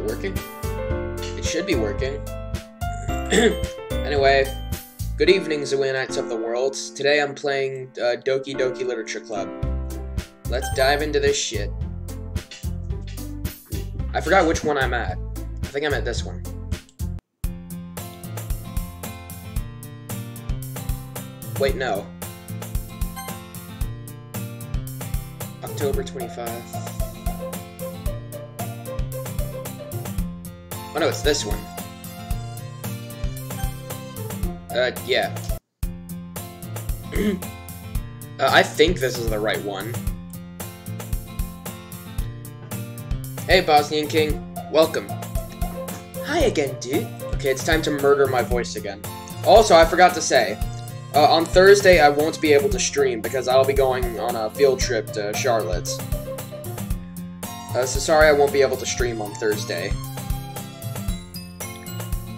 it working? It should be working. Anyway, good evening, Zuanites of the world. Today I'm playing Doki Doki Literature Club. Let's dive into this shit. I forgot which one I'm at. I think I'm at this one. Wait, no. October 25th. Oh no, it's this one. Yeah. I think this is the right one. Hey, Bosnian King. Welcome. Hi again, dude. Okay, it's time to murder my voice again. Also, I forgot to say, on Thursday, I won't be able to stream because I'll be going on a field trip to Charlotte. So sorry I won't be able to stream on Thursday.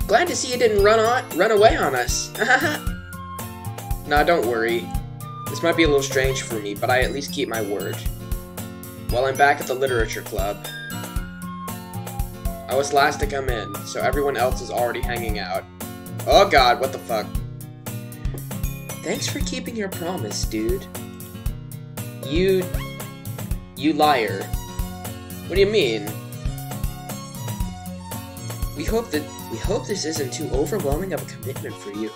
Glad to see you didn't run away on us. Nah, don't worry. This might be a little strange for me, but I at least keep my word. Well, I'm back at the literature club. I was last to come in, so everyone else is already hanging out. Oh god, what the fuck? Thanks for keeping your promise, dude. You liar. What do you mean? We hope this isn't too overwhelming of a commitment for you.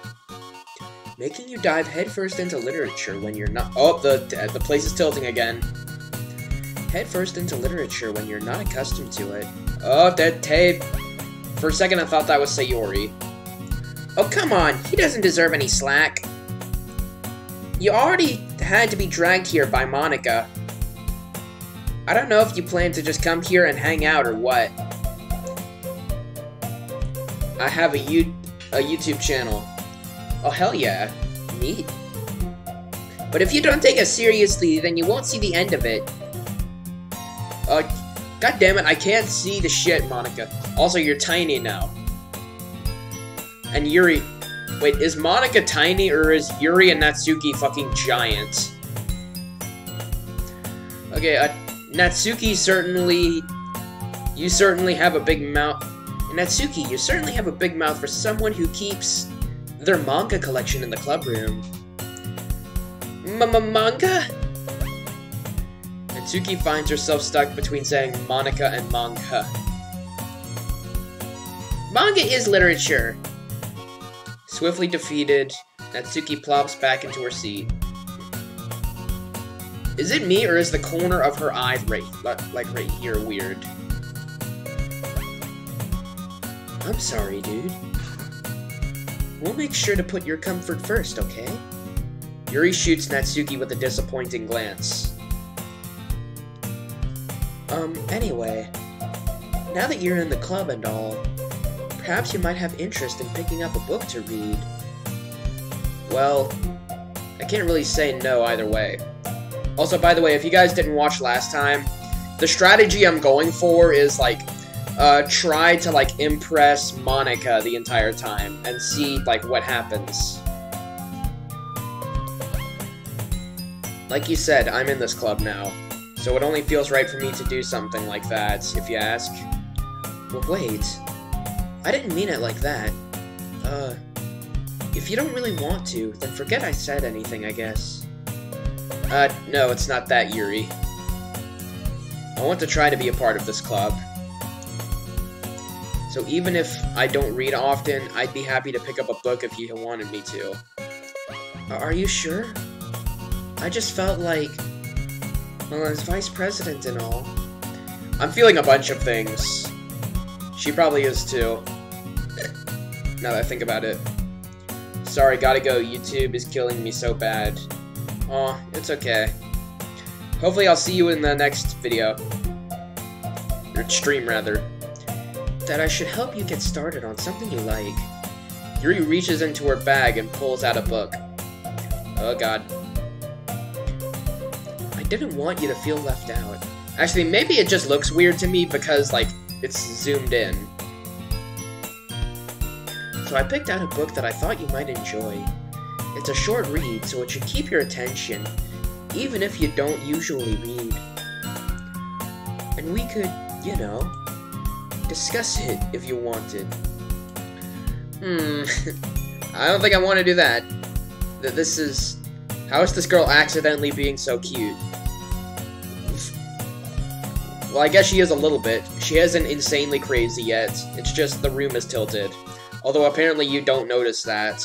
Making you dive headfirst into literature when you're not— oh, the place is tilting again. Headfirst into literature when you're not accustomed to it. Oh, that tape. For a second I thought that was Sayori. Oh, come on. He doesn't deserve any slack. You already had to be dragged here by Monica. I don't know if you plan to just come here and hang out or what. I have a YouTube channel. Oh, hell yeah. Neat. But if you don't take us seriously, then you won't see the end of it. God damn it, I can't see the shit, Monica. Also, you're tiny now. And Yuri... Wait, is Monica tiny, or is Yuri and Natsuki fucking giant? Okay, Natsuki certainly... You certainly have a big mouth... Natsuki, you certainly have a big mouth for someone who keeps their manga collection in the club room. Manga? Natsuki finds herself stuck between saying Monica and manga. Manga is literature. Swiftly defeated, Natsuki plops back into her seat. Is it me, or is the corner of her eye right here weird? I'm sorry, dude. We'll make sure to put your comfort first, okay? Yuri shoots Natsuki with a disappointing glance. Anyway, now that you're in the club and all, perhaps you might have interest in picking up a book to read. Well, I can't really say no either way. Also, by the way, if you guys didn't watch last time, the strategy I'm going for is, like, try to, like, impress Monica the entire time and see, like, what happens. Like you said, I'm in this club now, so it only feels right for me to do something like that, if you ask. Well, wait. I didn't mean it like that. If you don't really want to, then forget I said anything, I guess. No, it's not that, Yuri. I want to try to be a part of this club. So even if I don't read often, I'd be happy to pick up a book if you wanted me to. Are you sure? I just felt like... well, as vice president and all. I'm feeling a bunch of things. She probably is too. Now that I think about it. Sorry, gotta go. YouTube is killing me so bad. Aw, it's okay. Hopefully I'll see you in the next video. Or stream, rather. That I should help you get started on something you like. Yuri reaches into her bag and pulls out a book. Oh god. I didn't want you to feel left out. Actually, maybe it just looks weird to me because, like, it's zoomed in. So I picked out a book that I thought you might enjoy. It's a short read, so it should keep your attention, even if you don't usually read. And we could, you know, discuss it if you wanted. I don't think I want to do that. This is... How is this girl accidentally being so cute? Well, I guess she is a little bit. She isn't insanely crazy yet. It's just the room is tilted. Although apparently you don't notice that.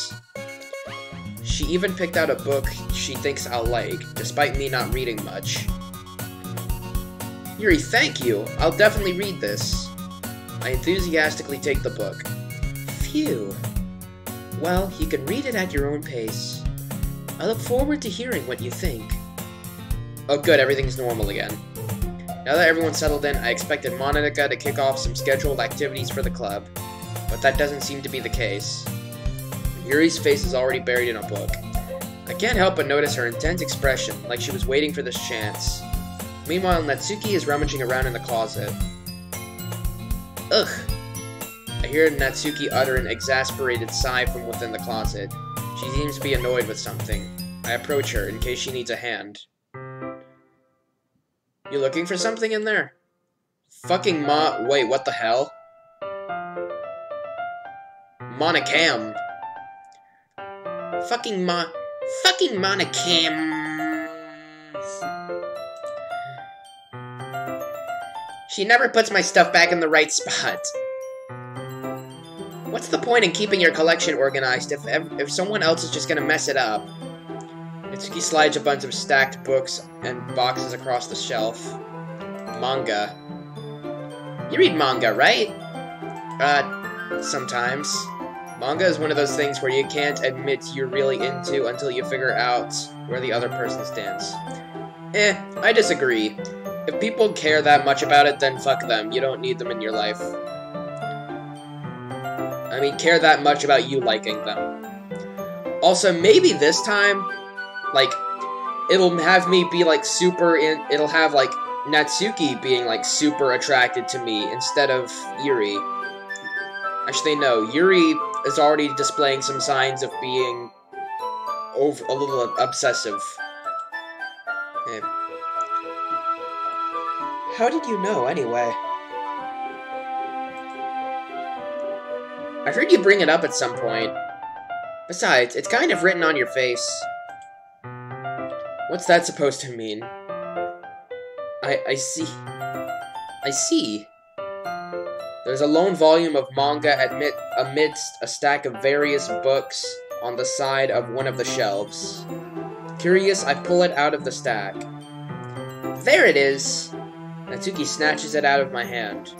She even picked out a book she thinks I'll like, despite me not reading much. Yuri, thank you! I'll definitely read this. I enthusiastically take the book. Phew. Well, you can read it at your own pace. I look forward to hearing what you think. Oh good, everything's normal again. Now that everyone's settled in, I expected Monica to kick off some scheduled activities for the club, but that doesn't seem to be the case. Yuri's face is already buried in a book. I can't help but notice her intense expression, like she was waiting for this chance. Meanwhile, Natsuki is rummaging around in the closet. Ugh! I hear Natsuki utter an exasperated sigh from within the closet. She seems to be annoyed with something. I approach her, in case she needs a hand. You looking for something in there? Fucking wait, what the hell? Monocam. Fucking Monocam. She never puts my stuff back in the right spot. What's the point in keeping your collection organized if someone else is just gonna mess it up? Natsuki slides a bunch of stacked books and boxes across the shelf. Manga. You read manga, right? Sometimes. Manga is one of those things where you can't admit you're really into until you figure out where the other person stands. I disagree. If people care that much about it, then fuck them. You don't need them in your life. I mean, care that much about you liking them. Also, maybe this time, like, it'll have me be, like, it'll have, like, Natsuki being, like, super attracted to me instead of Yuri. Actually, no. Yuri is already displaying some signs of being a little obsessive. How did you know, anyway? I've heard you bring it up at some point. Besides, it's kind of written on your face. What's that supposed to mean? I see. I see. There's a lone volume of manga amidst a stack of various books on the side of one of the shelves. Curious, I pull it out of the stack. There it is! Natsuki snatches it out of my hand.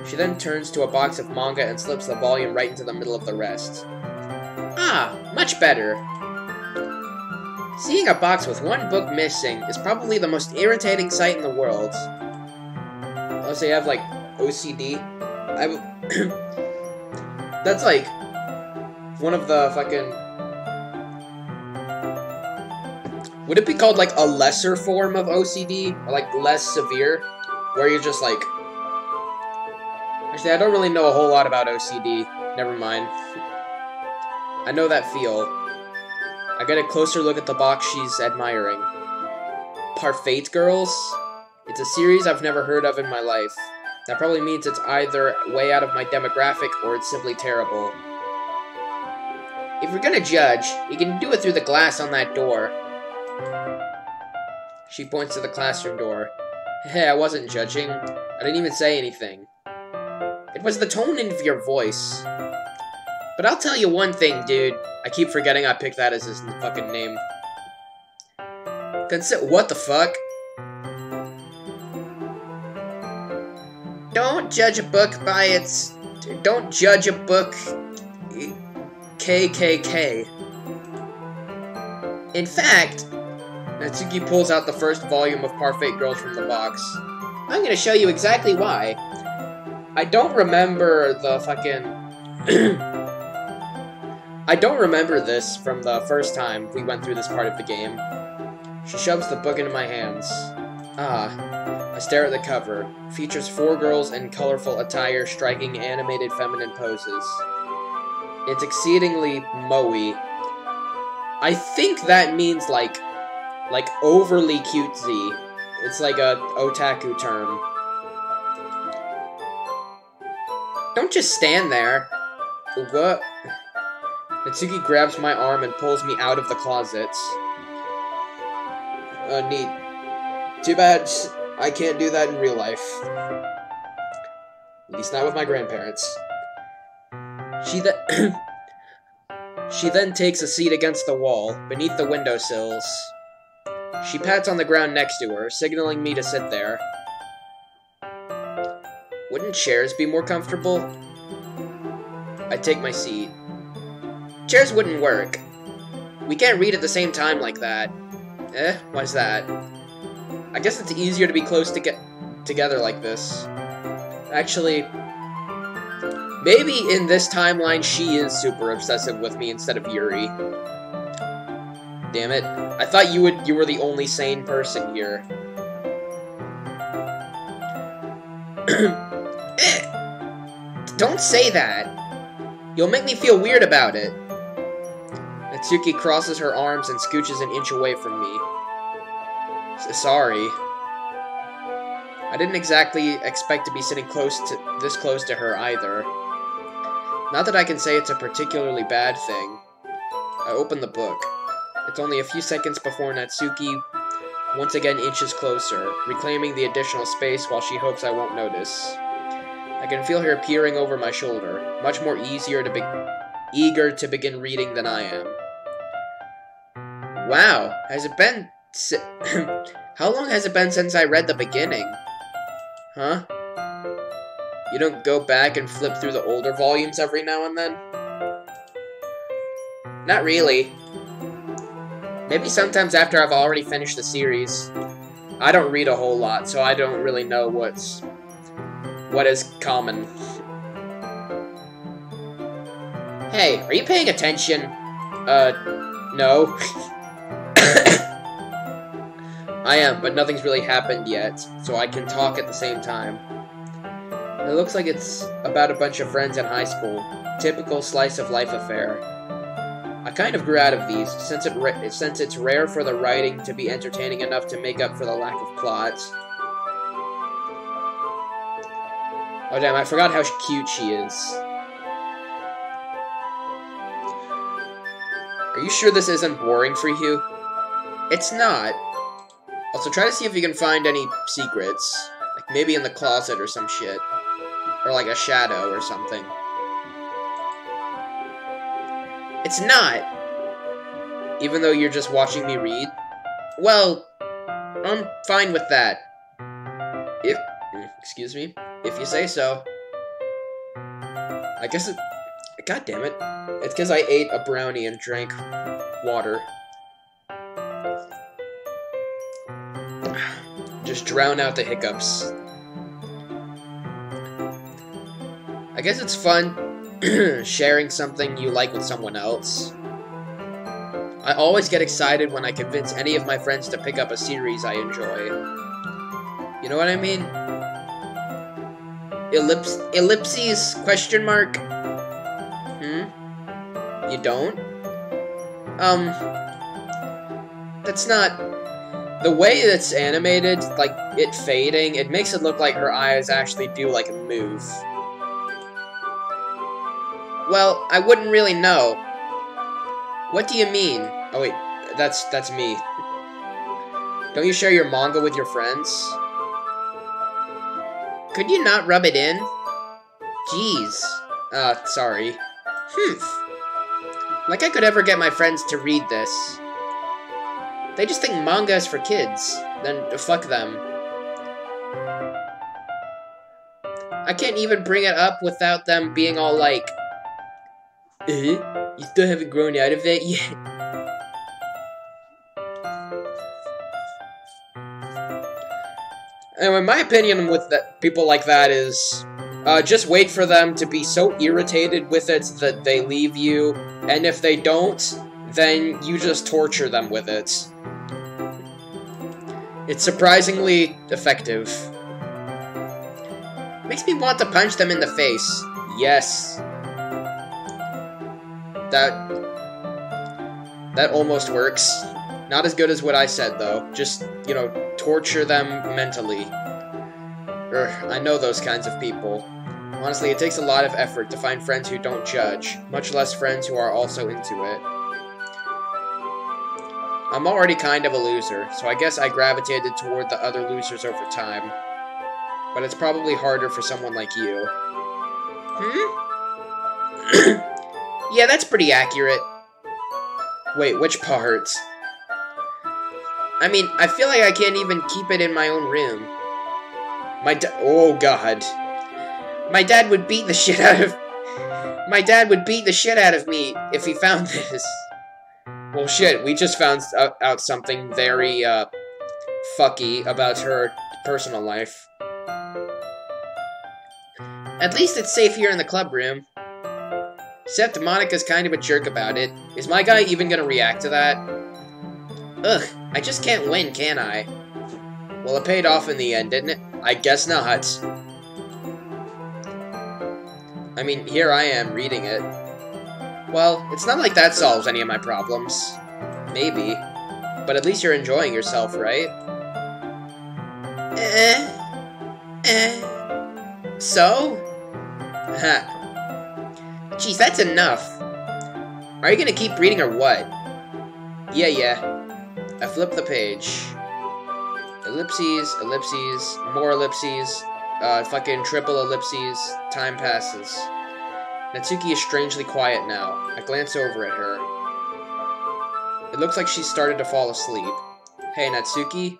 She then turns to a box of manga and slips the volume right into the middle of the rest. Ah, much better. Seeing a box with one book missing is probably the most irritating sight in the world. Unless they have, like, OCD. That's, like, one of the fucking... Would it be called, like, a lesser form of OCD? Or, like, less severe? Where you're just, like... Actually, I don't really know a whole lot about OCD. Never mind. I know that feel. I get a closer look at the box she's admiring. Parfait Girls? It's a series I've never heard of in my life. That probably means it's either way out of my demographic or it's simply terrible. If you're gonna judge, you can do it through the glass on that door. She points to the classroom door. Hey, I wasn't judging. I didn't even say anything. It was the tone of your voice. But I'll tell you one thing, dude. I keep forgetting I picked that as his fucking name. What the fuck? Don't judge a book by its... Don't judge a book... KKK. In fact... Natsuki pulls out the first volume of Parfait Girls from the box. I'm gonna show you exactly why. I don't remember the fucking... I don't remember this from the first time we went through this part of the game. She shoves the book into my hands. Ah. I stare at the cover. Features 4 girls in colorful attire striking animated feminine poses. It's exceedingly moe-y. I think that means like overly cutesy. It's like a otaku term. Don't just stand there. What? Natsuki grabs my arm and pulls me out of the closet. Neat. Too bad I can't do that in real life. At least not with my grandparents. She then takes a seat against the wall, beneath the windowsills. She pats on the ground next to her, signaling me to sit there. Wouldn't chairs be more comfortable? I take my seat. Chairs wouldn't work. We can't read at the same time like that. Why's that? I guess it's easier to be close to get together like this. Actually, maybe in this timeline she is super obsessive with me instead of Yuri. Damn it. I thought you were the only sane person here. Don't say that. You'll make me feel weird about it. Natsuki crosses her arms and scooches an inch away from me. Sorry. I didn't exactly expect to be sitting this close to her either. Not that I can say it's a particularly bad thing. I open the book. It's only a few seconds before Natsuki once again inches closer, reclaiming the additional space while she hopes I won't notice. I can feel her peering over my shoulder, much more eager to begin reading than I am. Wow, has it been how long has it been since I read the beginning? Huh? You don't go back and flip through the older volumes every now and then? Not really. Maybe sometimes after I've already finished the series. I don't read a whole lot, so I don't really know what is common. Hey, are you paying attention? No. I am, but nothing's really happened yet, so I can talk at the same time. It looks like it's about a bunch of friends in high school. Typical slice-of-life affair. I kind of grew out of these, since it's rare for the writing to be entertaining enough to make up for the lack of plot. Oh damn, I forgot how cute she is. Are you sure this isn't boring for you? It's not. Also, try to see if you can find any secrets. Like, maybe in the closet or some shit. Or like a shadow or something. It's not! Even though you're just watching me read? Well, I'm fine with that. Excuse me? If you say so. I guess God damn it. It's because I ate a brownie and drank water. Just drown out the hiccups. I guess it's fun sharing something you like with someone else. I always get excited when I convince any of my friends to pick up a series I enjoy. You know what I mean? Ellipses? Question mark? You don't? That's not... The way it's animated, like, it fading, it makes it look like her eyes actually do, like, move. Well, I wouldn't really know. What do you mean? Oh wait, that's me. Don't you share your manga with your friends? Could you not rub it in? Jeez. Sorry. Like I could ever get my friends to read this. They just think manga is for kids. Then fuck them. I can't even bring it up without them being all like, you still haven't grown out of it yet? Anyway, my opinion with people like that is, just wait for them to be so irritated with it that they leave you, and if they don't, then you just torture them with it. It's surprisingly effective. Makes me want to punch them in the face. Yes. That almost works. Not as good as what I said, though. Just, you know, torture them mentally. I know those kinds of people. Honestly, it takes a lot of effort to find friends who don't judge, much less friends who are also into it. I'm already kind of a loser, so I guess I gravitated toward the other losers over time. But it's probably harder for someone like you. Yeah, that's pretty accurate. Wait, which part? I mean, I feel like I can't even keep it in my own room. Oh god. My dad would beat the shit out of me if he found this. Well, shit, we just found out something very, fucky about her personal life. At least it's safe here in the club room. Except Monica's kind of a jerk about it. Is my guy even gonna react to that? Ugh, I just can't win, can I? Well, it paid off in the end, didn't it? I guess not. I mean, here I am, reading it. Well, it's not like that solves any of my problems. Maybe. But at least you're enjoying yourself, right? So? Ha. Jeez, that's enough. Are you gonna keep reading or what? Yeah. I flip the page. Ellipses, ellipses, more ellipses, fucking triple ellipses. Time passes. Natsuki is strangely quiet now. I glance over at her. It looks like she's started to fall asleep. Hey, Natsuki?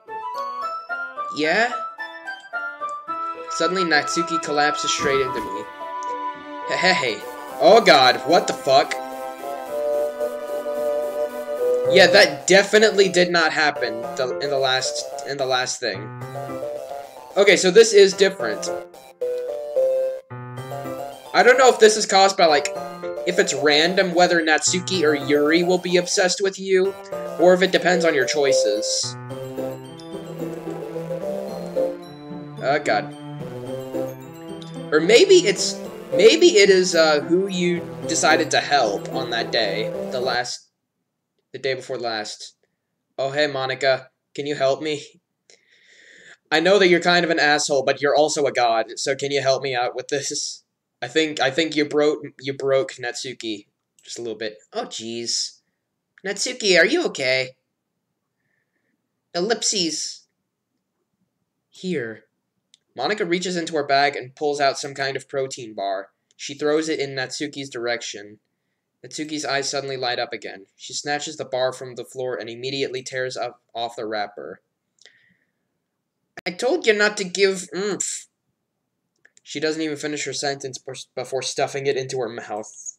Yeah? Suddenly, Natsuki collapses straight into me. Hey. Oh god, what the fuck? Yeah, that definitely did not happen in the last thing. Okay, so this is different. I don't know if this is caused by, like, if it's random whether Natsuki or Yuri will be obsessed with you, or if it depends on your choices. Oh god. Or maybe it is who you decided to help on that day, the day before last. Oh hey Monica, can you help me? I know that you're kind of an asshole, but you're also a god, so can you help me out with this? I think you broke Natsuki just a little bit. Oh jeez. Natsuki, are you okay? Ellipses. Here. Monica reaches into her bag and pulls out some kind of protein bar. She throws it in Natsuki's direction. Natsuki's eyes suddenly light up again. She snatches the bar from the floor and immediately tears off the wrapper. I told you not to give oomph. She doesn't even finish her sentence before stuffing it into her mouth.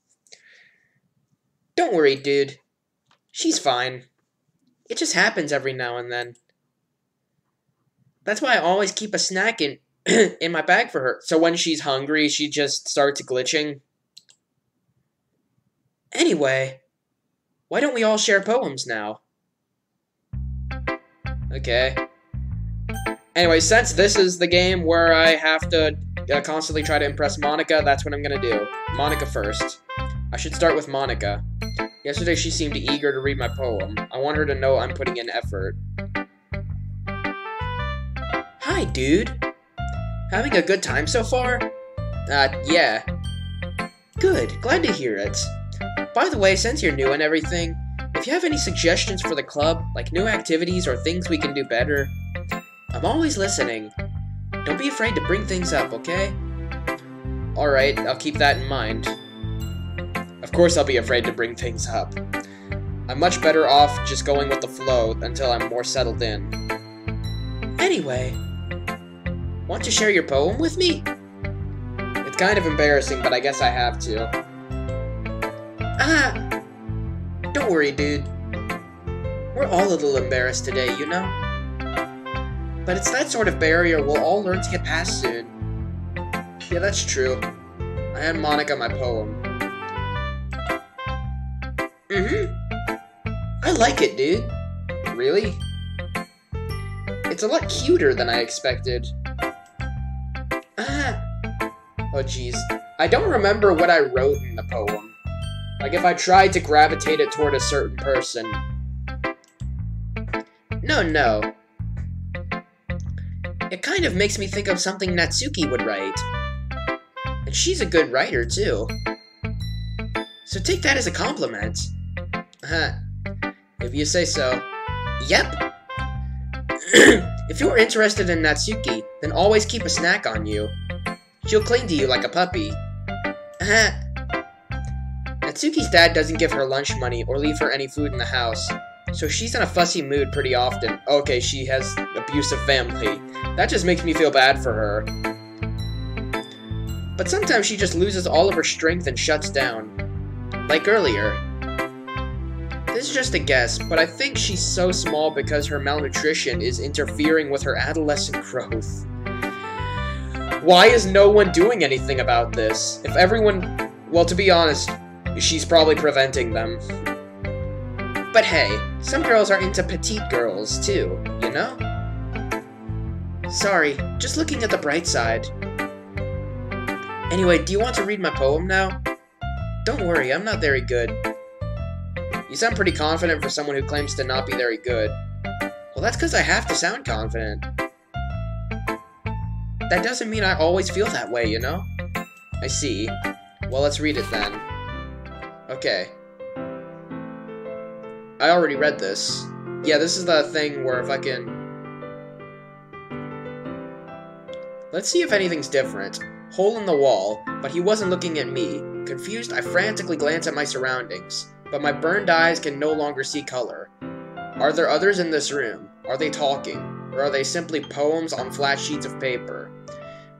Don't worry, dude. She's fine. It just happens every now and then. That's why I always keep a snack in my bag for her. So when she's hungry, she just starts glitching. Anyway, why don't we all share poems now? Okay. Anyway, since this is the game where I have to constantly try to impress Monica, that's what I'm gonna do. Monica first. I should start with Monica. Yesterday she seemed eager to read my poem. I want her to know I'm putting in effort. Hi, dude. Having a good time so far? Yeah. Good, glad to hear it. By the way, since you're new and everything, if you have any suggestions for the club, like new activities or things we can do better, I'm always listening. Don't be afraid to bring things up, okay? Alright, I'll keep that in mind. Of course I'll be afraid to bring things up. I'm much better off just going with the flow until I'm more settled in. Anyway, want to share your poem with me? It's kind of embarrassing, but I guess I have to. Don't worry, dude. We're all a little embarrassed today, you know? But it's that sort of barrier we'll all learn to get past soon. Yeah, that's true. I hand Monica my poem. I like it, dude. Really? It's a lot cuter than I expected. Oh, jeez. I don't remember what I wrote in the poem. Like, if I tried to gravitate it toward a certain person. No. It kind of makes me think of something Natsuki would write. And she's a good writer, too. So take that as a compliment. If you say so. Yep. If you're interested in Natsuki, then always keep a snack on you. She'll cling to you like a puppy. Natsuki's dad doesn't give her lunch money or leave her any food in the house, so she's in a fussy mood pretty often. Okay, she has abusive family. That just makes me feel bad for her. But sometimes she just loses all of her strength and shuts down. Like earlier. This is just a guess, but I think she's so small because her malnutrition is interfering with her adolescent growth. Why is no one doing anything about this? If everyone... Well, to be honest, she's probably preventing them. But hey, some girls are into petite girls, too, you know? Sorry, just looking at the bright side. Anyway, do you want to read my poem now? Don't worry, I'm not very good. You sound pretty confident for someone who claims to not be very good. Well, that's because I have to sound confident. That doesn't mean I always feel that way, you know? I see. Well, let's read it then. Okay. I already read this. Yeah, this is the thing where fucking... Let's see if anything's different. Hole in the wall, but he wasn't looking at me. Confused, I frantically glance at my surroundings, but my burned eyes can no longer see color. Are there others in this room? Are they talking? Or are they simply poems on flat sheets of paper?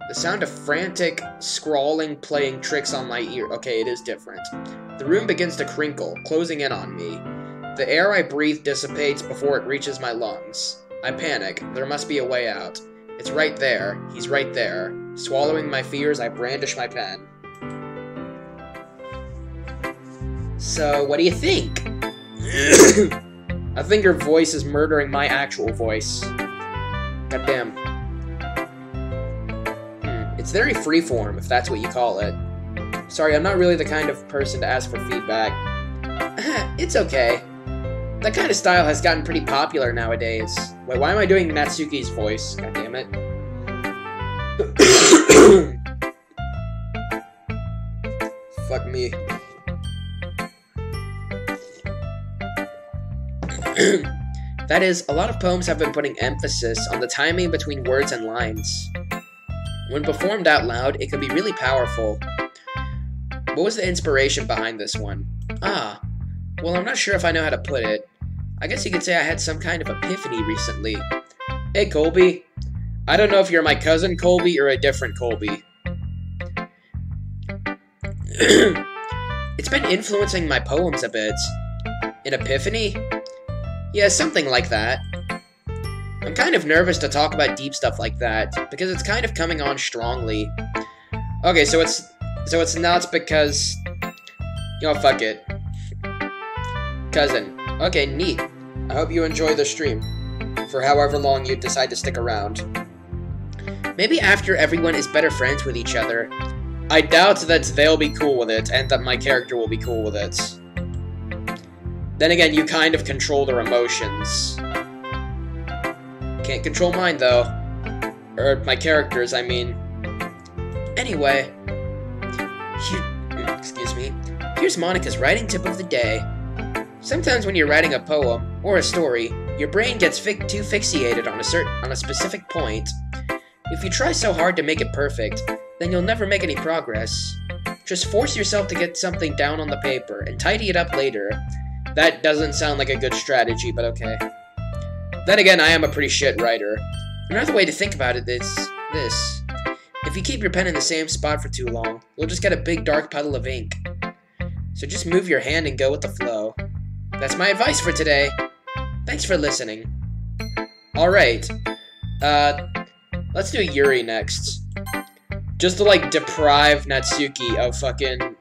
The sound of frantic scrawling playing tricks on my ear. Okay, it is different. The room begins to crinkle, closing in on me. The air I breathe dissipates before it reaches my lungs. I panic. There must be a way out. It's right there. He's right there. Swallowing my fears, I brandish my pen. So, what do you think? I think her voice is murdering my actual voice. Goddamn. It's very freeform, if that's what you call it. Sorry, I'm not really the kind of person to ask for feedback. It's okay. That kind of style has gotten pretty popular nowadays. Wait, why am I doing Natsuki's voice? God damn it. Fuck me. That is, a lot of poems have been putting emphasis on the timing between words and lines. When performed out loud, it can be really powerful. What was the inspiration behind this one? Ah, well, I'm not sure if I know how to put it. I guess you could say I had some kind of epiphany recently. Hey, Colby. I don't know if you're my cousin Colby or a different Colby. It's been influencing my poems a bit. An epiphany? Yeah, something like that. I'm kind of nervous to talk about deep stuff like that, because it's kind of coming on strongly. Okay, so it's not because... You know, fuck it. Cousin. Okay, neat. I hope you enjoy the stream, for however long you decide to stick around. Maybe after everyone is better friends with each other. I doubt that they'll be cool with it, and that my character will be cool with it. Then again, you kind of control their emotions. Can't control mine, though. Or my characters, I mean. Anyway. Excuse me. Here's Monica's writing tip of the day. Sometimes when you're writing a poem, or a story, your brain gets too fixated on a specific point. If you try so hard to make it perfect, then you'll never make any progress. Just force yourself to get something down on the paper, and tidy it up later. That doesn't sound like a good strategy, but okay. Then again, I am a pretty shit writer. Another way to think about it is this. If you keep your pen in the same spot for too long, you'll just get a big dark puddle of ink. So just move your hand and go with the flow. That's my advice for today. Thanks for listening. Alright. Let's do Yuri next. Just to, like, deprive Natsuki of fucking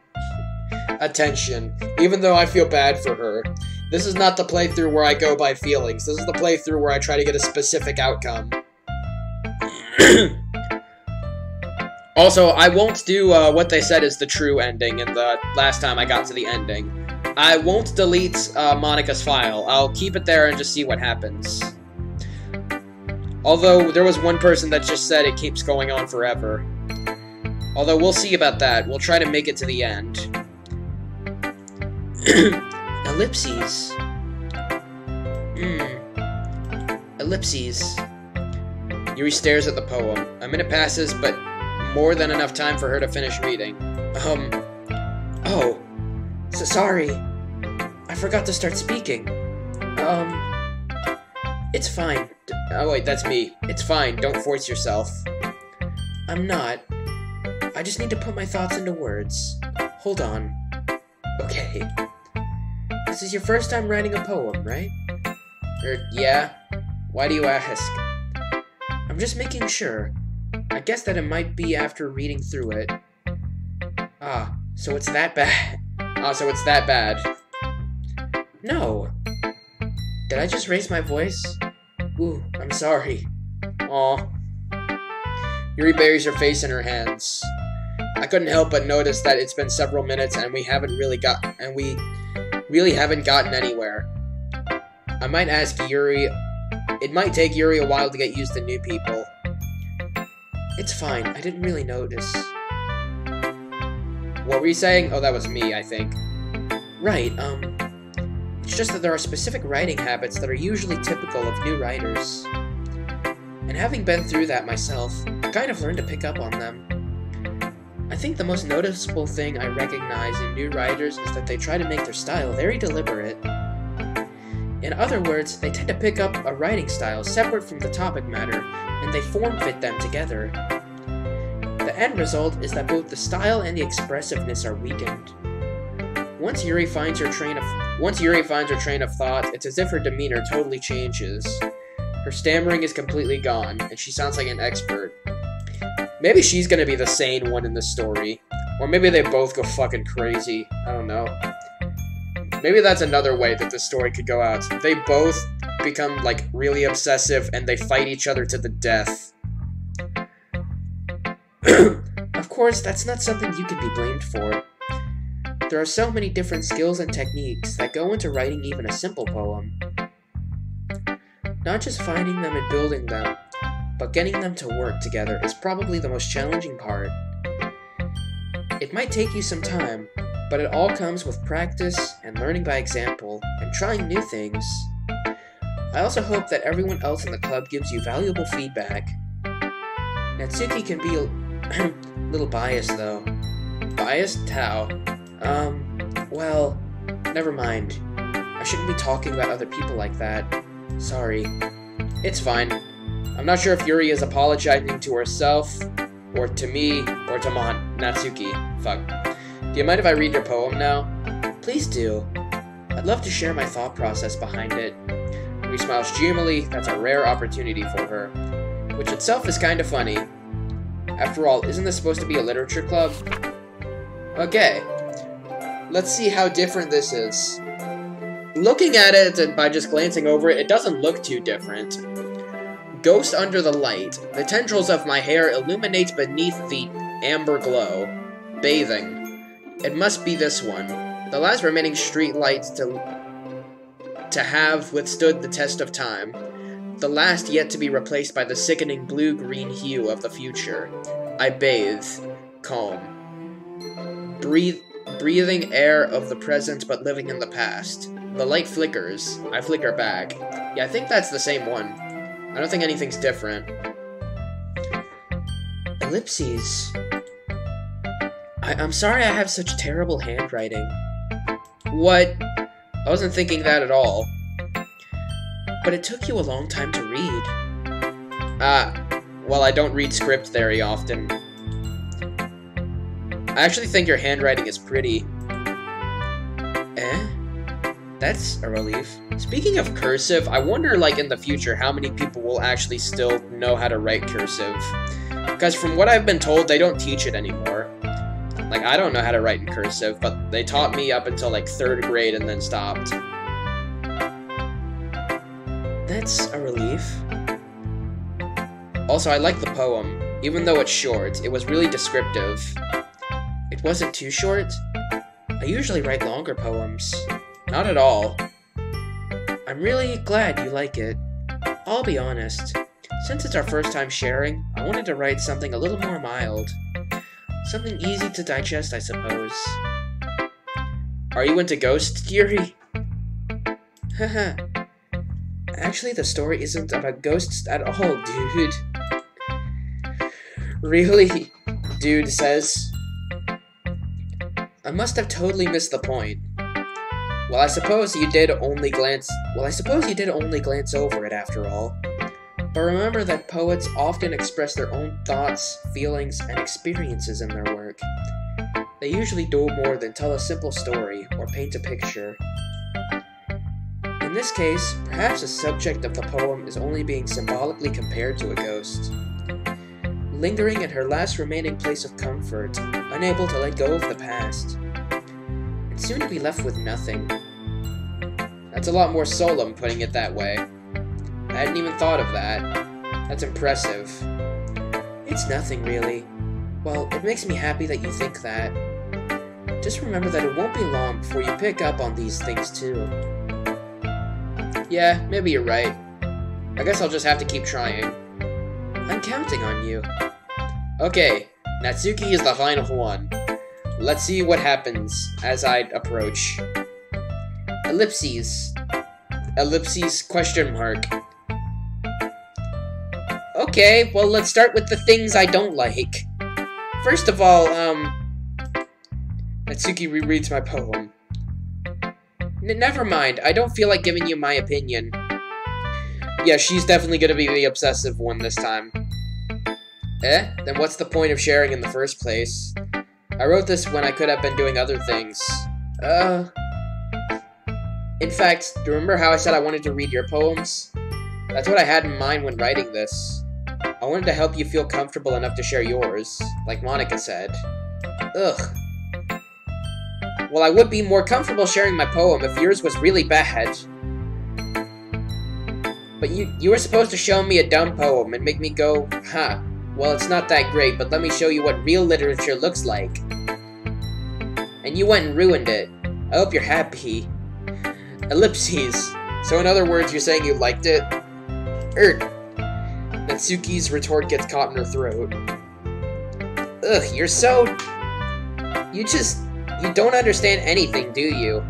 attention. Even though I feel bad for her. This is not the playthrough where I go by feelings. This is the playthrough where I try to get a specific outcome. Also, I won't do what they said is the true ending in the last time I got to the ending. I won't delete Monica's file. I'll keep it there and just see what happens. Although, there was one person that just said it keeps going on forever. Although we'll see about that. We'll try to make it to the end. Ellipses. Ellipses. Yuri stares at the poem. A minute passes, but more than enough time for her to finish reading. Oh. Sorry. I forgot to start speaking. It's fine. Oh wait, that's me. It's fine, don't force yourself. I'm not. I just need to put my thoughts into words. Hold on. Okay. This is your first time writing a poem, right? Yeah. Why do you ask? I'm just making sure. I guess that it might be after reading through it. So it's that bad. So it's that bad. No. Did I just raise my voice? Ooh, I'm sorry. Aw. Yuri buries her face in her hands. I couldn't help but notice that it's been several minutes and we really haven't gotten anywhere. I might ask Yuri. It might take Yuri a while to get used to new people. It's fine. I didn't really notice. What were you saying? Oh, that was me, I think. Right, it's just that there are specific writing habits that are usually typical of new writers. And having been through that myself, I kind of learned to pick up on them. I think the most noticeable thing I recognize in new writers is that they try to make their style very deliberate. In other words, they tend to pick up a writing style separate from the topic matter, and they form-fit them together. The end result is that both the style and the expressiveness are weakened. Once Yuri finds her train of thought, it's as if her demeanor totally changes. Her stammering is completely gone, and she sounds like an expert. Maybe she's gonna be the sane one in the story. Or maybe they both go fucking crazy. I don't know. Maybe that's another way that the story could go out. They both become, like, really obsessive, and they fight each other to the death. Of course, that's not something you can be blamed for. There are so many different skills and techniques that go into writing even a simple poem. Not just finding them and building them, but getting them to work together is probably the most challenging part. It might take you some time, but it all comes with practice and learning by example and trying new things. I also hope that everyone else in the club gives you valuable feedback. Natsuki can be a little biased though. Biased? How? Well, never mind. I shouldn't be talking about other people like that. Sorry. It's fine. I'm not sure if Yuri is apologizing to herself, or to me, or to Natsuki. Fuck. Do you mind if I read your poem now? Please do. I'd love to share my thought process behind it. Yuri smiles dreamily. That's a rare opportunity for her. Which itself is kinda funny. After all, isn't this supposed to be a literature club? Okay. Let's see how different this is. Looking at it, and by just glancing over it, it doesn't look too different. Ghost under the light. The tendrils of my hair illuminate beneath the amber glow. Bathing. It must be this one. The last remaining street light to have withstood the test of time. The last yet to be replaced by the sickening blue-green hue of the future. I bathe. Calm. Breathing air of the present but living in the past. The light flickers. I flicker back. Yeah, I think that's the same one. I don't think anything's different. Ellipses. I'm sorry I have such terrible handwriting. What? I wasn't thinking that at all. But it took you a long time to read. Well, I don't read script very often. I actually think your handwriting is pretty. That's a relief. Speaking of cursive, I wonder, like, in the future, how many people will actually still know how to write cursive. Because from what I've been told, they don't teach it anymore. Like, I don't know how to write in cursive, but they taught me up until, like, 3rd grade and then stopped. That's a relief. Also, I like the poem. Even though it's short, it was really descriptive. It wasn't too short. I usually write longer poems. Not at all. I'm really glad you like it. I'll be honest. Since it's our first time sharing, I wanted to write something a little more mild. Something easy to digest, I suppose. Are you into ghost theory? Haha. Actually, the story isn't about ghosts at all, dude. Really? Dude says. I must have totally missed the point. Well, I suppose you did only glance over it after all. But remember that poets often express their own thoughts, feelings, and experiences in their work. They usually do more than tell a simple story or paint a picture. In this case, perhaps the subject of the poem is only being symbolically compared to a ghost. Lingering in her last remaining place of comfort, unable to let go of the past, and soon to be left with nothing. That's a lot more solemn, putting it that way. I hadn't even thought of that. That's impressive. It's nothing, really. Well, it makes me happy that you think that. Just remember that it won't be long before you pick up on these things, too. Yeah, maybe you're right. I guess I'll just have to keep trying. I'm counting on you. Okay, Natsuki is the final one. Let's see what happens as I approach. Ellipses. Ellipses question mark. Okay, well, let's start with the things I don't like. First of all, Natsuki rereads my poem. Never mind, I don't feel like giving you my opinion. Yeah, she's definitely gonna be the obsessive one this time. Then what's the point of sharing in the first place? I wrote this when I could have been doing other things. In fact, do you remember how I said I wanted to read your poems? That's what I had in mind when writing this. I wanted to help you feel comfortable enough to share yours, like Monica said. Ugh. Well, I would be more comfortable sharing my poem if yours was really bad. But you were supposed to show me a dumb poem and make me go, huh, well, it's not that great, but let me show you what real literature looks like. And you went and ruined it. I hope you're happy. Ellipses. So in other words, you're saying you liked it? Natsuki's retort gets caught in her throat. Ugh, you're so... You don't understand anything, do you?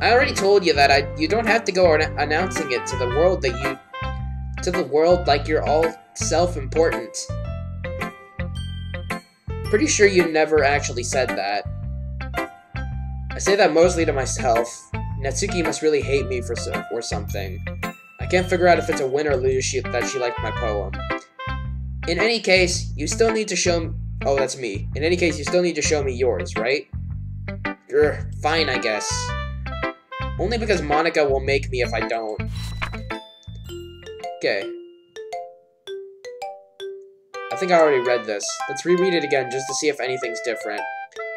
I already told you that you don't have to go announcing it to the world like you're all self-important. Pretty sure you never actually said that. I say that mostly to myself. Natsuki must really hate me or something. I can't figure out if it's a win or lose that she liked my poem. In any case, you still need to show... Oh, that's me. In any case, you still need to show me yours, right? Fine, I guess. Only because Monica will make me if I don't. Okay. I think I already read this. Let's reread it again just to see if anything's different.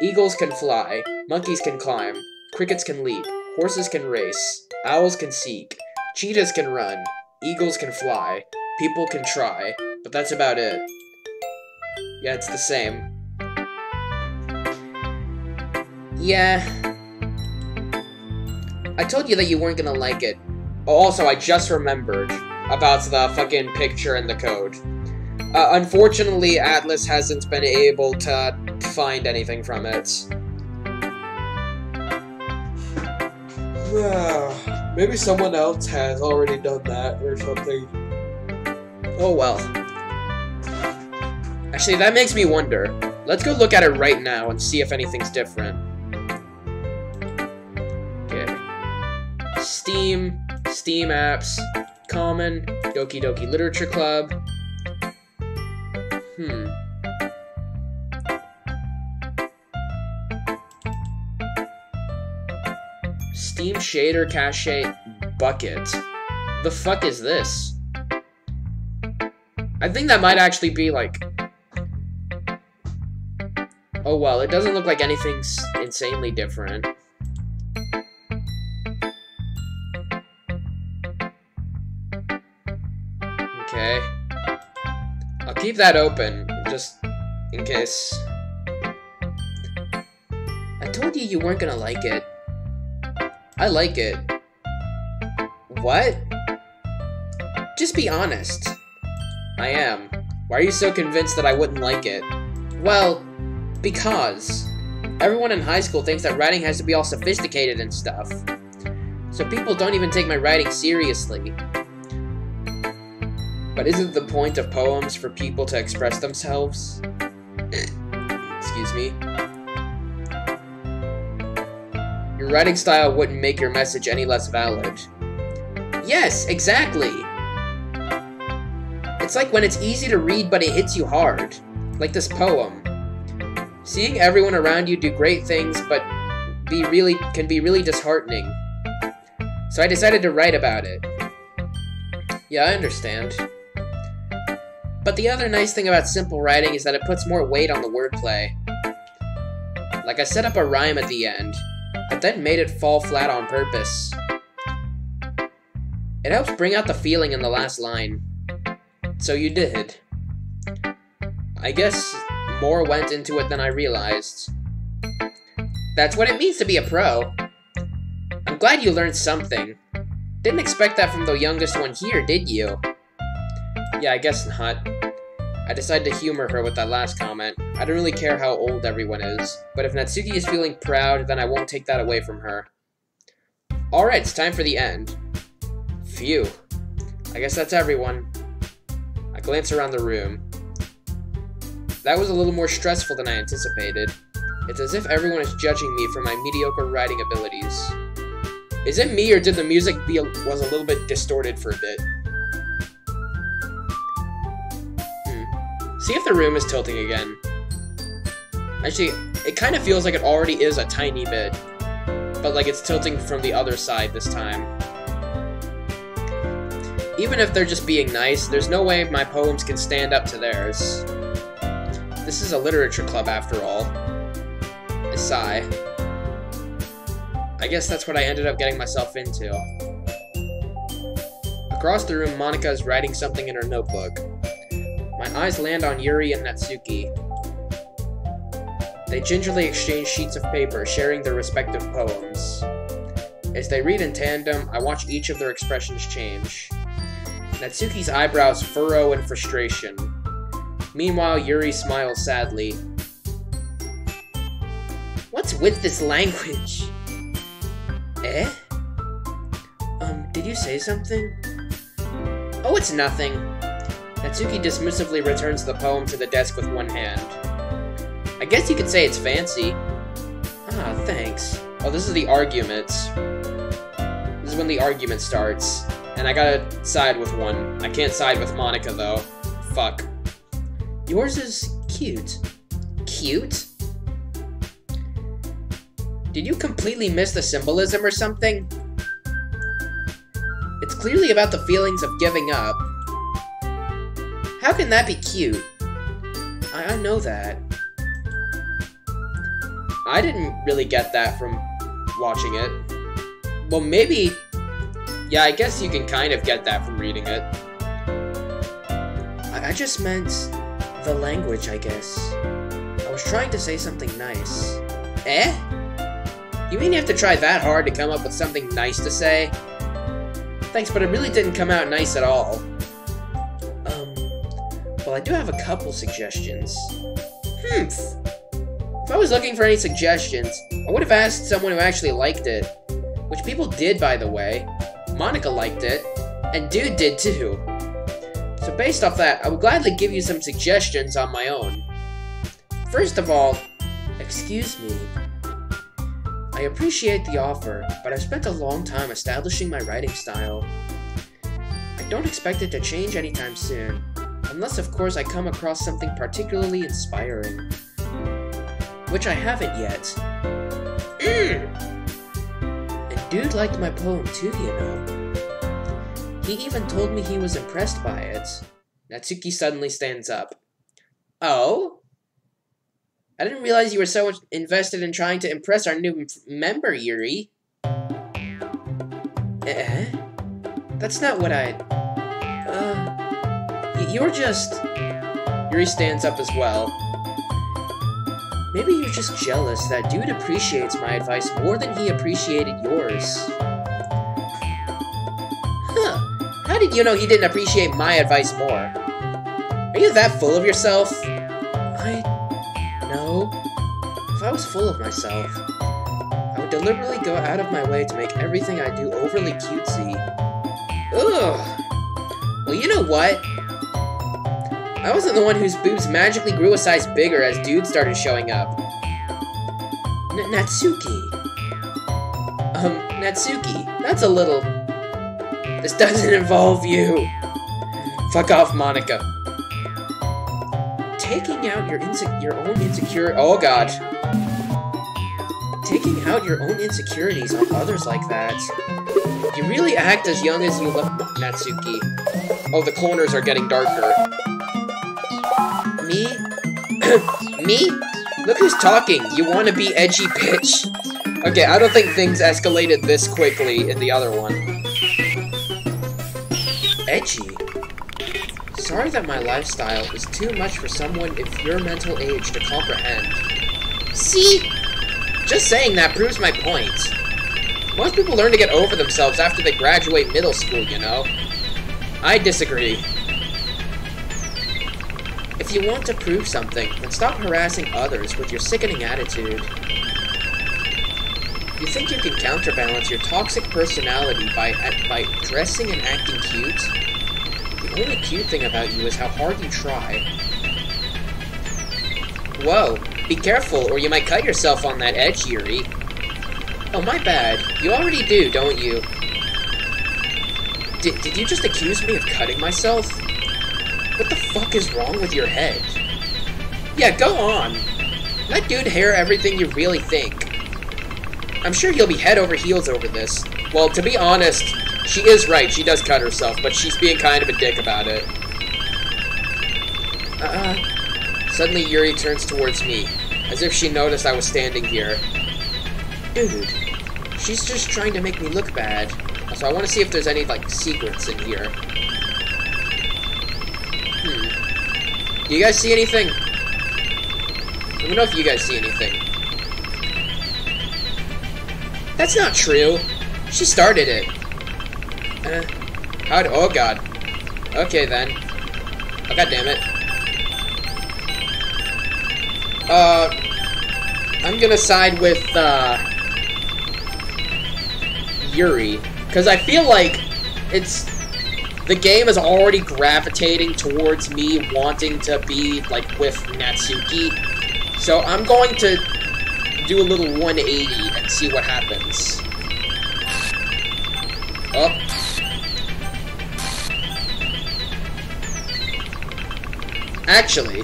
Eagles can fly. Monkeys can climb. Crickets can leap. Horses can race. Owls can seek. Cheetahs can run. Eagles can fly. People can try. But that's about it. Yeah, it's the same. Yeah. I told you that you weren't gonna like it. Oh, also, I just remembered about the fucking picture and the code. Unfortunately, Atlas hasn't been able to find anything from it. Maybe someone else has already done that or something. Oh well. Actually, that makes me wonder. Let's go look at it right now and see if anything's different. Okay. Steam apps, Common, Doki Doki Literature Club. Steam Shader Cache Bucket. The fuck is this? I think that might actually be like... Oh well, it doesn't look like anything's insanely different. Okay. I'll keep that open, just in case. I told you you weren't gonna like it. I like it. What? Just be honest. I am. Why are you so convinced that I wouldn't like it? Well, because everyone in high school thinks that writing has to be all sophisticated and stuff. So people don't even take my writing seriously. But isn't the point of poems for people to express themselves? Excuse me. Your writing style wouldn't make your message any less valid. Yes, exactly! It's like when it's easy to read but it hits you hard. Like this poem. Seeing everyone around you do great things but can be really disheartening. So I decided to write about it. Yeah, I understand. But the other nice thing about simple writing is that it puts more weight on the wordplay. Like I set up a rhyme at the end, but then made it fall flat on purpose. It helps bring out the feeling in the last line. So you did. I guess more went into it than I realized. That's what it means to be a pro. I'm glad you learned something. Didn't expect that from the youngest one here, did you? Yeah, I guess not. I decided to humor her with that last comment. I don't really care how old everyone is, but if Natsuki is feeling proud, then I won't take that away from her. Alright, it's time for the end. Phew. I guess that's everyone. I glance around the room. That was a little more stressful than I anticipated. It's as if everyone is judging me for my mediocre writing abilities. Is it me, or did the music was a little bit distorted for a bit? See if the room is tilting again. Actually, it kind of feels like it already is a tiny bit, but like it's tilting from the other side this time. Even if they're just being nice, there's no way my poems can stand up to theirs. This is a literature club after all. I sigh. I guess that's what I ended up getting myself into. Across the room, Monika is writing something in her notebook. My eyes land on Yuri and Natsuki. They gingerly exchange sheets of paper, sharing their respective poems. As they read in tandem, I watch each of their expressions change. Natsuki's eyebrows furrow in frustration. Meanwhile, Yuri smiles sadly. What's with this language? Eh? Did you say something? Oh, it's nothing. Natsuki dismissively returns the poem to the desk with one hand. I guess you could say it's fancy. Ah, thanks. Oh, this is the arguments. This is when the argument starts. And I gotta side with one. I can't side with Monika, though. Fuck. Yours is cute. Cute? Did you completely miss the symbolism or something? It's clearly about the feelings of giving up. How can that be cute? I know that. I didn't really get that from watching it. Well, maybe... Yeah, I guess you can kind of get that from reading it. I just meant the language, I guess. I was trying to say something nice. Eh? You mean you have to try that hard to come up with something nice to say? Thanks, but it really didn't come out nice at all. Well, I do have a couple suggestions. If I was looking for any suggestions, I would have asked someone who actually liked it. Which people did, by the way. Monika liked it, and Dude did too. So based off that, I would gladly give you some suggestions on my own. First of all, excuse me. I appreciate the offer, but I've spent a long time establishing my writing style. I don't expect it to change anytime soon, unless of course I come across something particularly inspiring. Which I haven't yet. And Dude liked my poem too, you know. He even told me he was impressed by it. Natsuki suddenly stands up. Oh? I didn't realize you were so invested in trying to impress our new member, Yuri. That's not what you're just... Yuri stands up as well. Maybe you're just jealous that Dude appreciates my advice more than he appreciated yours. Huh. How did you know he didn't appreciate my advice more? Are you that full of yourself? No. If I was full of myself, I would deliberately go out of my way to make everything I do overly cutesy. Ugh. Well, you know what? I wasn't the one whose boobs magically grew a size bigger as dudes started showing up. Natsuki. Natsuki, that's a little... This doesn't involve you. Fuck off, Monica. Taking out your own insecurity... Oh, God. Taking out your own insecurities on others like that. You really act as young as you look, Natsuki. Oh, the corners are getting darker. Me? Me? Look who's talking. You wanna be edgy bitch. Okay, I don't think things escalated this quickly in the other one. Edgy? Sorry that my lifestyle is too much for someone of your mental age to comprehend. See? Just saying that proves my point. Most people learn to get over themselves after they graduate middle school, you know? I disagree. If you want to prove something, then stop harassing others with your sickening attitude. You think you can counterbalance your toxic personality by dressing and acting cute? The only cute thing about you is how hard you try. Whoa, be careful or you might cut yourself on that edge, Yuri. Oh, my bad. You already do, don't you? Did you just accuse me of cutting myself? What the fuck is wrong with your head? Yeah, go on. Let dude hear everything you really think. I'm sure he'll be head over heels over this. Well, to be honest, she is right. She does cut herself, but she's being kind of a dick about it. Suddenly Yuri turns towards me, as if she noticed I was standing here. Dude, she's just trying to make me look bad. So I want to see if there's any, like, secrets in here. Do you guys see anything? Let me know if you guys see anything. That's not true. She started it. Oh, God. Okay, then. Oh, God damn it. I'm gonna side with, Yuri. Because I feel like the game is already gravitating towards me wanting to be, like, with Natsuki. So I'm going to do a little 180 and see what happens. Oh. Actually...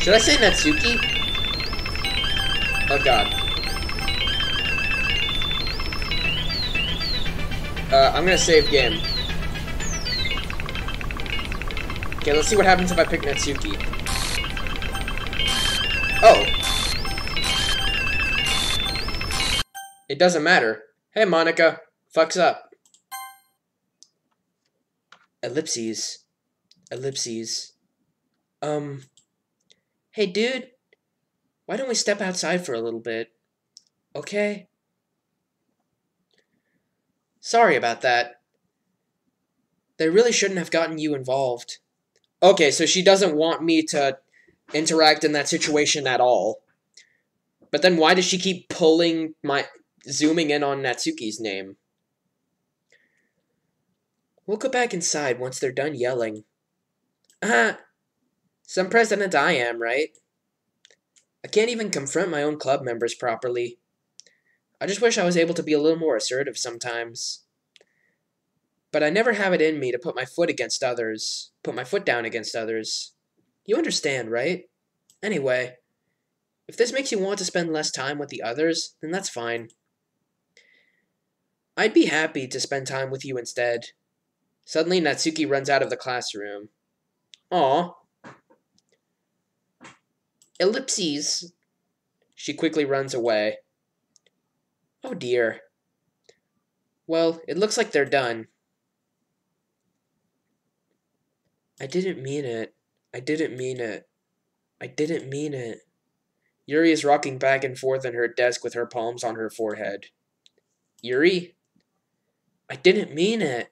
should I say Natsuki? Oh, God. I'm gonna save game. Okay, let's see what happens if I pick Natsuki. Oh. It doesn't matter. Hey, Monica. Fucks up. Ellipses. Ellipses. Hey, dude. Why don't we step outside for a little bit? Okay? Sorry about that. They really shouldn't have gotten you involved. Okay, so she doesn't want me to interact in that situation at all. But then why does she keep zooming in on Natsuki's name? We'll go back inside once they're done yelling. Some president I am, right? I can't even confront my own club members properly. I just wish I was able to be a little more assertive sometimes. But I never have it in me to put my foot down against others. You understand, right? Anyway, if this makes you want to spend less time with the others, then that's fine. I'd be happy to spend time with you instead. Suddenly, Natsuki runs out of the classroom. Aw. Ellipses. She quickly runs away. Oh dear. Well, it looks like they're done. I didn't mean it. I didn't mean it. I didn't mean it. Yuri is rocking back and forth in her desk with her palms on her forehead. Yuri? I didn't mean it.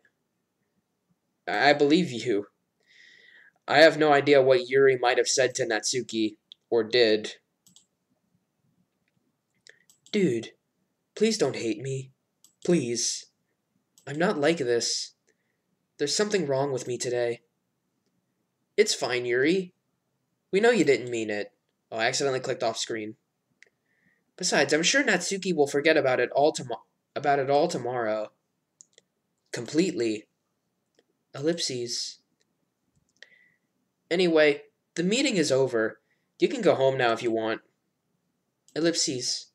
I believe you. I have no idea what Yuri might have said to Natsuki, or did. Dude, please don't hate me. Please. I'm not like this. There's something wrong with me today. It's fine, Yuri. We know you didn't mean it. Oh, I accidentally clicked off screen. Besides, I'm sure Natsuki will forget about it all tomorrow. Completely. Ellipses. Anyway, the meeting is over. You can go home now if you want. Ellipses.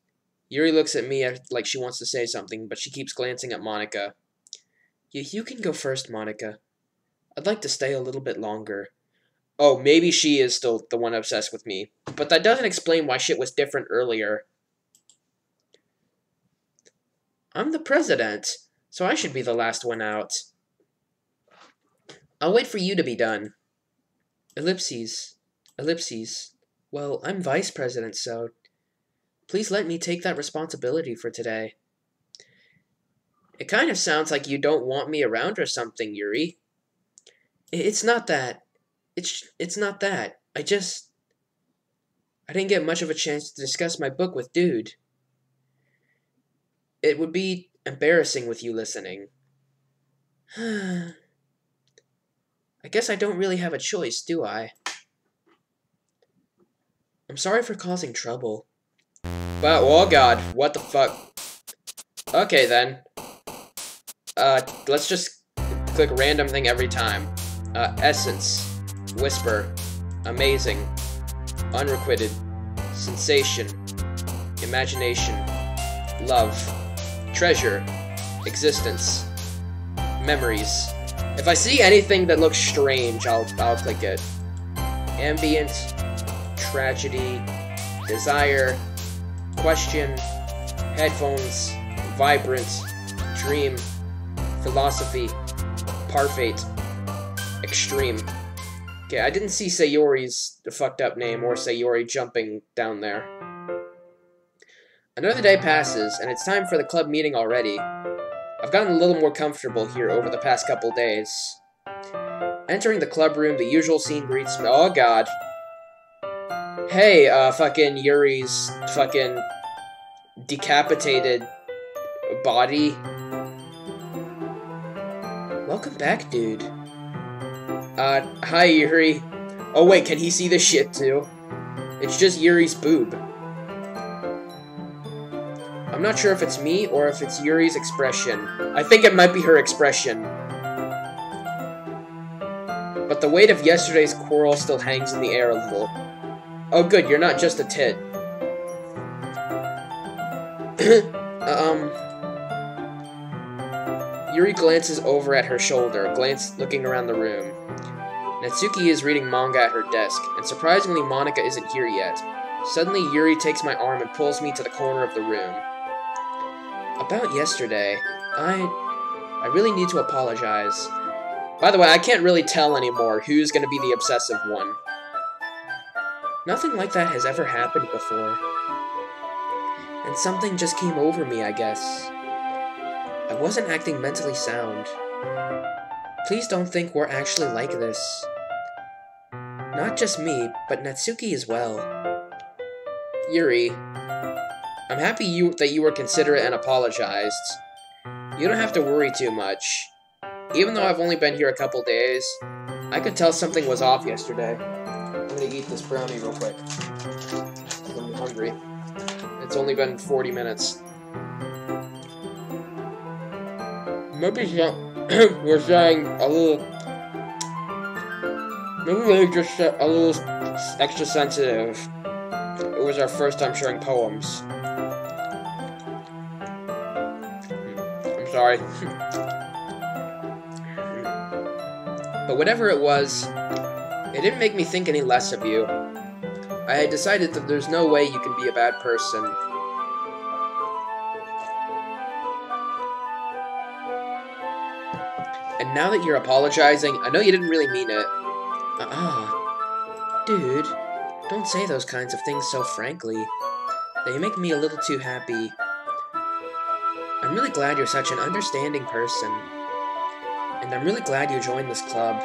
Yuri looks at me like she wants to say something, but she keeps glancing at Monika. You can go first, Monika. I'd like to stay a little bit longer. Oh, maybe she is still the one obsessed with me. But that doesn't explain why shit was different earlier. I'm the president, so I should be the last one out. I'll wait for you to be done. Ellipses. Ellipses. Well, I'm vice president, so please let me take that responsibility for today. It kind of sounds like you don't want me around or something, Yuri. It's not that. It's not that. I didn't get much of a chance to discuss my book with Dude. It would be embarrassing with you listening. I guess I don't really have a choice, do I? I'm sorry for causing trouble. But, oh god, what the fuck? Okay then. Let's just click random thing every time. Essence. Whisper. Amazing. Unrequited. Sensation. Imagination. Love. Treasure. Existence. Memories. If I see anything that looks strange, I'll click it. Ambient. Tragedy. Desire. Question. Headphones. Vibrant. Dream. Philosophy. Parfait. Extreme. Okay, I didn't see Sayori's fucked up name or Sayori jumping down there. Another day passes, and it's time for the club meeting already. I've gotten a little more comfortable here over the past couple days. Entering the club room, the usual scene greets me. Oh god. Hey, fucking Yuri's fucking decapitated body. Welcome back, dude. Hi, Yuri. Oh, wait, can he see this shit, too? It's just Yuri's boob. I'm not sure if it's me, or if it's Yuri's expression. I think it might be her expression. But the weight of yesterday's quarrel still hangs in the air a little. Oh, good, you're not just a tit. Yuri glances over at her shoulder, looking around the room. Natsuki is reading manga at her desk, and surprisingly Monika isn't here yet. Suddenly Yuri takes my arm and pulls me to the corner of the room. About yesterday, I really need to apologize. By the way, I can't really tell anymore who's gonna be the obsessive one. Nothing like that has ever happened before. And something just came over me, I guess. I wasn't acting mentally sound. Please don't think we're actually like this. Not just me, but Natsuki as well. Yuri, I'm happy that you were considerate and apologized. You don't have to worry too much. Even though I've only been here a couple days, I could tell something was off yesterday. I'm gonna eat this brownie real quick. I'm hungry. It's only been 40 minutes. Maybe we're saying a little... Maybe we're just a little extra sensitive. It was our first time sharing poems. I'm sorry. But whatever it was, it didn't make me think any less of you. I had decided that there's no way you can be a bad person. And now that you're apologizing, I know you didn't really mean it. Dude, don't say those kinds of things so frankly. They make me a little too happy. I'm really glad you're such an understanding person. And I'm really glad you joined this club.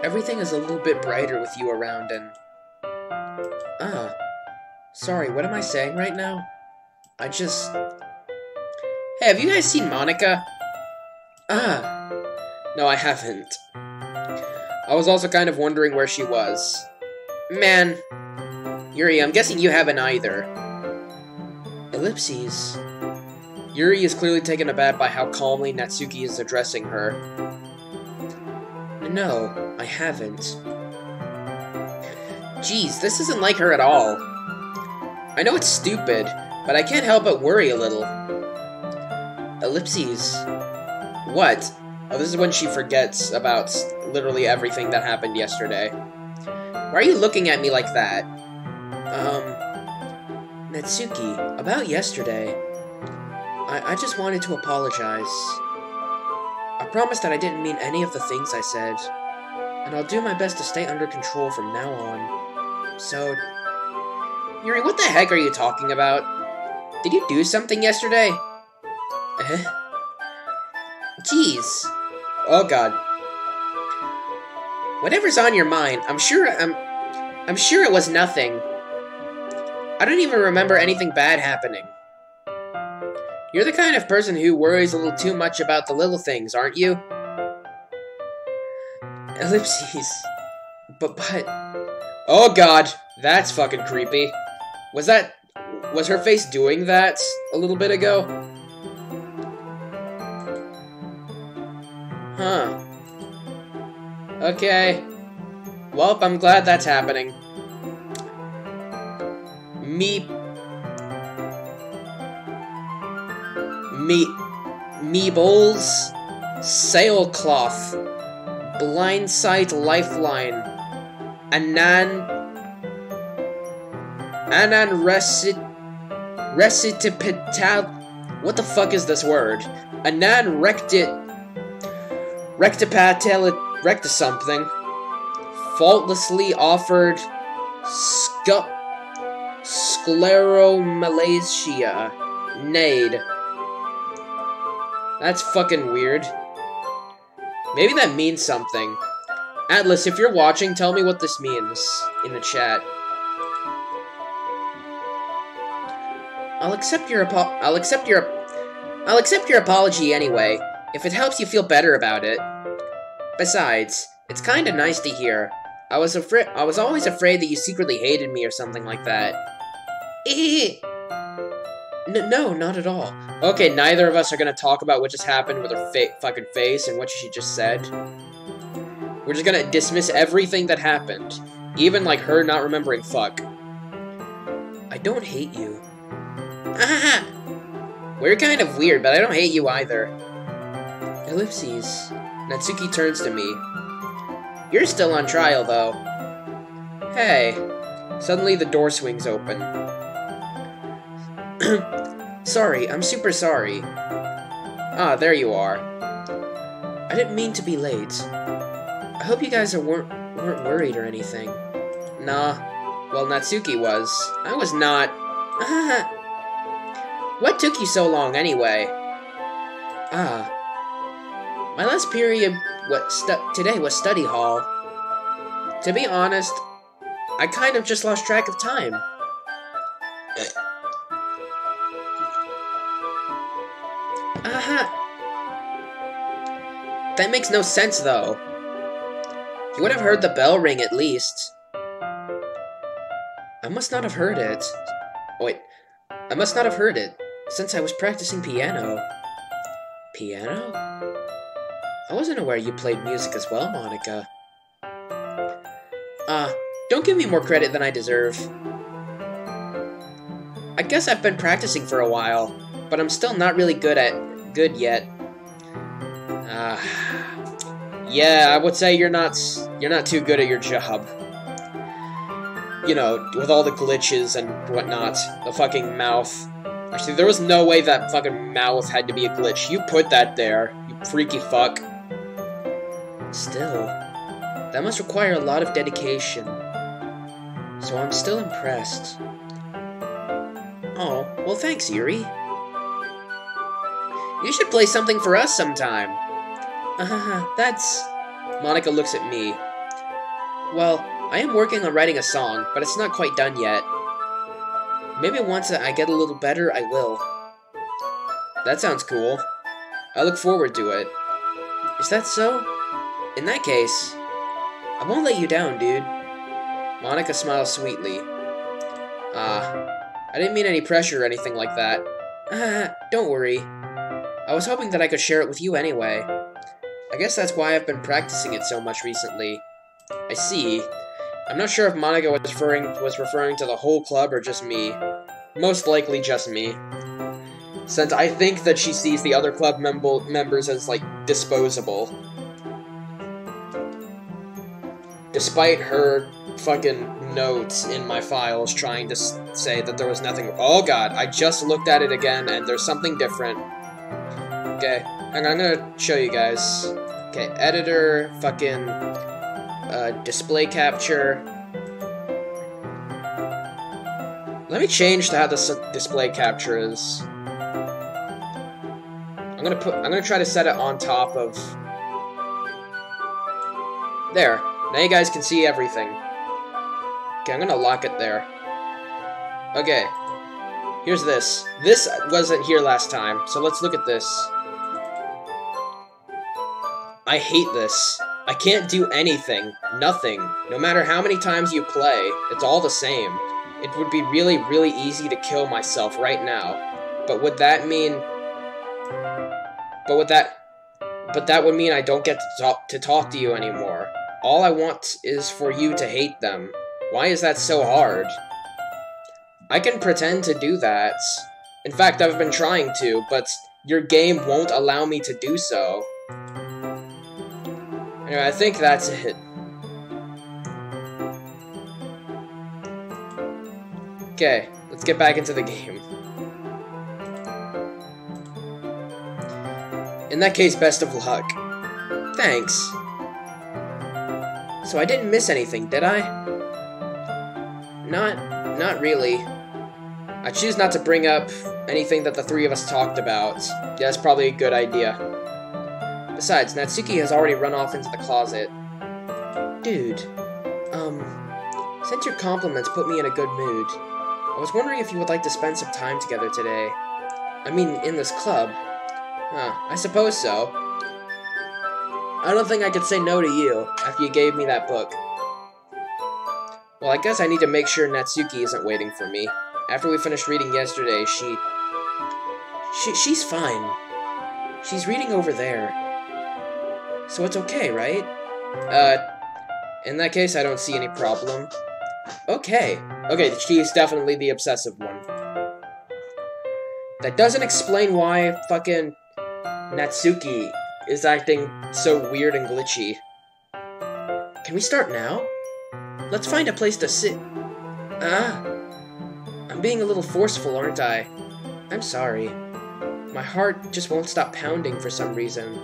Everything is a little bit brighter with you around and... Ah. Sorry, what am I saying right now? I just... Hey, have you guys seen Monica? Ah. No, I haven't. I was also kind of wondering where she was. Man. Yuri, I'm guessing you haven't either. Ellipses. Yuri is clearly taken aback by how calmly Natsuki is addressing her. No, I haven't. Jeez, this isn't like her at all. I know it's stupid, but I can't help but worry a little. Ellipses. What? Oh, this is when she forgets about literally everything that happened yesterday. Why are you looking at me like that? Natsuki, about yesterday. I just wanted to apologize. I promise that I didn't mean any of the things I said, and I'll do my best to stay under control from now on. So... Yuri, what the heck are you talking about? Did you do something yesterday? Jeez. Oh god. Whatever's on your mind, I'm sure it was nothing. I don't even remember anything bad happening. You're the kind of person who worries a little too much about the little things, aren't you? Ellipses. But... Oh god, that's fucking creepy. Was her face doing that a little bit ago? Huh. Okay. Well, I'm glad that's happening. Meebles, sailcloth, blindsight lifeline, Anan recitipital. What the fuck is this word? Anan recta something. Faultlessly offered scleromalacia. Nade. That's fucking weird. Maybe that means something. Atlas, if you're watching, tell me what this means in the chat. I'll accept your apology anyway, if it helps you feel better about it. Besides, it's kinda nice to hear. I was always afraid that you secretly hated me or something like that. No, not at all. Okay, neither of us are gonna talk about what just happened with her fucking face and what she just said. We're just gonna dismiss everything that happened. Even, like, her not remembering fuck. I don't hate you. Ah! We're kind of weird, but I don't hate you either. Ellipses. Natsuki turns to me. You're still on trial, though. Hey. Suddenly, the door swings open. Sorry, I'm super sorry. Ah, there you are. I didn't mean to be late. I hope you guys weren't worried or anything. Nah. Well, Natsuki was. I was not. What took you so long, anyway? Ah. My last period today was study hall. To be honest, I kind of just lost track of time. That makes no sense, though. You would have heard the bell ring at least. I must not have heard it. Wait, I must not have heard it, since I was practicing piano. Piano? I wasn't aware you played music as well, Monica. Don't give me more credit than I deserve. I guess I've been practicing for a while, but I'm still not really good yet. Yeah, I would say you're not too good at your job. You know, with all the glitches and whatnot. The fucking mouth. Actually, there was no way that fucking mouth had to be a glitch. You put that there, you freaky fuck. Still, that must require a lot of dedication. So I'm still impressed. Oh, well thanks, Yuri. You should play something for us sometime. That's... Monica looks at me. Well, I am working on writing a song, but it's not quite done yet. Maybe once I get a little better, I will. That sounds cool. I look forward to it. Is that so? In that case, I won't let you down, dude. Monica smiles sweetly. I didn't mean any pressure or anything like that. Don't worry. I was hoping that I could share it with you anyway. I guess that's why I've been practicing it so much recently. I see. I'm not sure if Monica was referring to the whole club or just me. Most likely just me. Since I think that she sees the other club members as, like, disposable. Despite her fucking notes in my files trying to say that there was nothing— Oh god, I just looked at it again and there's something different. Okay, I'm gonna show you guys. Okay, editor, fucking, display capture. Let me change to how the display capture is. I'm gonna try to set it on top of... There. Now you guys can see everything. Okay, I'm gonna lock it there. Okay. Here's this. This wasn't here last time, so let's look at this. I hate this. I can't do anything. Nothing. No matter how many times you play, it's all the same. It would be really, really easy to kill myself right now. But would that mean... But that would mean I don't get to talk to you anymore. All I want is for you to hate them. Why is that so hard? I can pretend to do that. In fact, I've been trying to, but your game won't allow me to do so. Anyway, I think that's it. Okay, let's get back into the game. In that case, best of luck. Thanks. So I didn't miss anything, did I? Not really. I choose not to bring up anything that the three of us talked about. Yeah, that's probably a good idea. Besides, Natsuki has already run off into the closet. Dude, since your compliments put me in a good mood, I was wondering if you would like to spend some time together today. I mean, in this club. Huh, I suppose so. I don't think I could say no to you after you gave me that book. Well, I guess I need to make sure Natsuki isn't waiting for me. After we finished reading yesterday, she's fine. She's reading over there. So it's okay, right? In that case, I don't see any problem. Okay. Okay, she's definitely the obsessive one. That doesn't explain why fucking Natsuki is acting so weird and glitchy. Can we start now? Let's find a place to sit. I'm being a little forceful, aren't I? I'm sorry. My heart just won't stop pounding for some reason.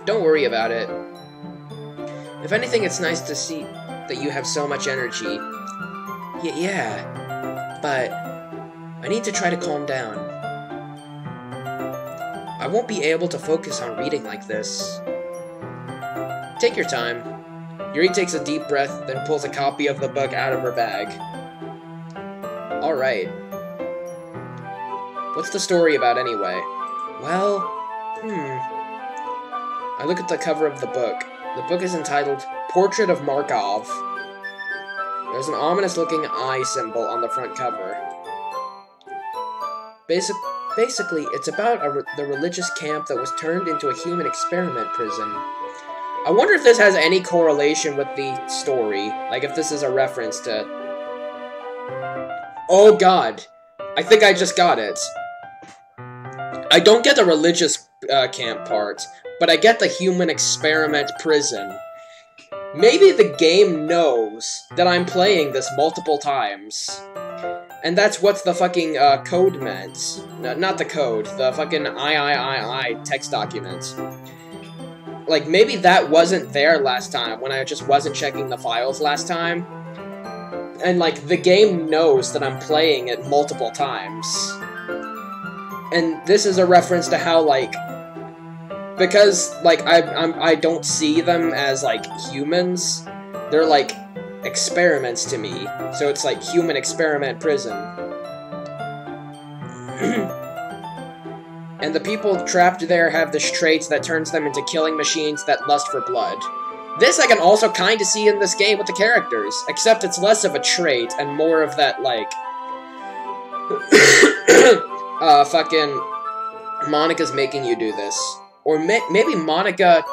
Don't worry about it. If anything, it's nice to see that you have so much energy. Yeah, but I need to try to calm down. I won't be able to focus on reading like this. Take your time. Yuri takes a deep breath, then pulls a copy of the book out of her bag. Alright. What's the story about anyway? Well, I look at the cover of the book. The book is entitled Portrait of Markov. There's an ominous-looking eye symbol on the front cover. Basically, it's about the religious camp that was turned into a human experiment prison. I wonder if this has any correlation with the story. Like, if this is a reference to... Oh god! I think I just got it. I don't get the religious camp part, but I get the human experiment prison. Maybe the game knows that I'm playing this multiple times. And that's what the fucking code meant. No, not the code, the fucking I text document. Like, maybe that wasn't there last time, when I just wasn't checking the files last time. And, like, the game knows that I'm playing it multiple times. And this is a reference to how, like... Because, like, I don't see them as, like, humans. They're, like, experiments to me. So it's like human experiment prison. And the people trapped there have this trait that turns them into killing machines that lust for blood. This I can also kind of see in this game with the characters, except it's less of a trait and more of that, like, fucking, Monica's making you do this. Or maybe Monica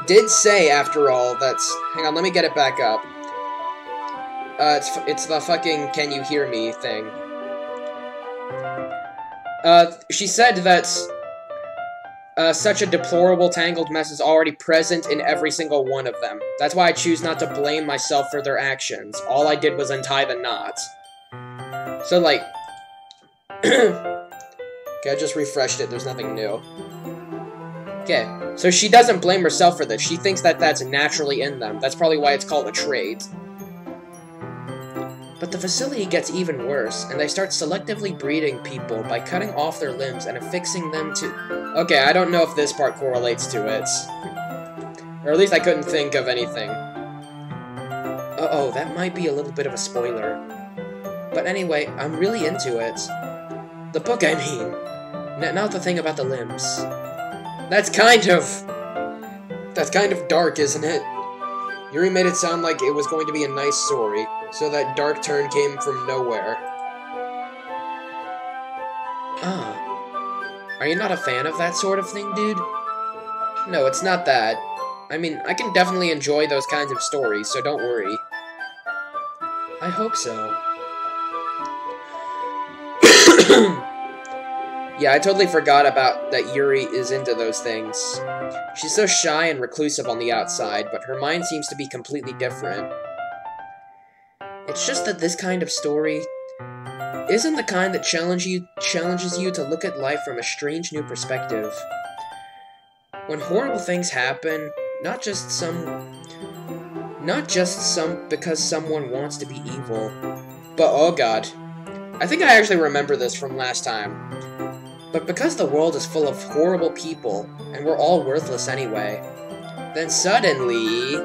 did say, after all, that's, hang on, let me get it back up. It's the fucking can you hear me thing. She said that, such a deplorable tangled mess is already present in every single one of them. That's why I choose not to blame myself for their actions. All I did was untie the knot. So, like... Okay, I just refreshed it, there's nothing new. Okay, so she doesn't blame herself for this. She thinks that that's naturally in them. That's probably why it's called a trait. But the facility gets even worse, and they start selectively breeding people by cutting off their limbs and affixing them to... Okay, I don't know if this part correlates to it. Or at least I couldn't think of anything. Uh-oh, that might be a little bit of a spoiler. But anyway, I'm really into it. The book, I mean. Not the thing about the limbs. That's kind of dark, isn't it? Yuri made it sound like it was going to be a nice story, so that dark turn came from nowhere. Ah. Are you not a fan of that sort of thing, dude? No, it's not that. I mean, I can definitely enjoy those kinds of stories, so don't worry. I hope so. Yeah, I totally forgot about that Yuri is into those things. She's so shy and reclusive on the outside, but her mind seems to be completely different. It's just that this kind of story isn't the kind that challenges you to look at life from a strange new perspective. When horrible things happen, not just because someone wants to be evil, but oh god. I think I actually remember this from last time. But because the world is full of horrible people, and we're all worthless anyway, then suddenly...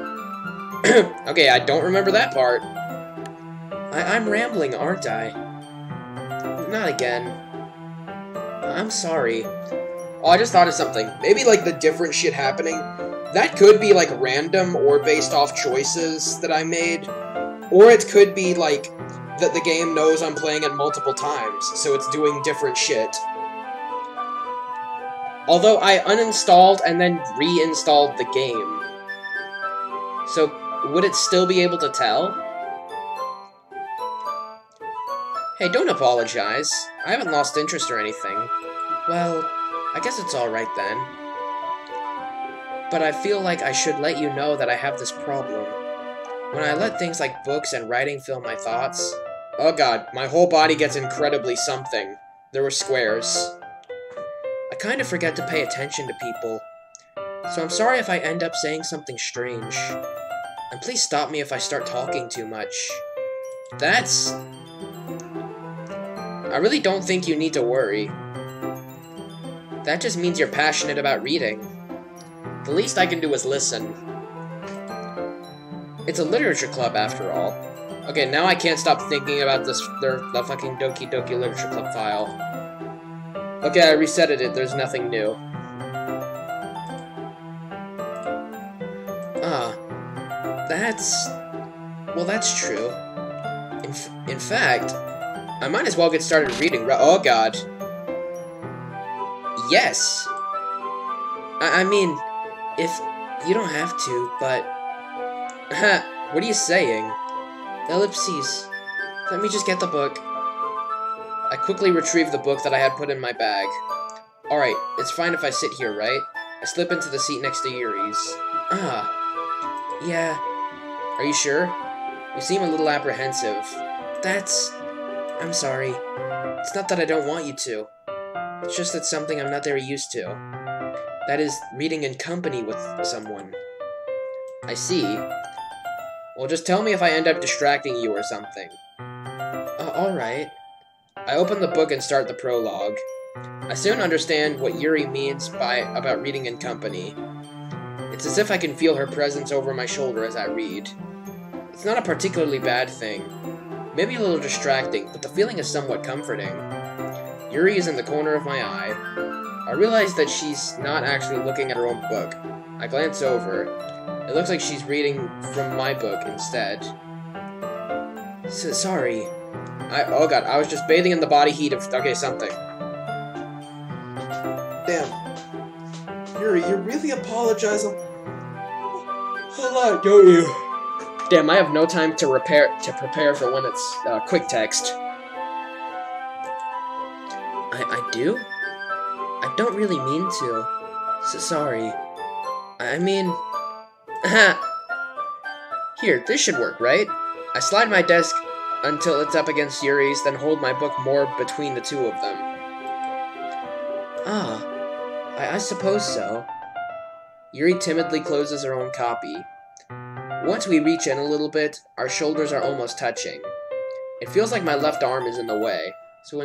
Okay, I don't remember that part. I'm rambling, aren't I? Not again. I'm sorry. Oh, I just thought of something. Maybe, like, the different shit happening, that could be, like, random or based off choices that I made. Or it could be, like, that the game knows I'm playing it multiple times, so it's doing different shit. Although I uninstalled and then reinstalled the game. So, would it still be able to tell? Hey, don't apologize. I haven't lost interest or anything. Well, I guess it's alright then. But I feel like I should let you know that I have this problem. When I let things like books and writing fill my thoughts... Oh god, my whole body gets incredibly something. There were squares. I kind of forget to pay attention to people, so I'm sorry if I end up saying something strange. And please stop me if I start talking too much. I really don't think you need to worry. That just means you're passionate about reading. The least I can do is listen. It's a literature club, after all. Okay, now I can't stop thinking about the fucking Doki Doki literature club file. Okay, I resetted it, there's nothing new. Well, that's true. In fact, I might as well get started reading. Oh god. Yes! I mean, if you don't have to, but... What are you saying? Ellipses. Let me just get the book. I quickly retrieved the book that I had put in my bag. Alright, it's fine if I sit here, right? I slip into the seat next to Yuri's. Yeah. Are you sure? You seem a little apprehensive. I'm sorry. It's not that I don't want you to. It's just that something I'm not very used to. That is, reading in company with someone. I see. Well, just tell me if I end up distracting you or something. Alright. I open the book and start the prologue. I soon understand what Yuri means about reading in company. It It's as if I can feel her presence over my shoulder as I read. It's not a particularly bad thing. Maybe a little distracting, but the feeling is somewhat comforting. Yuri is in the corner of my eye. I realize that she's not actually looking at her own book. I glance over. It looks like she's reading from my book instead. Sorry. Oh god, I was just bathing in the body heat of... Okay, something. Damn. Yuri, you really apologize a lot, don't you? Damn, I have no time to prepare for when it's quick text. I do? I don't really mean to. Sorry. I mean... Here, this should work, right? I slide my desk until it's up against Yuri's, then hold my book more between the two of them. I suppose so. Yuri timidly closes her own copy. Once we reach in a little bit, our shoulders are almost touching. It feels like my left arm is in the way, so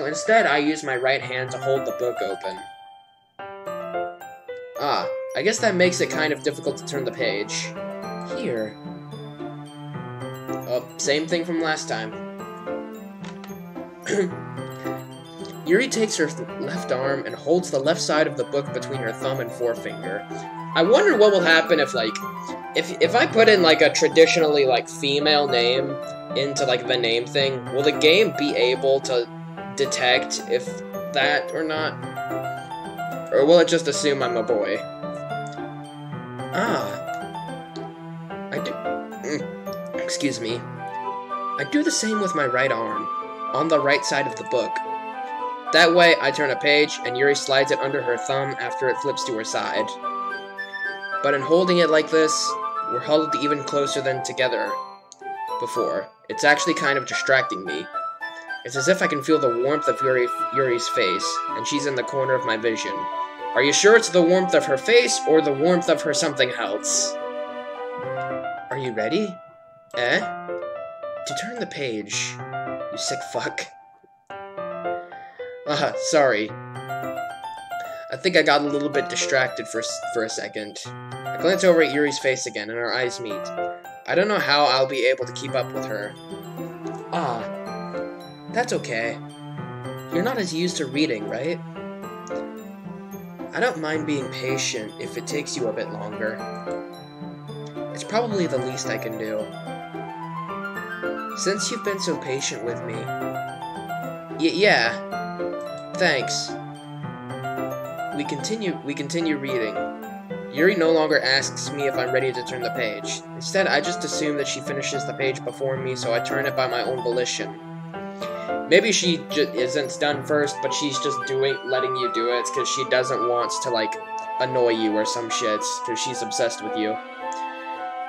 instead I use my right hand to hold the book open. I guess that makes it kind of difficult to turn the page. Here. Oh, same thing from last time. Yuri takes her left arm and holds the left side of the book between her thumb and forefinger. I wonder what will happen if, like, if I put in, like, a traditionally, like, female name into, like, the name thing, will the game be able to detect if that or not? Or will it just assume I'm a boy? Excuse me. I do the same with my right arm, on the right side of the book. That way, I turn a page, and Yuri slides it under her thumb after it flips to her side. But in holding it like this, we're huddled even closer than together before. It's actually kind of distracting me. It's as if I can feel the warmth of Yuri's face, and she's in the corner of my vision. Are you sure it's the warmth of her face, or the warmth of her something else? Are you ready? To turn the page, you sick fuck. Sorry. I think I got a little bit distracted for a second. I glance over at Yuri's face again, and our eyes meet. I don't know how I'll be able to keep up with her. That's okay. You're not as used to reading, right? I don't mind being patient if it takes you a bit longer. It's probably the least I can do. Since you've been so patient with me... Yeah. Thanks. We continue reading. Yuri no longer asks me if I'm ready to turn the page. Instead, I just assume that she finishes the page before me, so I turn it by my own volition. Maybe she isn't done first, but she's just letting you do it because she doesn't want to, like, annoy you or some shit, because she's obsessed with you.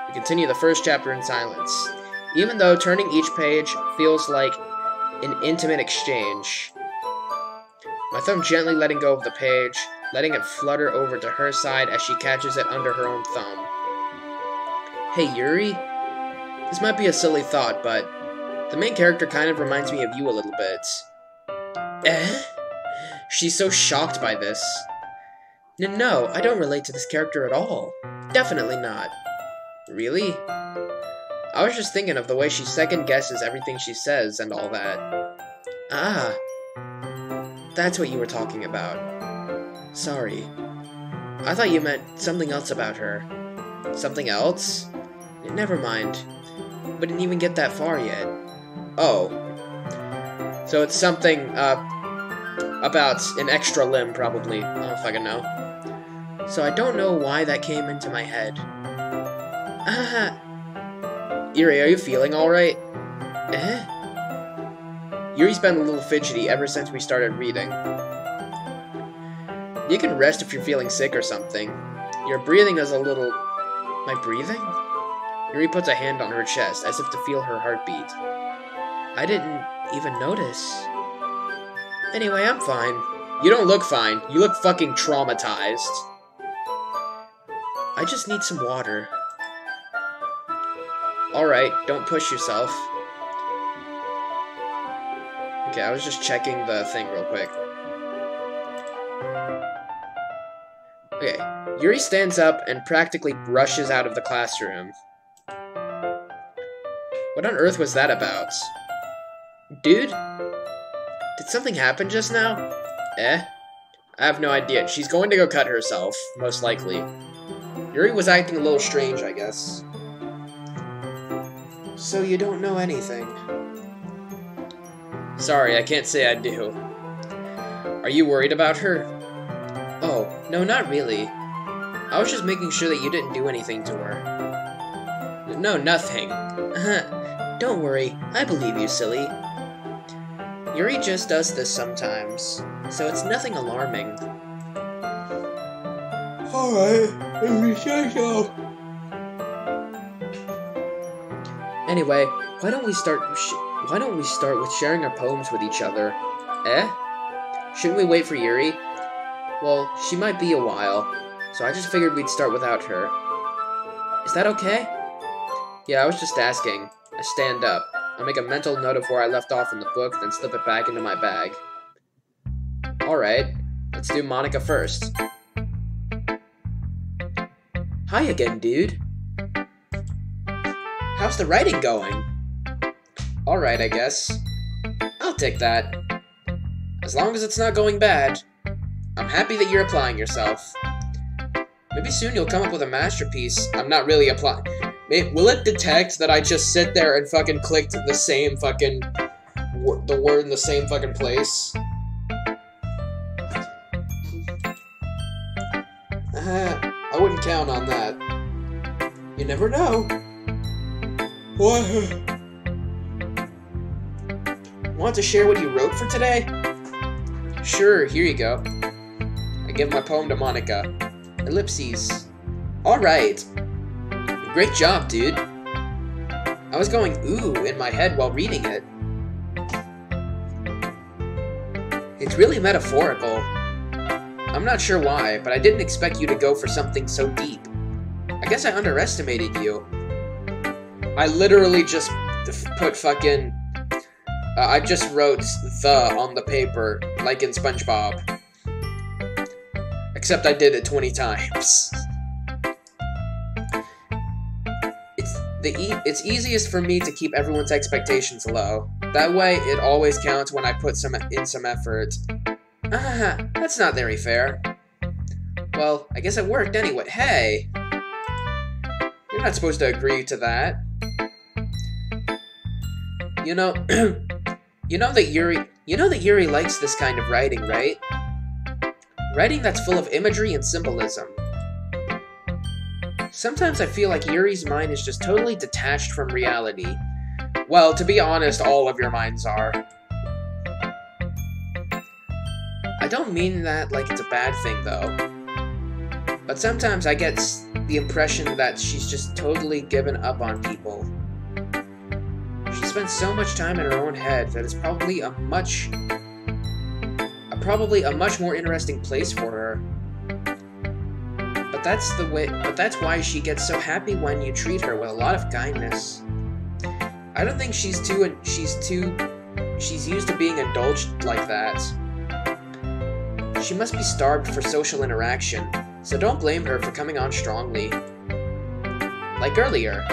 We continue the first chapter in silence. Even though turning each page feels like an intimate exchange. My thumb gently letting go of the page, letting it flutter over to her side as she catches it under her own thumb. Hey, Yuri? This might be a silly thought, but the main character kind of reminds me of you a little bit. She's so shocked by this. No, I don't relate to this character at all. Definitely not. Really? I was just thinking of the way she second-guesses everything she says and all that. That's what you were talking about. Sorry. I thought you meant something else about her. Something else? Never mind. We didn't even get that far yet. Oh. So it's something, about an extra limb, probably. I don't fucking know. So I don't know why that came into my head. Yuri, are you feeling alright? Yuri's been a little fidgety ever since we started reading. You can rest if you're feeling sick or something. Your breathing is a little... My breathing? Yuri puts a hand on her chest, as if to feel her heartbeat. I didn't even notice. Anyway, I'm fine. You don't look fine. You look fucking traumatized. I just need some water. Alright, don't push yourself. Okay, I was just checking the thing real quick. Okay. Yuri stands up and practically rushes out of the classroom. What on earth was that about? Dude? Did something happen just now? I have no idea. She's going to go cut herself, most likely. Yuri was acting a little strange, I guess. So you don't know anything? Sorry, I can't say I do. Are you worried about her? Oh, no, not really. I was just making sure that you didn't do anything to her. No, nothing. Don't worry, I believe you, silly. Yuri just does this sometimes, so it's nothing alarming. Alright, if you say so. Anyway, why don't we start with sharing our poems with each other? Shouldn't we wait for Yuri? Well, she might be a while, so I just figured we'd start without her. Is that okay? Yeah, I was just asking. I stand up. I make a mental note of where I left off in the book, then slip it back into my bag. Alright, let's do Monica first. Hi again, dude. How's the writing going? Alright, I guess. I'll take that. As long as it's not going bad. I'm happy that you're applying yourself. Maybe soon you'll come up with a masterpiece. I'm not really applying. Will it detect that I just sit there and fucking clicked the same fucking... the word in the same fucking place? I wouldn't count on that. You never know. What? Want to share what you wrote for today? Sure, here you go. I give my poem to Monica. Ellipses. Alright. Great job, dude. I was going ooh in my head while reading it. It's really metaphorical. I'm not sure why, but I didn't expect you to go for something so deep. I guess I underestimated you. I literally just put fucking... I just wrote the on the paper, like in SpongeBob. Except I did it 20 times. It's easiest for me to keep everyone's expectations low. That way, it always counts when I put some effort. That's not very fair. Well, I guess it worked anyway. Hey! You're not supposed to agree to that. You know that Yuri likes this kind of writing, right? Writing that's full of imagery and symbolism. Sometimes I feel like Yuri's mind is just totally detached from reality. Well, to be honest, all of your minds are. I don't mean that like it's a bad thing, though. But sometimes I get the impression that she's just totally given up on people. She spends so much time in her own head that it's probably a much more interesting place for her. But that's why she gets so happy when you treat her with a lot of kindness. I don't think she's used to being indulged like that. She must be starved for social interaction, so don't blame her for coming on strongly. Like earlier.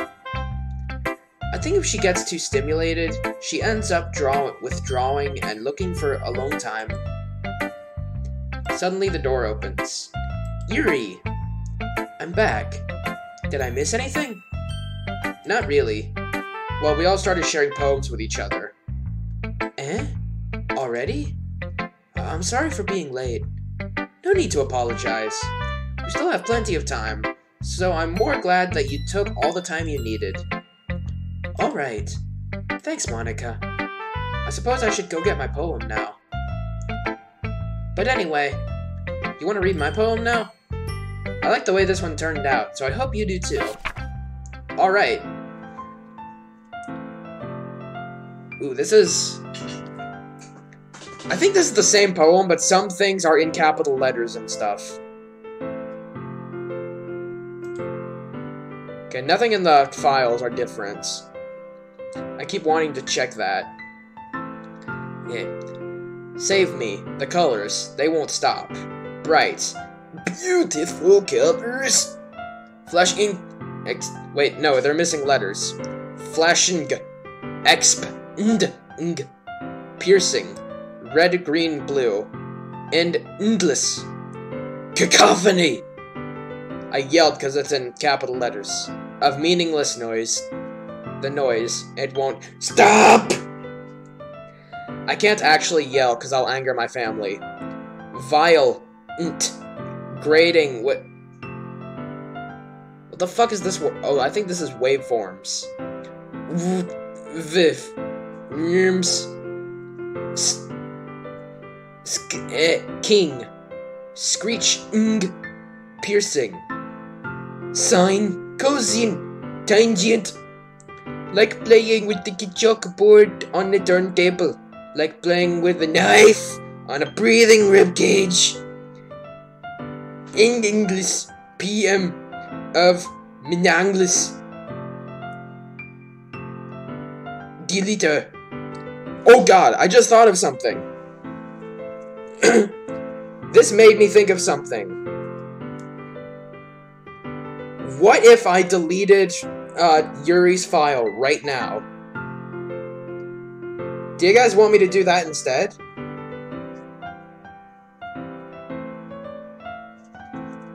I think if she gets too stimulated, she ends up withdrawing and looking for alone time. Suddenly the door opens. Yuri! I'm back. Did I miss anything? Not really. Well, we all started sharing poems with each other. Already? I'm sorry for being late. No need to apologize. We still have plenty of time, so I'm more glad that you took all the time you needed. Alright. Thanks, Monica. I suppose I should go get my poem now. But anyway, you want to read my poem now? I like the way this one turned out, so I hope you do too. Alright. Ooh, this is... I think this is the same poem, but some things are in capital letters and stuff. Okay, nothing in the files are different. I keep wanting to check that. Yeah. Save me. The colors. They won't stop. Bright. Beautiful colors. Flash ink. Wait, no, they're missing letters. Flashing. Exp. Nd. Piercing. Red, green, blue. And endless. Cacophony. I yelled because it's in capital letters. Of meaningless noise. The noise. It won't stop! I can't actually yell because I'll anger my family. Vile. Grading. What the fuck is this? Oh, I think this is waveforms. Vif. King. Screech. Piercing. Sine. Cosine. Tangent. Like playing with the chalkboard on the turntable. Like playing with a knife on a breathing ribcage. In English. PM. Of Minanglis. Deleter. Oh god, I just thought of something. This made me think of something. What if I deleted Yuri's file right now? Do you guys want me to do that instead?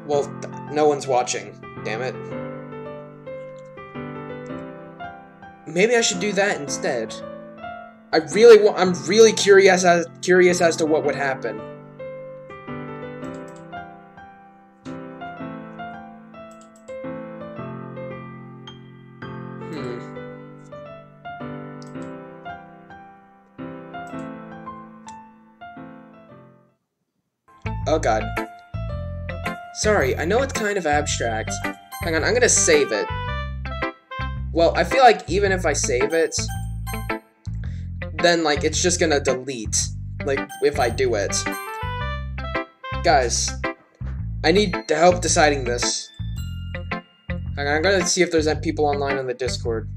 Well, no one's watching. Damn it. Maybe I should do that instead. I'm really curious as to what would happen. Oh god. Sorry, I know it's kind of abstract. Hang on, I'm gonna save it. Well, I feel like even if I save it, then, like, it's just gonna delete, like, if I do it. Guys, I need help deciding this. Hang on, I'm gonna see if there's any people online on the Discord.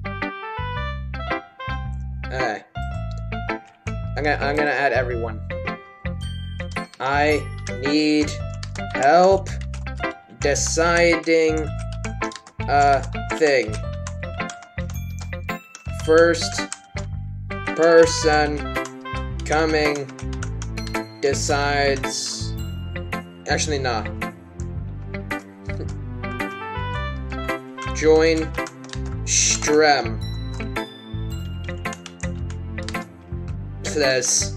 Okay. I'm gonna add everyone. I need help deciding a thing. First person coming decides. Actually, nah. Join Strem. Says.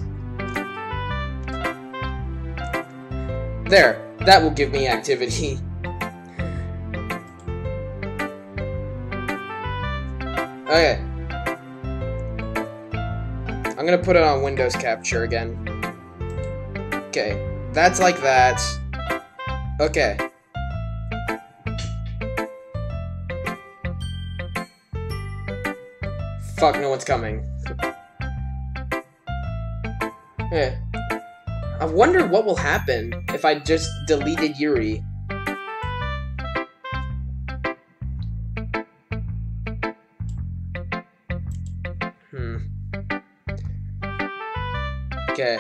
There. That will give me activity. Okay. I'm gonna put it on Windows Capture again. Okay. That's like that. Okay. Fuck, no one's coming. Yeah. I wonder what will happen if I just deleted Yuri. Okay.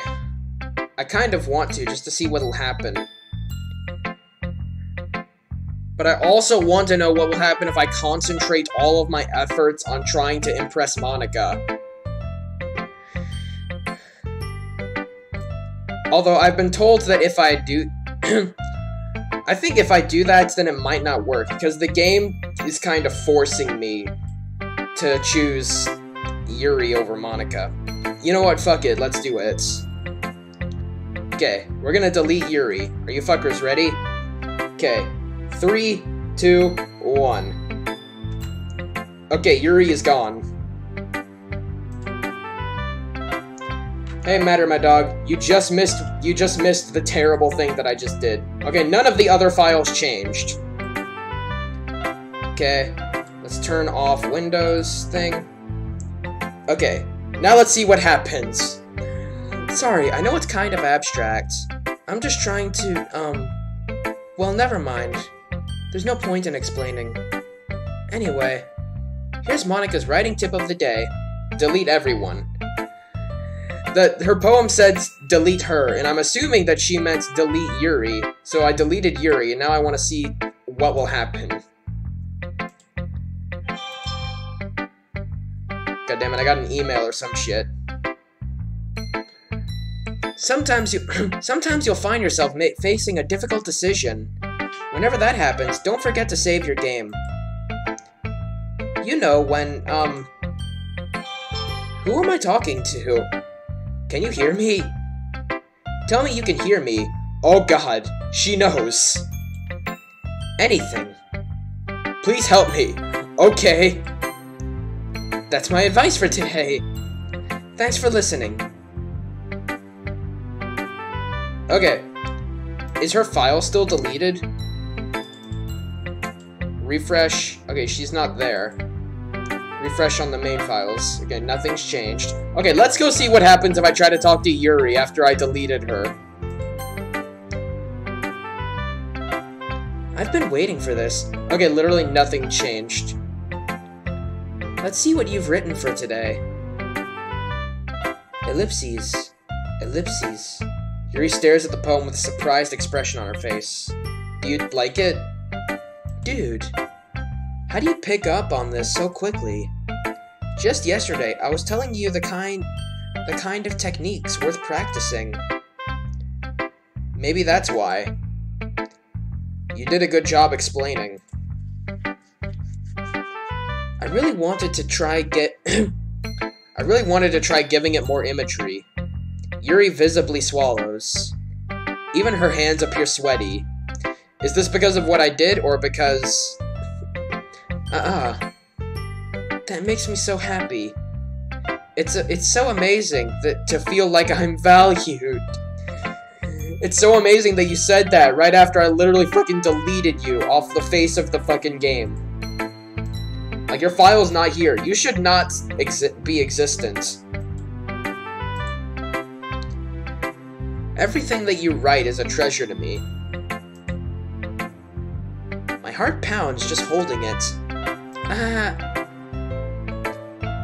I kind of want to, just to see what'll happen. But I also want to know what will happen if I concentrate all of my efforts on trying to impress Monica. Although I've been told that if I do... I think if I do that, then it might not work, because the game is kind of forcing me to choose Yuri over Monica. You know what? Fuck it. Let's do it. Okay, we're gonna delete Yuri. Are you fuckers ready? Okay. 3, 2, 1. Okay, Yuri is gone. Hey, Matter, my dog. You just missed the terrible thing that I just did. Okay, none of the other files changed. Okay, let's turn off Windows thing. Okay, now let's see what happens. Sorry, I know it's kind of abstract. I'm just trying to, well, never mind. There's no point in explaining. Anyway, here's Monica's writing tip of the day. Delete everyone. Her poem said delete her, and I'm assuming that she meant delete Yuri. So I deleted Yuri, and now I want to see what will happen. God damn it, I got an email or some shit. Sometimes you'll find yourself facing a difficult decision. Whenever that happens, don't forget to save your game. You know, when, who am I talking to? Can you hear me? Tell me you can hear me. Oh god, she knows. Anything. Please help me. Okay. That's my advice for today. Thanks for listening. Okay. Is her file still deleted? Refresh. Okay, she's not there. Refresh on the main files. Again, nothing's changed. Okay, let's go see what happens if I try to talk to Yuri after I deleted her. I've been waiting for this. Okay, literally nothing changed. Let's see what you've written for today. Ellipses. Ellipses. Yuri stares at the poem with a surprised expression on her face. Do you like it? Dude, how do you pick up on this so quickly? Just yesterday, I was telling you the kind of techniques worth practicing. Maybe that's why. You did a good job explaining. I really wanted to try giving it more imagery. Yuri visibly swallows. Even her hands appear sweaty. Is this because of what I did, or because... That makes me so happy. It's so amazing to feel like I'm valued. It's so amazing that you said that right after I literally fucking deleted you off the face of the fucking game. Like, your file's not here. You should not be existent. Everything that you write is a treasure to me. My heart pounds just holding it.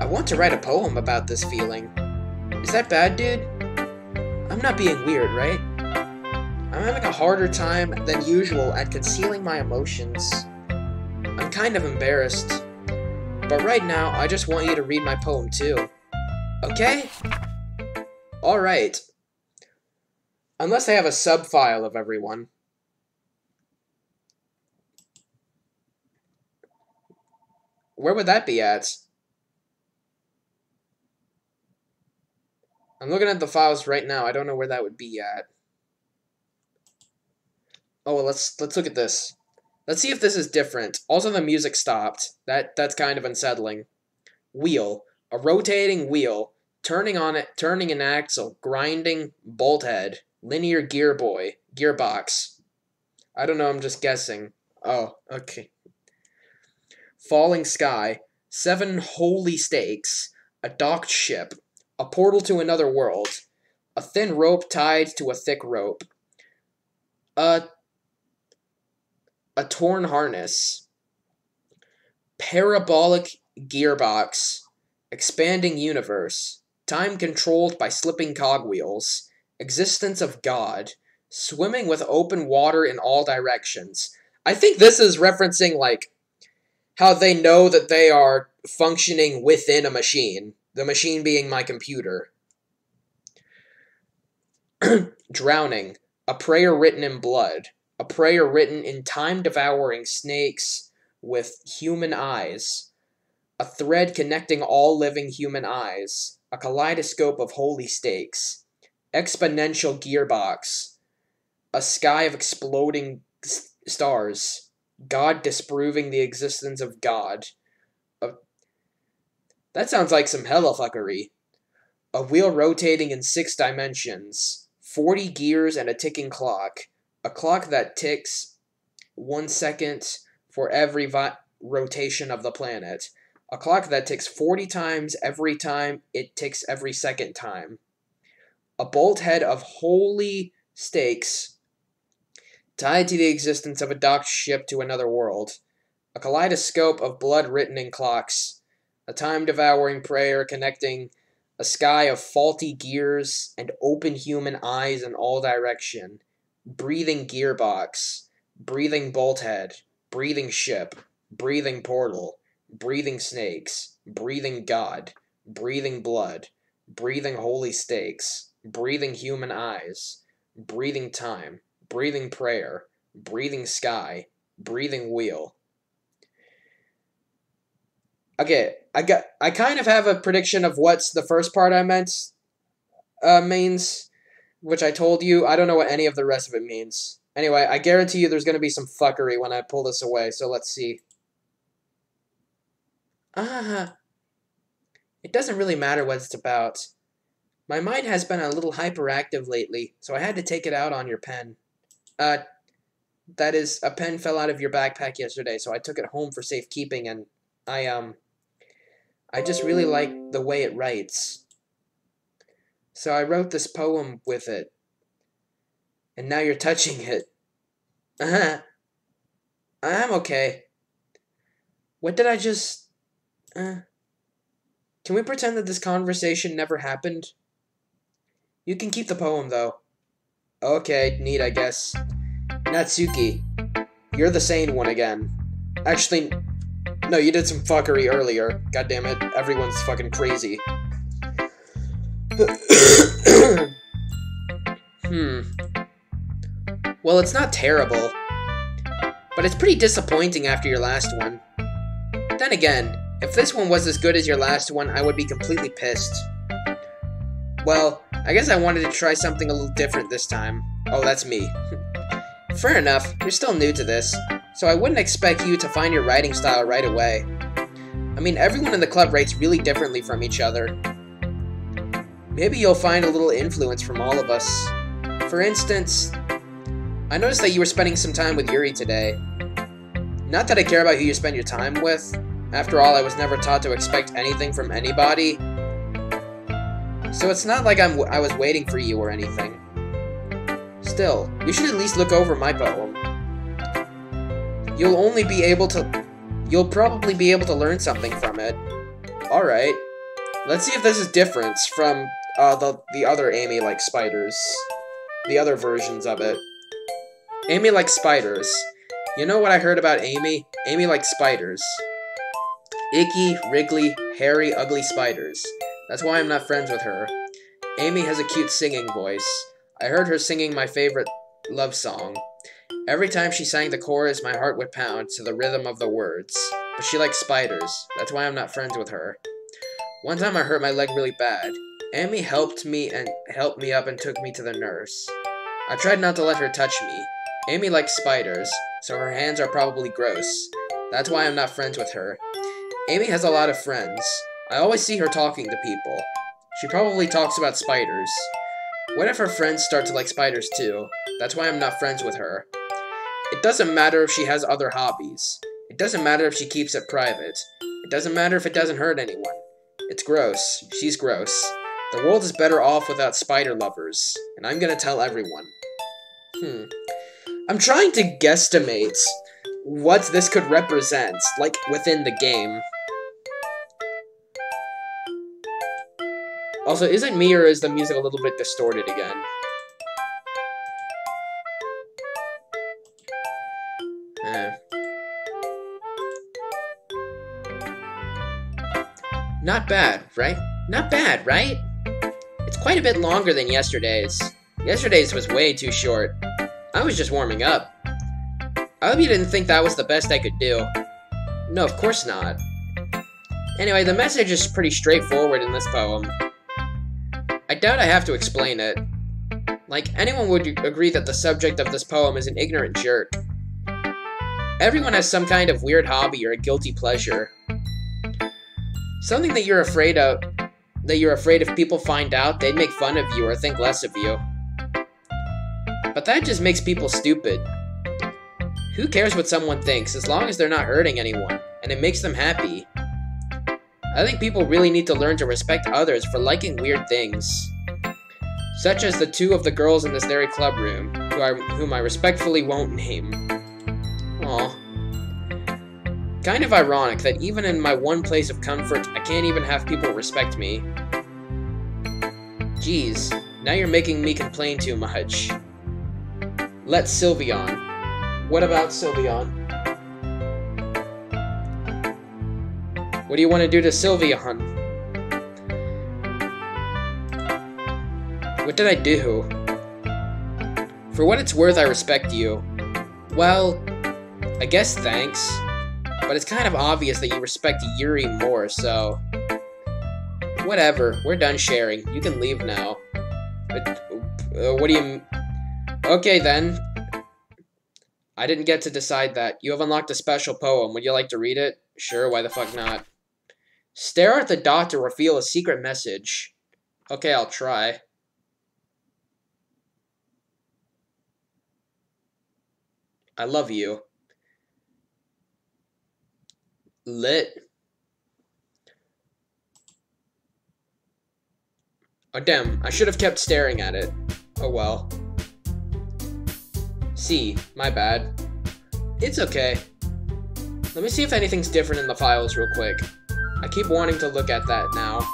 I want to write a poem about this feeling. Is that bad, dude? I'm not being weird, right? I'm having a harder time than usual at concealing my emotions. I'm kind of embarrassed. But right now, I just want you to read my poem too. Okay? Alright. Unless I have a sub-file of everyone. Where would that be at? I'm looking at the files right now. I don't know where that would be at. Oh, well, let's look at this. Let's see if this is different. Also, the music stopped. That's kind of unsettling. Wheel. A rotating wheel. Turning an axle. Grinding bolt head. Linear gearbox. I don't know, I'm just guessing. Oh, okay. Falling sky. 7 holy stakes. A docked ship. A portal to another world. A thin rope tied to a thick rope. A torn harness. Parabolic gearbox. Expanding universe. Time controlled by slipping cogwheels. Existence of God. Swimming with open water in all directions. I think this is referencing, like, how they know that they are functioning within a machine. The machine being my computer. Drowning. A prayer written in blood. A prayer written in time-devouring snakes with human eyes. A thread connecting all living human eyes. A kaleidoscope of holy stakes. Exponential gearbox. A sky of exploding stars. God disproving the existence of God. That sounds like some hella fuckery. A wheel rotating in 6 dimensions. 40 gears and a ticking clock. A clock that ticks 1 second for every rotation of the planet. A clock that ticks 40 times every time it ticks every second time. A bolt head of holy stakes tied to the existence of a docked ship to another world. A kaleidoscope of blood written in clocks. A time-devouring prayer connecting A sky of faulty gears and open human eyes in all direction. Breathing gearbox. Breathing bolthead. Breathing ship. Breathing portal. Breathing snakes. Breathing God. Breathing blood. Breathing holy stakes. Breathing human eyes. Breathing time. Breathing prayer. Breathing sky. Breathing wheel. Okay, I kind of have a prediction of what's the first part I meant means, which I told you. I don't know what any of the rest of it means. Anyway, I guarantee you there's going to be some fuckery when I pull this away, so let's see. It doesn't really matter what it's about. My mind has been a little hyperactive lately, so I had to take it out on your pen. That is, a pen fell out of your backpack yesterday, so I took it home for safekeeping, and I just really like the way it writes. So I wrote this poem with it. And now you're touching it. I'm okay. What did I just... Can we pretend that this conversation never happened? You can keep the poem, though. Okay, neat, I guess. Natsuki, you're the sane one again. Actually... No, you did some fuckery earlier. God damn it, everyone's fucking crazy. Well, it's not terrible. But it's pretty disappointing after your last one. Then again, if this one was as good as your last one, I would be completely pissed. Well, I guess I wanted to try something a little different this time. Oh, that's me. Fair enough, you're still new to this. So I wouldn't expect you to find your writing style right away. I mean, everyone in the club writes really differently from each other. Maybe you'll find a little influence from all of us. For instance, I noticed that you were spending some time with Yuri today. Not that I care about who you spend your time with. After all, I was never taught to expect anything from anybody. So it's not like I was waiting for you or anything. Still, you should at least look over my poem. You'll probably be able to learn something from it. Alright. Let's see if this is different from the other Amy Like Spiders. The other versions of it. Amy Like Spiders. You know what I heard about Amy? Amy likes spiders. Icky, wriggly, hairy, ugly spiders. That's why I'm not friends with her. Amy has a cute singing voice. I heard her singing my favorite love song. Every time she sang the chorus, my heart would pound to the rhythm of the words. But she likes spiders. That's why I'm not friends with her. One time I hurt my leg really bad. Amy helped me up and took me to the nurse. I tried not to let her touch me. Amy likes spiders, so her hands are probably gross. That's why I'm not friends with her. Amy has a lot of friends. I always see her talking to people. She probably talks about spiders. What if her friends start to like spiders too? That's why I'm not friends with her. It doesn't matter if she has other hobbies. It doesn't matter if she keeps it private. It doesn't matter if it doesn't hurt anyone. It's gross. She's gross. The world is better off without spider lovers, and I'm gonna tell everyone. I'm trying to guesstimate what this could represent, like, within the game. Also, is it me or is the music a little bit distorted again? Not bad, right? Not bad, right? It's quite a bit longer than yesterday's. Yesterday's was way too short. I was just warming up. I hope you didn't think that was the best I could do. No, of course not. Anyway, the message is pretty straightforward in this poem. I doubt I have to explain it. Like, anyone would agree that the subject of this poem is an ignorant jerk. Everyone has some kind of weird hobby or a guilty pleasure. Something that you're afraid of, if people find out, they'd make fun of you or think less of you. But that just makes people stupid. Who cares what someone thinks, as long as they're not hurting anyone, and it makes them happy? I think people really need to learn to respect others for liking weird things. Such as the two of the girls in this very club room, whom I respectfully won't name. Aw. Kind of ironic that even in my one place of comfort, I can't even have people respect me. Geez, now you're making me complain too much. Let Sylvie on. What about Sylveon? What do you want to do to Sylveon? What did I do? For what it's worth, I respect you. Well, I guess thanks. But it's kind of obvious that you respect Yuri more, so... Whatever, we're done sharing. You can leave now. What do you... Okay, then. I didn't get to decide that. You have unlocked a special poem. Would you like to read it? Sure, why the fuck not? Stare at the dot to reveal a secret message. Okay, I'll try. I love you. Lit. Oh, damn. I should have kept staring at it. Oh, well. C. My bad. It's okay. Let me see if anything's different in the files real quick. I keep wanting to look at that now.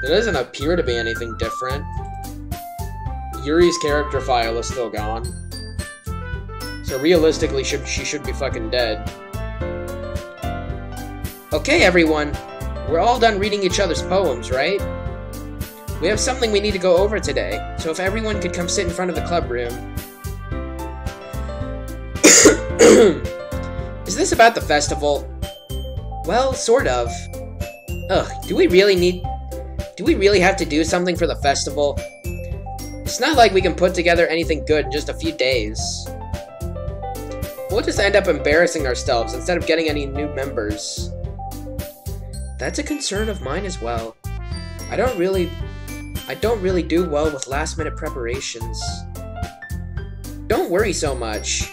There doesn't appear to be anything different. Yuri's character file is still gone. So realistically, she should be fucking dead. Okay, everyone. We're all done reading each other's poems, right? We have something we need to go over today, so if everyone could come sit in front of the club room. Is this about the festival? Well, sort of. Ugh, do we really have to do something for the festival? It's not like we can put together anything good in just a few days. We'll just end up embarrassing ourselves instead of getting any new members. That's a concern of mine as well. I don't really do well with last-minute preparations. Don't worry so much.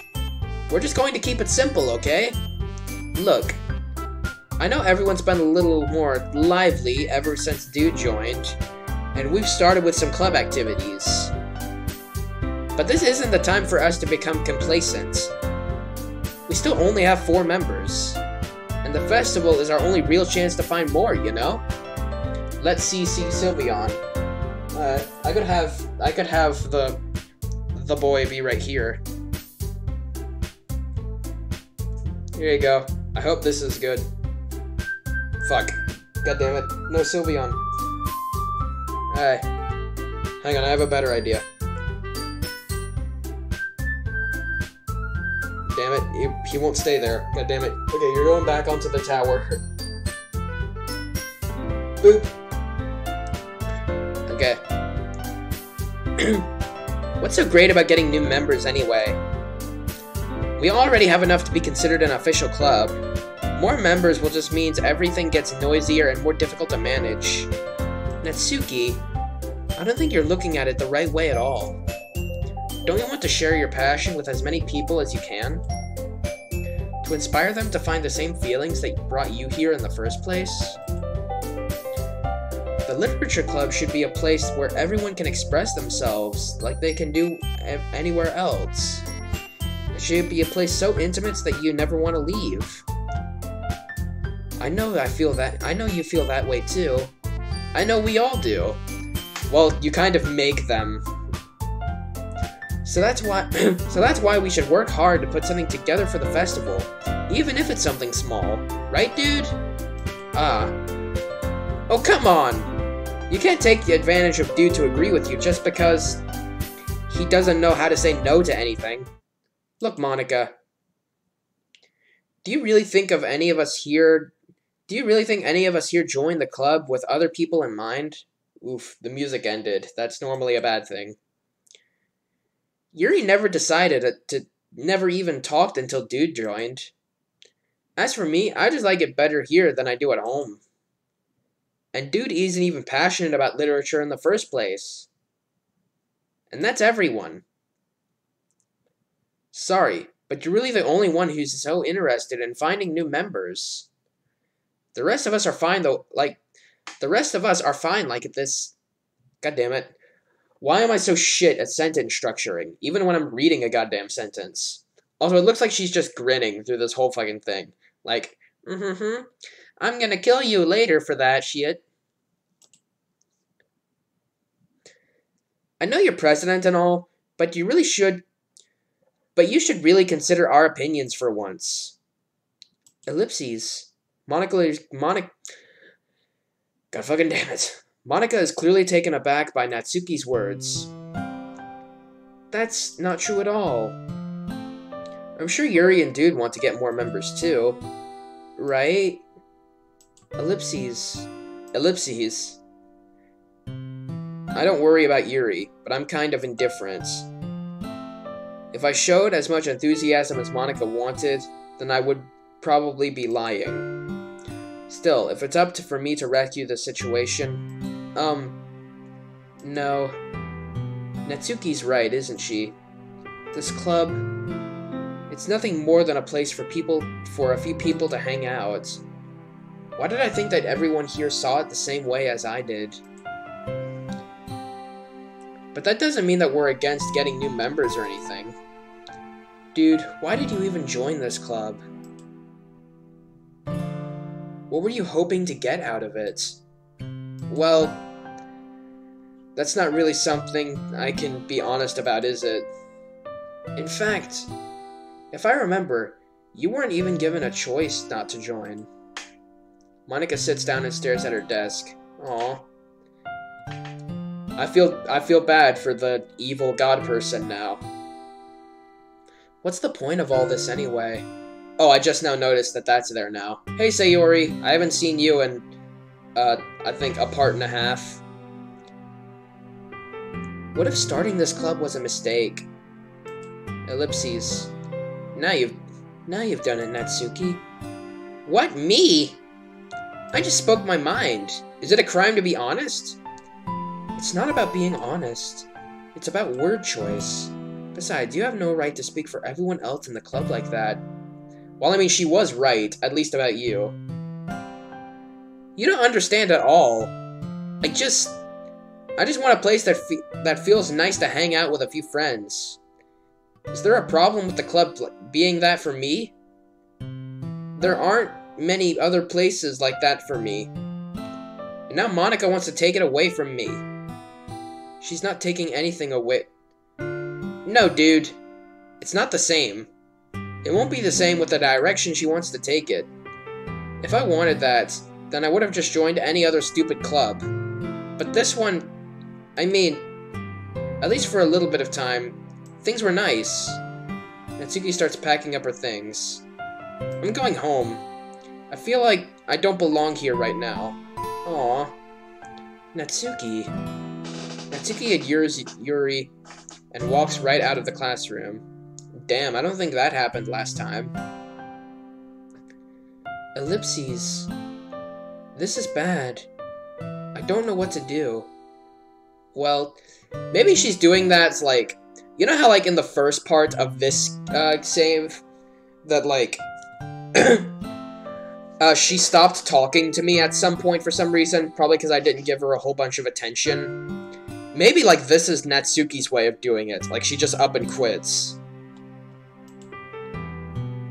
We're just going to keep it simple, okay? Look, I know everyone's been a little more lively ever since Dude joined, and we've started with some club activities. But this isn't the time for us to become complacent. We still only have 4 members, and the festival is our only real chance to find more, you know? Let's see Sylveon. I could have the boy be right here. Here you go. I hope this is good. Fuck. God damn it. No Sylveon. Alright. Hang on, I have a better idea. Damn it, he won't stay there. God damn it. Okay, you're going back onto the tower. Boop. Okay. What's so great about getting new members anyway? We already have enough to be considered an official club. More members will just mean everything gets noisier and more difficult to manage. Natsuki, I don't think you're looking at it the right way at all. Don't you want to share your passion with as many people as you can? To inspire them to find the same feelings that brought you here in the first place? The Literature Club should be a place where everyone can express themselves like they can do anywhere else. It should be a place so intimate that you never want to leave. I know you feel that way too. I know we all do. Well, you kind of make them. So that's why we should work hard to put something together for the festival, even if it's something small. Right, dude? Oh, come on! You can't take the advantage of Dude to agree with you just because he doesn't know how to say no to anything. Look, Monica. Do you really think any of us here joined the club with other people in mind? Oof, the music ended. That's normally a bad thing. Yuri never decided never even talked until Dude joined. As for me, I just like it better here than I do at home. And Dude isn't even passionate about literature in the first place. And that's everyone. Sorry, but you're really the only one who's so interested in finding new members. The rest of us are fine though, like this. God damn it. Why am I so shit at sentence structuring, even when I'm reading a goddamn sentence? Also, it looks like she's just grinning through this whole fucking thing. Like, I'm gonna kill you later for that shit. I know you're president and all, but you should really consider our opinions for once. Ellipses. Monica. God fucking damn it. Monica is clearly taken aback by Natsuki's words. That's not true at all. I'm sure Yuri and Dude want to get more members too. Right? Ellipses. Ellipses. I don't worry about Yuri, but I'm kind of indifferent. If I showed as much enthusiasm as Monica wanted, then I would probably be lying. Still, if it's up for me to rescue the situation, no. Natsuki's right, isn't she? This club, it's nothing more than a place for a few people to hang out. Why did I think that everyone here saw it the same way as I did? But that doesn't mean that we're against getting new members or anything. Dude, why did you even join this club? What were you hoping to get out of it? Well, that's not really something I can be honest about, is it? In fact, if I remember, you weren't even given a choice not to join. Monica sits down and stares at her desk. Aww. I feel bad for the evil god person now. What's the point of all this anyway? Oh, I just now noticed that that's there now. Hey, Sayori, I haven't seen you in, I think a part and a half. What if starting this club was a mistake? Ellipses. Now you've done it, Natsuki. What, me? I just spoke my mind. Is it a crime to be honest? It's not about being honest. It's about word choice. Besides, you have no right to speak for everyone else in the club like that. Well, I mean, she was right, at least about you. You don't understand at all. I just want a place that feels nice to hang out with a few friends. Is there a problem with the club being that for me? There aren't many other places like that for me. And now Monica wants to take it away from me. She's not taking anything away. No, dude. It's not the same. It won't be the same with the direction she wants to take it. If I wanted that, then I would have just joined any other stupid club. But this one, I mean, at least for a little bit of time, things were nice. Natsuki starts packing up her things. I'm going home. I feel like I don't belong here right now. Aww. Natsuki. Natsuki adores Yuri and walks right out of the classroom. Damn, I don't think that happened last time. Ellipses. This is bad. I don't know what to do. Well, maybe she's doing that, like, you know how, like, in the first part of this, save, that, like, she stopped talking to me at some point for some reason, probably because I didn't give her a whole bunch of attention. Maybe, like, this is Natsuki's way of doing it, like, she just up and quits.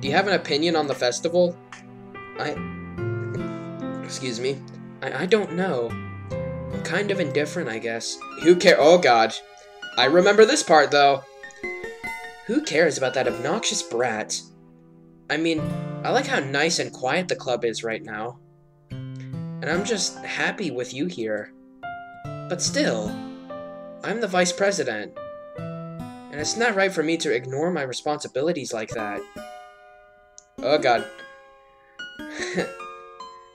Do you have an opinion on the festival? Excuse me. I don't know. I'm kind of indifferent, I guess. Who cares? Oh, God. I remember this part, though. Who cares about that obnoxious brat? I mean, I like how nice and quiet the club is right now. And I'm just happy with you here. But still, I'm the vice president. And it's not right for me to ignore my responsibilities like that. Oh, God.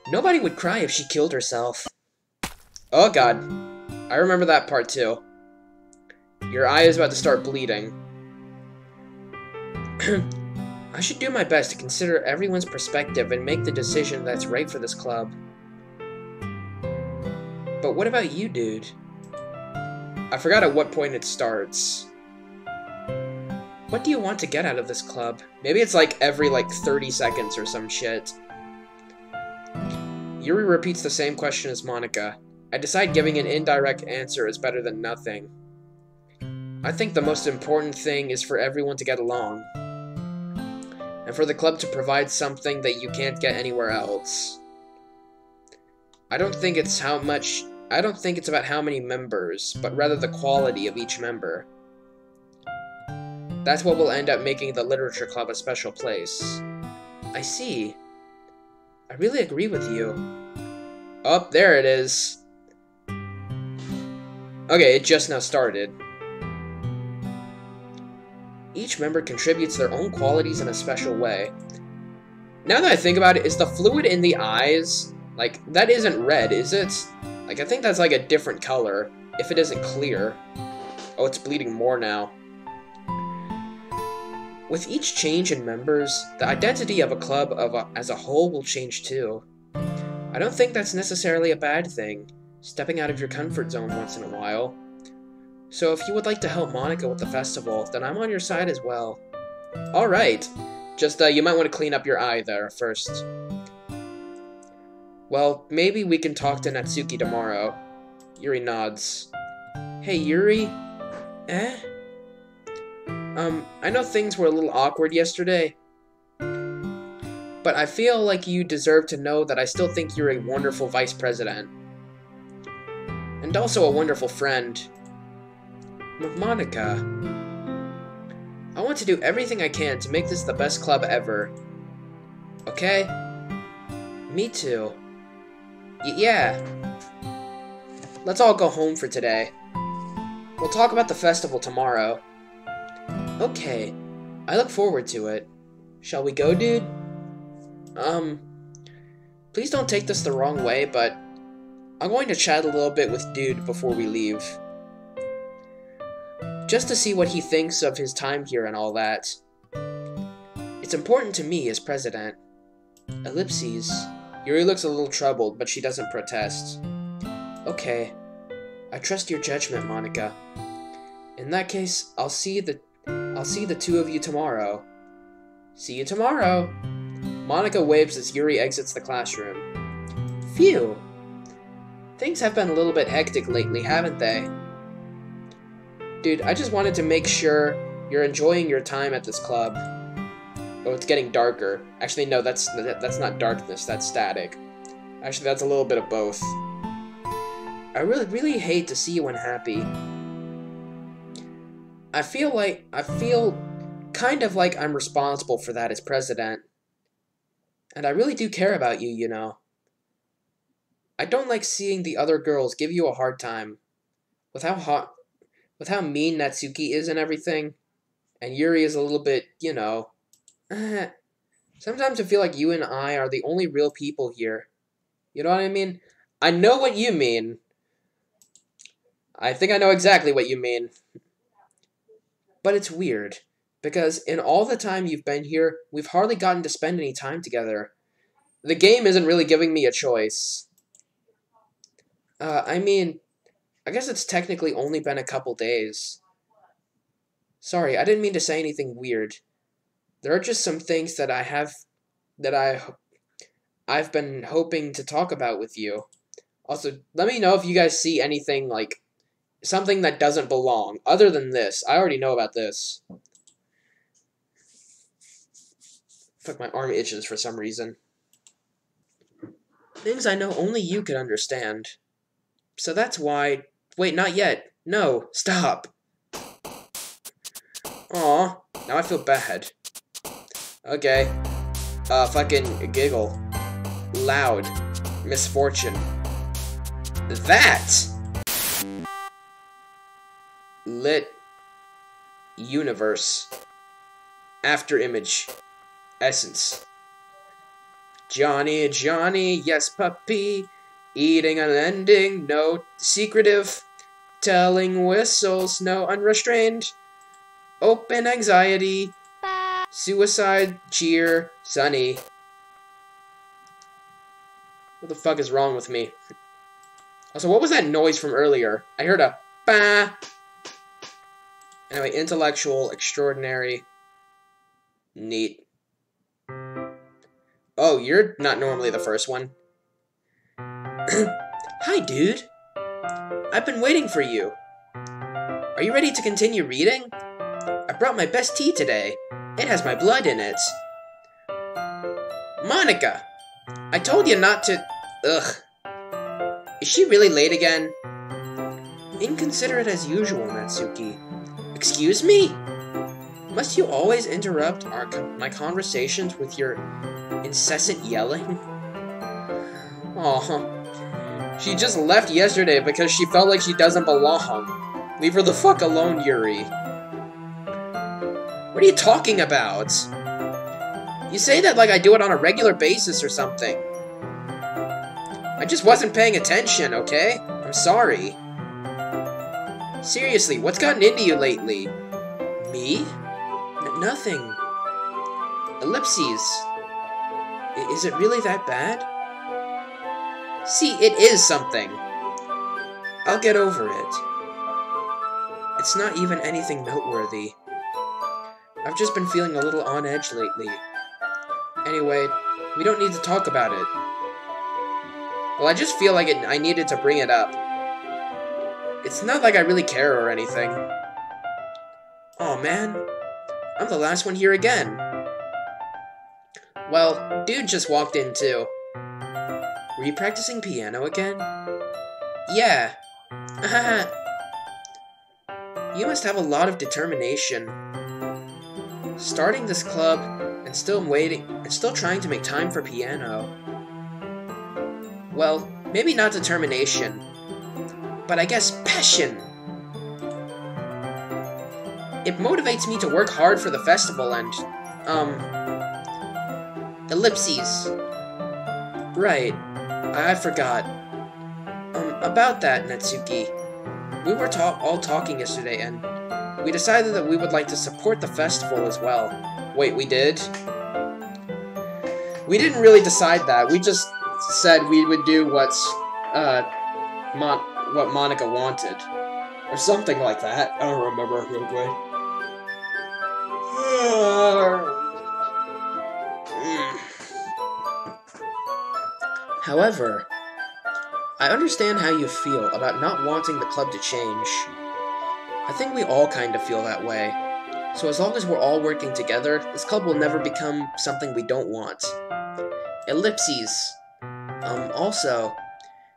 Nobody would cry if she killed herself. Oh, God. I remember that part, too. Your eye is about to start bleeding. I should do my best to consider everyone's perspective and make the decision that's right for this club. But what about you, dude? I forgot at what point it starts. What do you want to get out of this club? Maybe it's like every, like, 30 seconds or some shit. Yuri repeats the same question as Monica. I decide giving an indirect answer is better than nothing. I think the most important thing is for everyone to get along. And for the club to provide something that you can't get anywhere else. I don't think it's about how many members, but rather the quality of each member. That's what will end up making the literature club a special place. I see. I really agree with you. Oh, there it is. Okay, it just now started. Each member contributes their own qualities in a special way. Now that I think about it, is the fluid in the eyes, like, that isn't red, is it? Like, I think that's like a different color, if it isn't clear. Oh, it's bleeding more now. With each change in members, the identity of a club as a whole will change too. I don't think that's necessarily a bad thing, stepping out of your comfort zone once in a while. So if you would like to help Monica with the festival, then I'm on your side as well. Alright, just you might want to clean up your eye there first. Well, maybe we can talk to Natsuki tomorrow. Yuri nods. Hey, Yuri? Eh? I know things were a little awkward yesterday, but I feel like you deserve to know that I still think you're a wonderful vice president. And also a wonderful friend. Monica, I want to do everything I can to make this the best club ever. Okay? Me too. Yeah. Let's all go home for today. We'll talk about the festival tomorrow. Okay. I look forward to it. Shall we go, dude? Please don't take this the wrong way, but I'm going to chat a little bit with Dude before we leave. Just to see what he thinks of his time here and all that. It's important to me as president. Ellipses. Yuri looks a little troubled, but she doesn't protest. Okay. I trust your judgment, Monica. In that case, I'll see the two of you tomorrow. See you tomorrow. Monica waves as Yuri exits the classroom. Phew. Things have been a little bit hectic lately, haven't they? Dude, I just wanted to make sure you're enjoying your time at this club. Oh, it's getting darker. Actually, no, that's not darkness, that's static. Actually, that's a little bit of both. I really hate to see you unhappy. I feel kind of like I'm responsible for that as president. And I really do care about you, you know. I don't like seeing the other girls give you a hard time. With how mean Natsuki is and everything. And Yuri is a little bit, you know. Sometimes I feel like you and I are the only real people here. You know what I mean? I know what you mean. I think I know exactly what you mean. But it's weird, because in all the time you've been here, we've hardly gotten to spend any time together. The game isn't really giving me a choice. I mean, I guess it's technically only been a couple days. Sorry, I didn't mean to say anything weird. There are just some things that I've been hoping to talk about with you. Also, let me know if you guys see anything, like, something that doesn't belong. Other than this. I already know about this. Fuck, my arm itches for some reason. Things I know only you could understand. So that's why... Wait, not yet. No, stop. Aw, now I feel bad. Okay. Fucking giggle. Loud. Misfortune. That! Lit. Universe. After image. Essence. Johnny, Johnny, yes puppy. Eating unending, no secretive. Telling whistles, no unrestrained. Open anxiety. Suicide, cheer, sunny. What the fuck is wrong with me? Also, what was that noise from earlier? I heard a bah. Anyway, intellectual, extraordinary, neat. Oh, you're not normally the first one. Hi, dude. I've been waiting for you. Are you ready to continue reading? I brought my best tea today. It has my blood in it. Monica! I told you not to... Ugh. Is she really late again? Inconsiderate as usual, Natsuki. Excuse me? Must you always interrupt my conversations with your incessant yelling? Aw. She just left yesterday because she felt like she doesn't belong. Leave her the fuck alone, Yuri. What are you talking about? You say that like I do it on a regular basis or something. I just wasn't paying attention, okay? I'm sorry. Seriously, what's gotten into you lately? Me? Nothing. Ellipses. Is it really that bad? See, it is something. I'll get over it. It's not even anything noteworthy. I've just been feeling a little on edge lately. Anyway, we don't need to talk about it. Well, I just feel like I needed to bring it up. It's not like I really care or anything. Aw, man. I'm the last one here again. Well, dude just walked in too. Were you practicing piano again? Yeah. You must have a lot of determination. Starting this club and still trying to make time for piano. Well, maybe not determination, but I guess passion. It motivates me to work hard for the festival and, ellipses. Right, I forgot. About that, Natsuki. We were all talking yesterday, and we decided that we would like to support the festival as well. Wait, we did? We didn't really decide that. We just said we would do what Monika wanted. Or something like that. I don't remember real good. However, I understand how you feel about not wanting the club to change. I think we all kind of feel that way. So as long as we're all working together, this club will never become something we don't want. Ellipses. Also,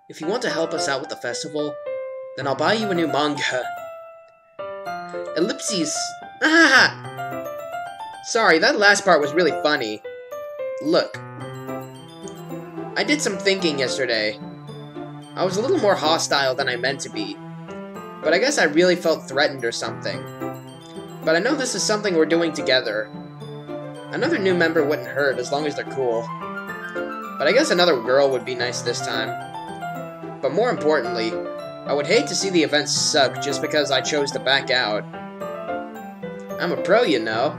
if you want to help us out with the festival, then I'll buy you a new manga. Ellipses. Ah! Sorry, that last part was really funny. Look. I did some thinking yesterday. I was a little more hostile than I meant to be. But I guess I really felt threatened or something. But I know this is something we're doing together. Another new member wouldn't hurt as long as they're cool. But I guess another girl would be nice this time. But more importantly, I would hate to see the event suck just because I chose to back out. I'm a pro, you know.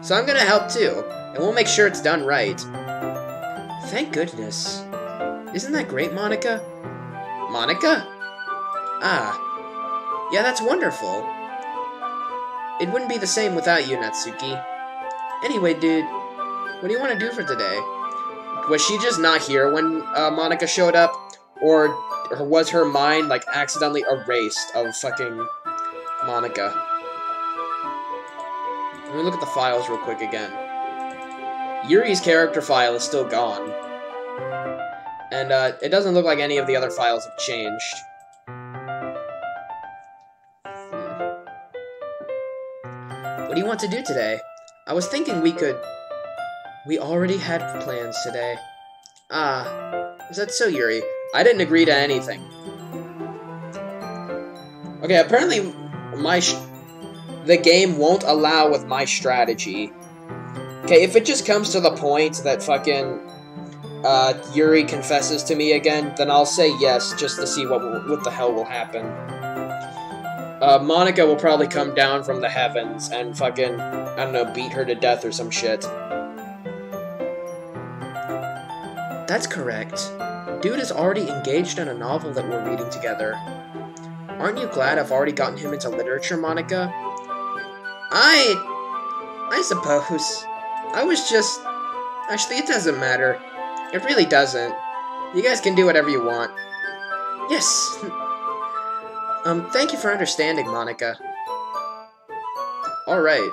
So I'm gonna help too, and we'll make sure it's done right. Thank goodness. Isn't that great, Monika? Monika? Ah. Yeah, that's wonderful. It wouldn't be the same without you, Natsuki. Anyway, dude, what do you want to do for today? Was she just not here when Monika showed up? Or was her mind, like, accidentally erased of fucking Monika? Let me look at the files real quick again. Yuri's character file is still gone. And, it doesn't look like any of the other files have changed. What do you want to do today? I was thinking we could... We already had plans today. Ah, is that so, Yuri? I didn't agree to anything. Okay, apparently the game won't allow with my strategy. Okay, if it just comes to the point that fucking Yuri confesses to me again, then I'll say yes just to see what the hell will happen. Monika will probably come down from the heavens and fucking, I don't know, beat her to death or some shit. That's correct. Dude is already engaged in a novel that we're reading together. Aren't you glad I've already gotten him into literature, Monika? I suppose. I was just... Actually, it doesn't matter. It really doesn't. You guys can do whatever you want. Yes. Thank you for understanding, Monika. Alright.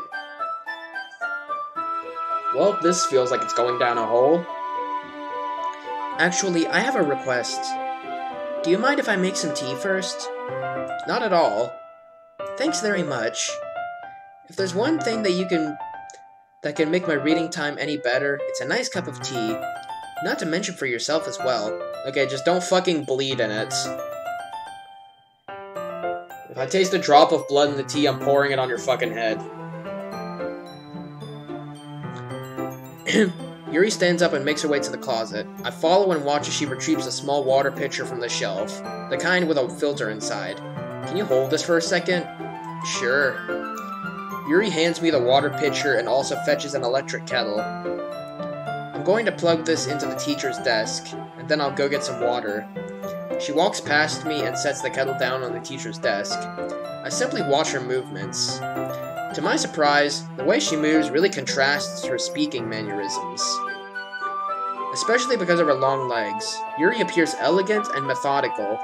Well, this feels like it's going down a hole. Actually, I have a request. Do you mind if I make some tea first? Not at all. Thanks very much. If there's one thing that can make my reading time any better, it's a nice cup of tea. Not to mention for yourself as well. Okay, just don't fucking bleed in it. If I taste a drop of blood in the tea, I'm pouring it on your fucking head. Yuri stands up and makes her way to the closet. I follow and watch as she retrieves a small water pitcher from the shelf. The kind with a filter inside. Can you hold this for a second? Sure. Yuri hands me the water pitcher and also fetches an electric kettle. I'm going to plug this into the teacher's desk, and then I'll go get some water. She walks past me and sets the kettle down on the teacher's desk. I simply watch her movements. To my surprise, the way she moves really contrasts her speaking mannerisms. Especially because of her long legs, Yuri appears elegant and methodical.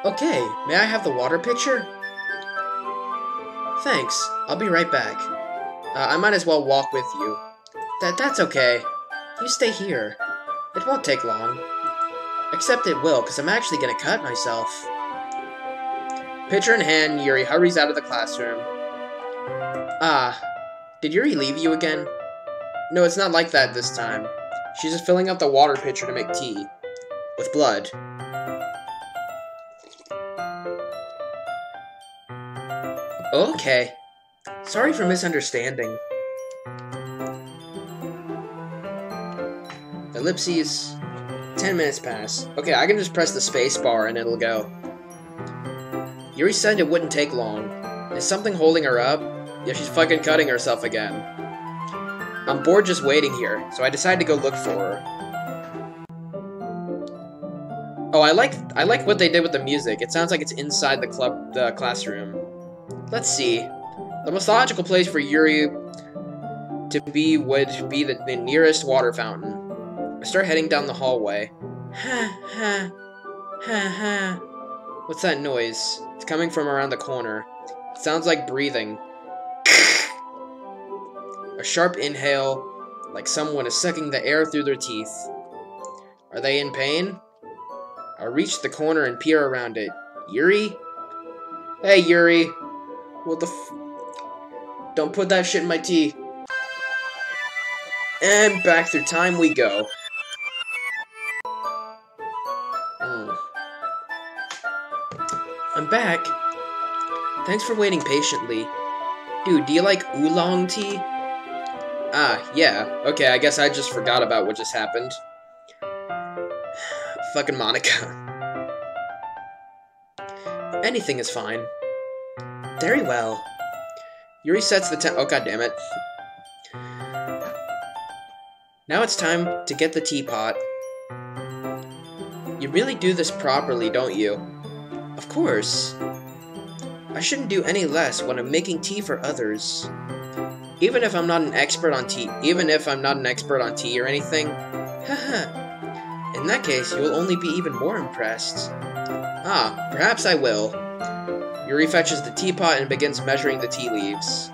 Okay, may I have the water pitcher? Thanks, I'll be right back. I might as well walk with you. That's okay. You stay here. It won't take long. Except it will, because I'm actually gonna cut myself. Pitcher in hand, Yuri hurries out of the classroom. Did Yuri leave you again? No, it's not like that this time. She's just filling up the water pitcher to make tea. With blood. Okay. Sorry for misunderstanding. Ellipses. 10 minutes pass. Okay, I can just press the space bar and it'll go. Yuri said it wouldn't take long. Is something holding her up? Yeah, she's fucking cutting herself again. I'm bored just waiting here, so I decided to go look for her. Oh, I like what they did with the music. It sounds like it's inside the classroom. Let's see. The most logical place for Yuri to be would be the nearest water fountain. I start heading down the hallway. Ha ha ha ha. What's that noise? It's coming from around the corner. It sounds like breathing. A sharp inhale, like someone is sucking the air through their teeth. Are they in pain? I reach the corner and peer around it. Yuri? Hey, Yuri. What the f... Don't put that shit in my tea. And back through time we go. I'm back. Thanks for waiting patiently. Dude, do you like oolong tea? Ah, yeah. Okay, I guess I just forgot about what just happened. Fucking Monica. Anything is fine. Very well. Yuri sets the oh, god damn it. Now it's time to get the teapot. You really do this properly, don't you? Of course. I shouldn't do any less when I'm making tea for others. Even if I'm not an expert on tea, or anything, haha. In that case, you will only be even more impressed. Ah, perhaps I will. Yuri fetches the teapot and begins measuring the tea leaves.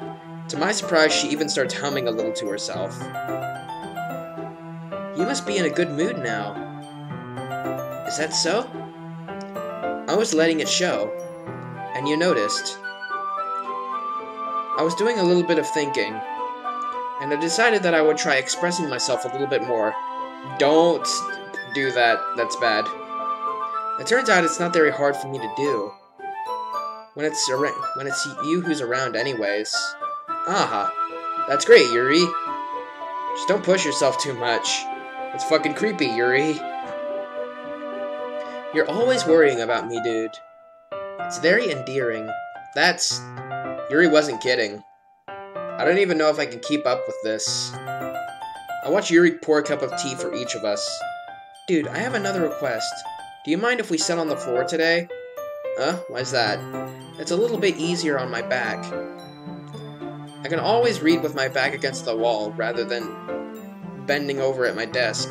To my surprise, she even starts humming a little to herself. You must be in a good mood now. Is that so? I was letting it show. And you noticed. I was doing a little bit of thinking, and I decided that I would try expressing myself a little bit more. Don't do that, that's bad. It turns out it's not very hard for me to do. When it's you who's around anyways. Aha, that's great, Yuri. Just don't push yourself too much. It's fucking creepy, Yuri. You're always worrying about me, dude. It's very endearing. Yuri wasn't kidding. I don't even know if I can keep up with this. I watch Yuri pour a cup of tea for each of us. Dude, I have another request. Do you mind if we sit on the floor today? Why's that? It's a little bit easier on my back. I can always read with my back against the wall, rather than bending over at my desk.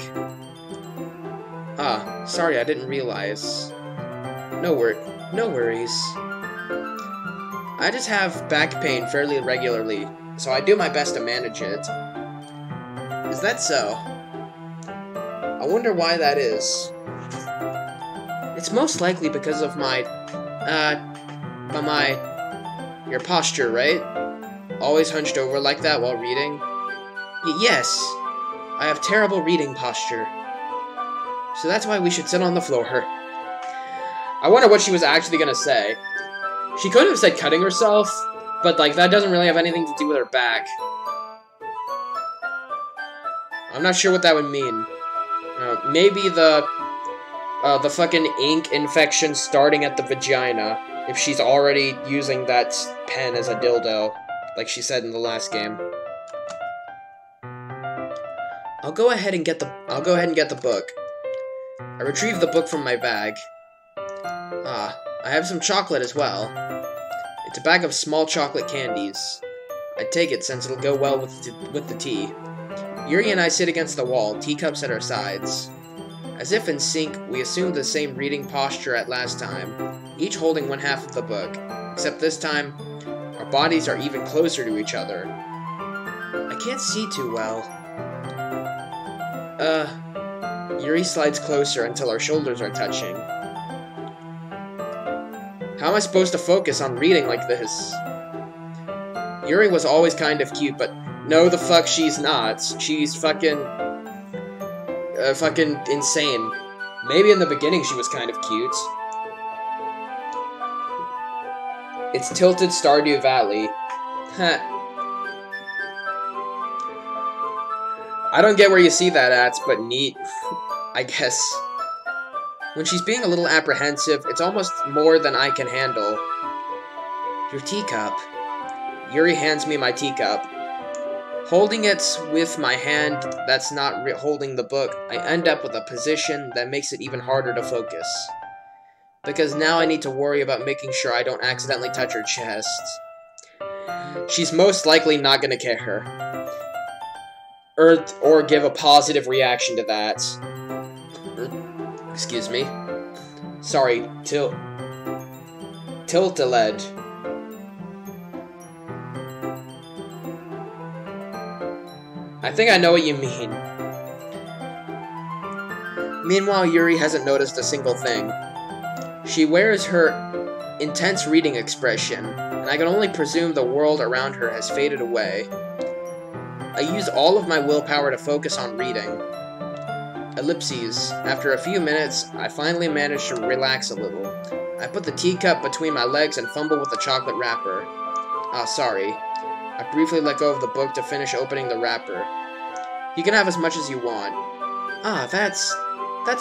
Ah, sorry, I didn't realize. No worries. I just have back pain fairly regularly, so I do my best to manage it. Is that so? I wonder why that is. It's most likely because of your posture, right? Always hunched over like that while reading? Yes. I have terrible reading posture. So that's why we should sit on the floor. I wonder what she was actually gonna say. She could have said cutting herself, but like that doesn't really have anything to do with her back. I'm not sure what that would mean. Maybe the fucking ink infection starting at the vagina, if she's already using that pen as a dildo, like she said in the last game. I'll go ahead and get the book. I retrieved the book from my bag. I have some chocolate as well. It's a bag of small chocolate candies. I take it since it'll go well with the tea. Yuri and I sit against the wall, teacups at our sides. As if in sync, we assumed the same reading posture at last time, each holding one half of the book, except this time, our bodies are even closer to each other. I can't see too well. Yuri slides closer until our shoulders are touching. How am I supposed to focus on reading like this? Yuri was always kind of cute, but no the fuck she's not. She's fucking insane. Maybe in the beginning she was kind of cute. It's tilted Stardew Valley. I don't get where you see that at, but neat. I guess. When she's being a little apprehensive, it's almost more than I can handle. Your teacup. Yuri hands me my teacup. Holding it with my hand that's not holding the book, I end up with a position that makes it even harder to focus. Because now I need to worry about making sure I don't accidentally touch her chest. She's most likely not gonna care. Or give a positive reaction to that. Excuse me. Sorry, Tiltaled. I think I know what you mean. Meanwhile, Yuri hasn't noticed a single thing. She wears her intense reading expression, and I can only presume the world around her has faded away. I use all of my willpower to focus on reading. Ellipses. After a few minutes, I finally manage to relax a little. I put the teacup between my legs and fumble with the chocolate wrapper. Sorry. I briefly let go of the book to finish opening the wrapper. You can have as much as you want. That's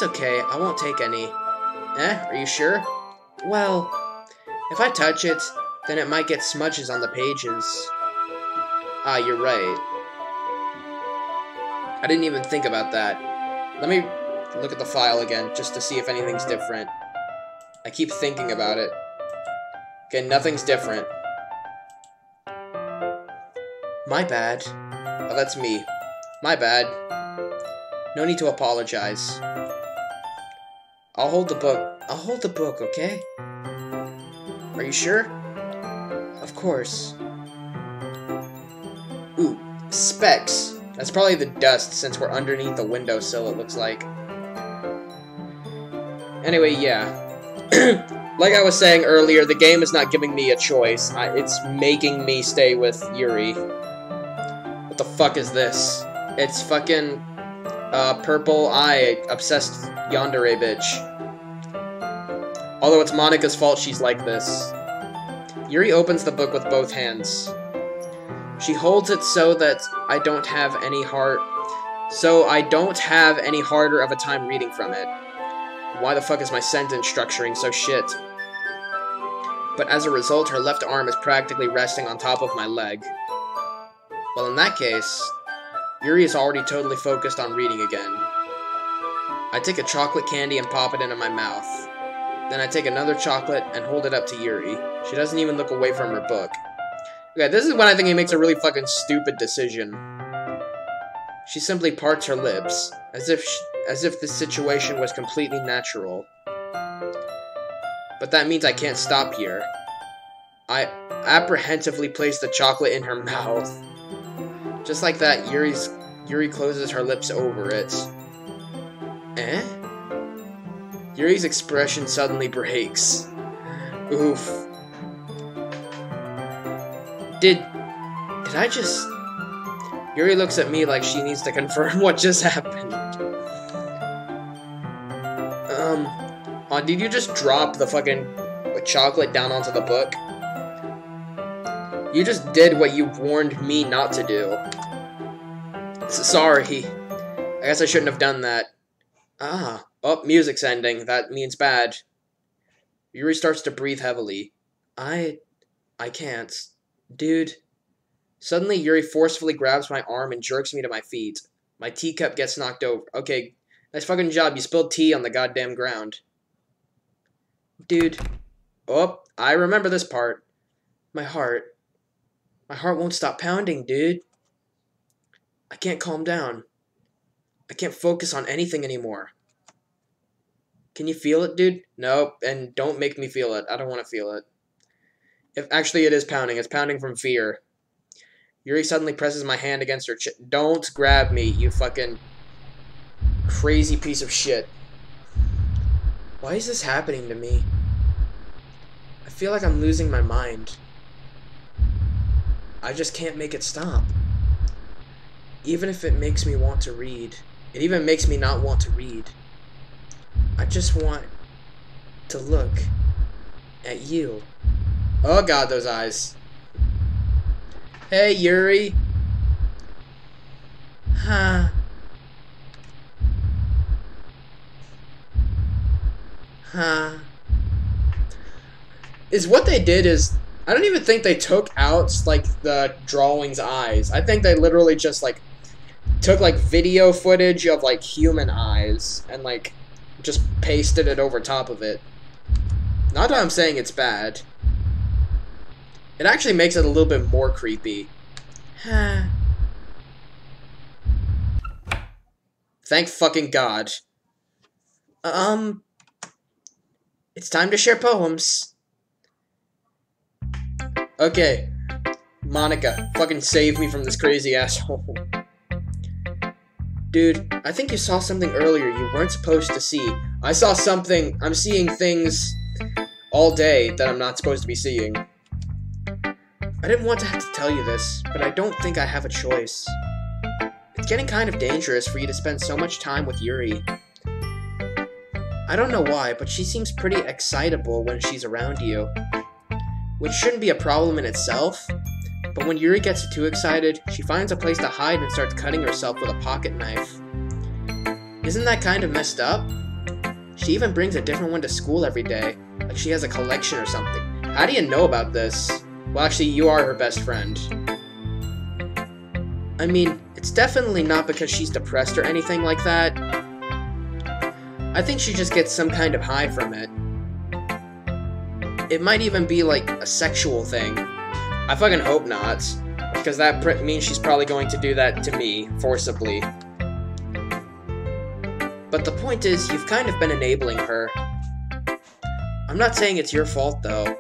okay. I won't take any. Are you sure? Well, if I touch it, then it might get smudges on the pages. You're right. I didn't even think about that. Let me look at the file again, just to see if anything's different. I keep thinking about it. Okay, nothing's different. My bad. Oh, that's me. My bad. No need to apologize. I'll hold the book, okay? Are you sure? Of course. Ooh, specks. That's probably the dust, since we're underneath the windowsill, it looks like. Anyway, yeah. Like I was saying earlier, the game is not giving me a choice. It's making me stay with Yuri. What the fuck is this? It's fucking, purple eye, obsessed yandere bitch. Although it's Monika's fault she's like this. Yuri opens the book with both hands. She holds it so that I don't have any harder of a time reading from it. Why the fuck is my sentence structuring so shit? But as a result, her left arm is practically resting on top of my leg. Well, in that case, Yuri is already totally focused on reading again. I take a chocolate candy and pop it into my mouth. Then I take another chocolate and hold it up to Yuri. She doesn't even look away from her book. Okay, this is when I think he makes a really fucking stupid decision. She simply parts her lips, as if this situation was completely natural. But that means I can't stop here. I apprehensively place the chocolate in her mouth. Just like that, Yuri closes her lips over it. Eh? Yuri's expression suddenly breaks. Oof. Did I just... Yuri looks at me like she needs to confirm what just happened. Did you just drop the fucking chocolate down onto the book? You just did what you warned me not to do. Sorry. I guess I shouldn't have done that. Ah. Oh, music's ending. That means bad. Yuri starts to breathe heavily. I can't. Dude. Suddenly, Yuri forcefully grabs my arm and jerks me to my feet. My teacup gets knocked over. Okay, nice fucking job. You spilled tea on the goddamn ground. Dude. Oh, I remember this part. My heart won't stop pounding, dude. I can't calm down. I can't focus on anything anymore. Can you feel it, dude? Nope, and don't make me feel it. I don't want to feel it. Actually, it is pounding. It's pounding from fear. Yuri suddenly presses my hand against her chest. Don't grab me, you fucking crazy piece of shit. Why is this happening to me? I feel like I'm losing my mind. I just can't make it stop. Even if it makes me want to read. It even makes me not want to read. I just want to look at you. Oh god, those eyes. Hey, Yuri. Huh. Is what they did is... I don't even think they took out, like, the drawing's eyes. I think they literally just, like, took, like, video footage of, like, human eyes and, like, just pasted it over top of it. Not that I'm saying it's bad. It actually makes it a little bit more creepy. Thank fucking God. It's time to share poems. Okay. Monica, fucking save me from this crazy asshole. Dude, I think you saw something earlier you weren't supposed to see. I saw something. I'm seeing things all day that I'm not supposed to be seeing. I didn't want to have to tell you this, but I don't think I have a choice. It's getting kind of dangerous for you to spend so much time with Yuri. I don't know why, but she seems pretty excitable when she's around you. Which shouldn't be a problem in itself, but when Yuri gets too excited, she finds a place to hide and starts cutting herself with a pocket knife. Isn't that kind of messed up? She even brings a different one to school every day, like she has a collection or something. How do you know about this? Well, actually, you are her best friend. I mean, it's definitely not because she's depressed or anything like that. I think she just gets some kind of high from it. It might even be like a sexual thing. I fucking hope not, because that means she's probably going to do that to me, forcibly. But the point is, you've kind of been enabling her. I'm not saying it's your fault, though.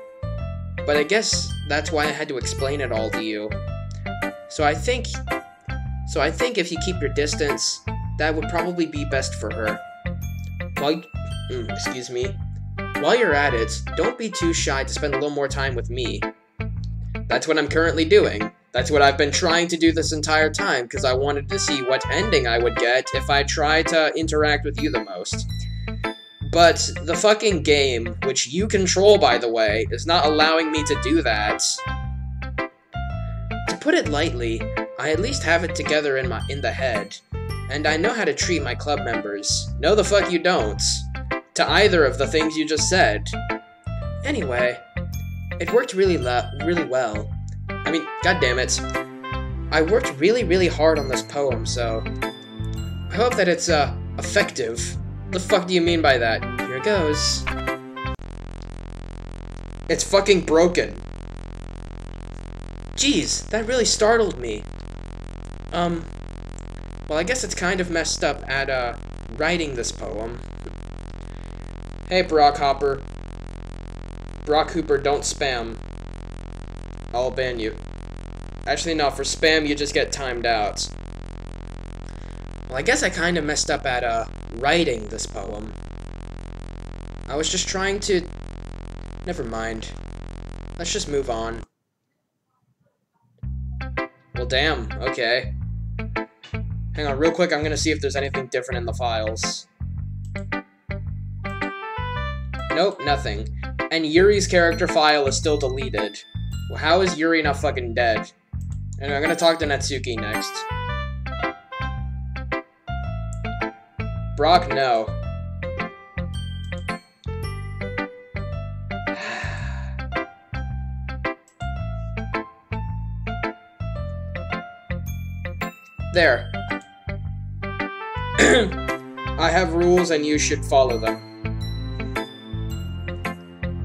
But I guess that's why I had to explain it all to you. So I think if you keep your distance, that would probably be best for her. Excuse me. While you're at it, don't be too shy to spend a little more time with me. That's what I'm currently doing. That's what I've been trying to do this entire time, because I wanted to see what ending I would get if I tried to interact with you the most. But the fucking game, which you control, by the way, is not allowing me to do that. To put it lightly, I at least have it together in the head, and I know how to treat my club members. No, the fuck you don't. To either of the things you just said. Anyway, it worked really well. I mean, goddammit. I worked really hard on this poem, so I hope that it's effective. The fuck do you mean by that? Here it goes. It's fucking broken. Jeez, that really startled me. Well, I guess it's kind of messed up at, writing this poem. Hey, Brock Hooper, don't spam. I'll ban you. Actually, no, for spam, you just get timed out. Well, I guess I kind of messed up at, writing this poem. I was just trying to... Never mind. Let's just move on. Well, damn. Okay. Hang on, real quick. I'm gonna see if there's anything different in the files. Nope, nothing. And Yuri's character file is still deleted. Well, how is Yuri not fucking dead? And I'm gonna talk to Natsuki next. Brock, no. There. I have rules and you should follow them.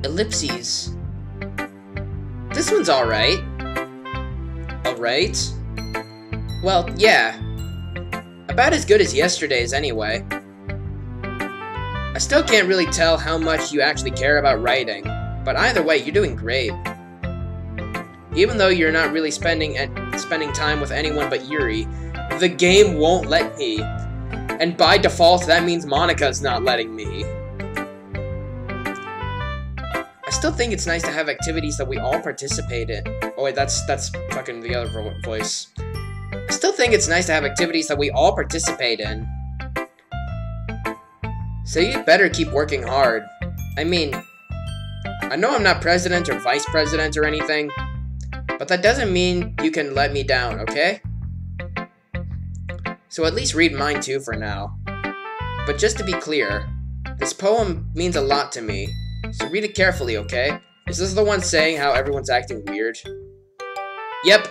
Ellipses. This one's alright. Alright? Well, yeah. About as good as yesterday's, anyway. I still can't really tell how much you actually care about writing, but either way, you're doing great. Even though you're not really spending time with anyone but Yuri, the game won't let me. And by default, that means Monika's not letting me. I still think it's nice to have activities that we all participate in. Oh wait, that's fucking the other voice. I still think it's nice to have activities that we all participate in. So you'd better keep working hard. I mean, I know I'm not president or vice president or anything, but that doesn't mean you can let me down, okay? So at least read mine too for now. But just to be clear, this poem means a lot to me, so read it carefully, okay? Is this the one saying how everyone's acting weird? Yep.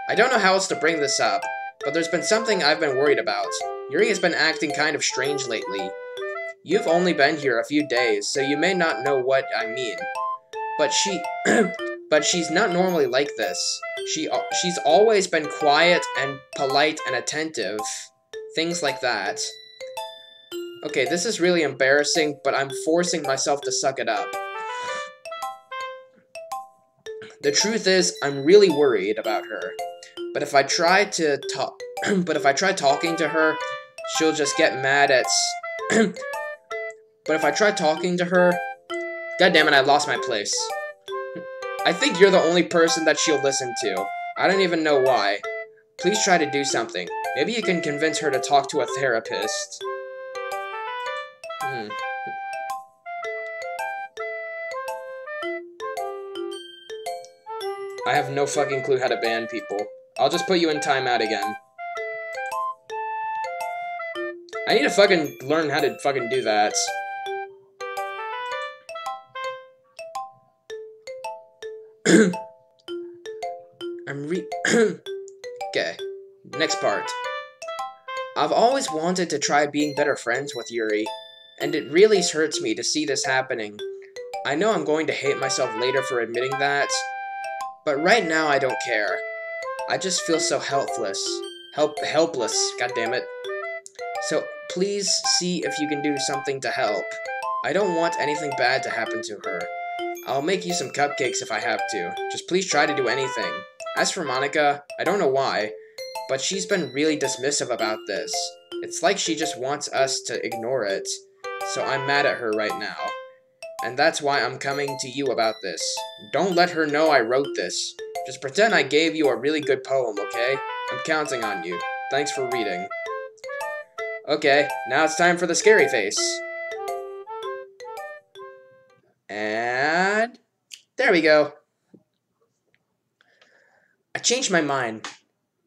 I don't know how else to bring this up, but there's been something I've been worried about. Yuri has been acting kind of strange lately. You've only been here a few days, so you may not know what I mean. But she's not normally like this. She's always been quiet and polite and attentive. Things like that. Okay, this is really embarrassing, but I'm forcing myself to suck it up. The truth is, I'm really worried about her. But if I try talking to her, she'll just get mad at... But if I try talking to her... God damn it, I lost my place. I think you're the only person that she'll listen to. I don't even know why. Please try to do something. Maybe you can convince her to talk to a therapist. I have no fucking clue how to ban people. I'll just put you in timeout again. I need to fucking learn how to fucking do that. Okay, next part. I've always wanted to try being better friends with Yuri, and it really hurts me to see this happening. I know I'm going to hate myself later for admitting that, but right now I don't care. I just feel so helpless. Helpless, goddammit. So please see if you can do something to help. I don't want anything bad to happen to her. I'll make you some cupcakes if I have to. Just please try to do anything. As for Monika, I don't know why, but she's been really dismissive about this. It's like she just wants us to ignore it. So I'm mad at her right now. And that's why I'm coming to you about this. Don't let her know I wrote this. Just pretend I gave you a really good poem, okay? I'm counting on you. Thanks for reading. Okay, now it's time for the scary face. And... there we go. I changed my mind.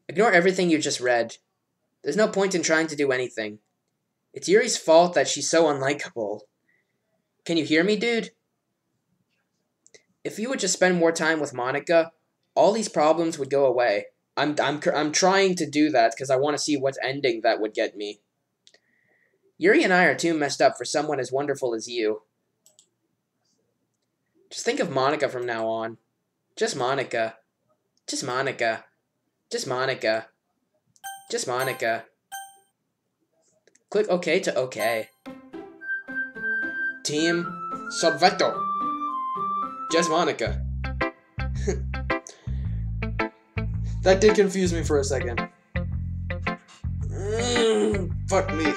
Ignore everything you just read. There's no point in trying to do anything. It's Yuri's fault that she's so unlikable. Can you hear me, dude? If you would just spend more time with Monika, all these problems would go away. I'm trying to do that because I want to see what ending that would get me. Yuri and I are too messed up for someone as wonderful as you. Just think of Monika from now on. Just Monika. Just Monika. Just Monika. Just Monika. Click OK to OK. Team Salvetto. Just Monika. That did confuse me for a second. Fuck me.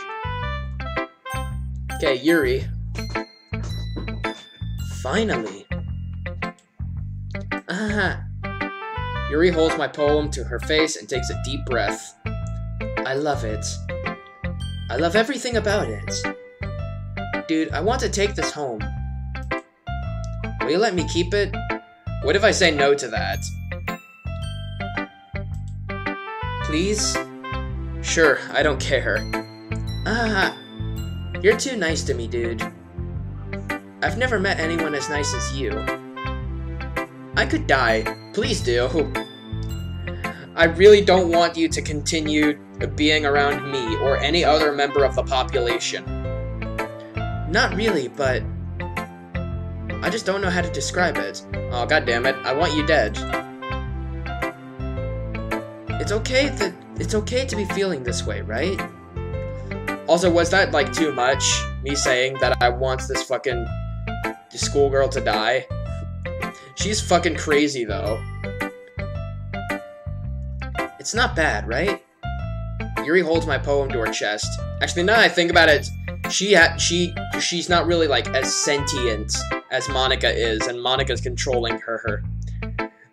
Okay, Yuri. Finally. Yuri holds my poem to her face and takes a deep breath. I love it. I love everything about it. Dude, I want to take this home. Will you let me keep it? What if I say no to that? Please? Sure, I don't care. You're too nice to me, dude. I've never met anyone as nice as you. I could die. Please do. I really don't want you to continue being around me or any other member of the population. Not really, but I just don't know how to describe it. Oh, goddammit, I want you dead. It's okay to be feeling this way, right? Also, was that, like, too much? Me saying that I want this fucking schoolgirl to die? She's fucking crazy, though. It's not bad, right? Yuri holds my poem to her chest. Actually, now that I think about it, she's not really, like, as sentient as Monica is, and Monica's controlling her.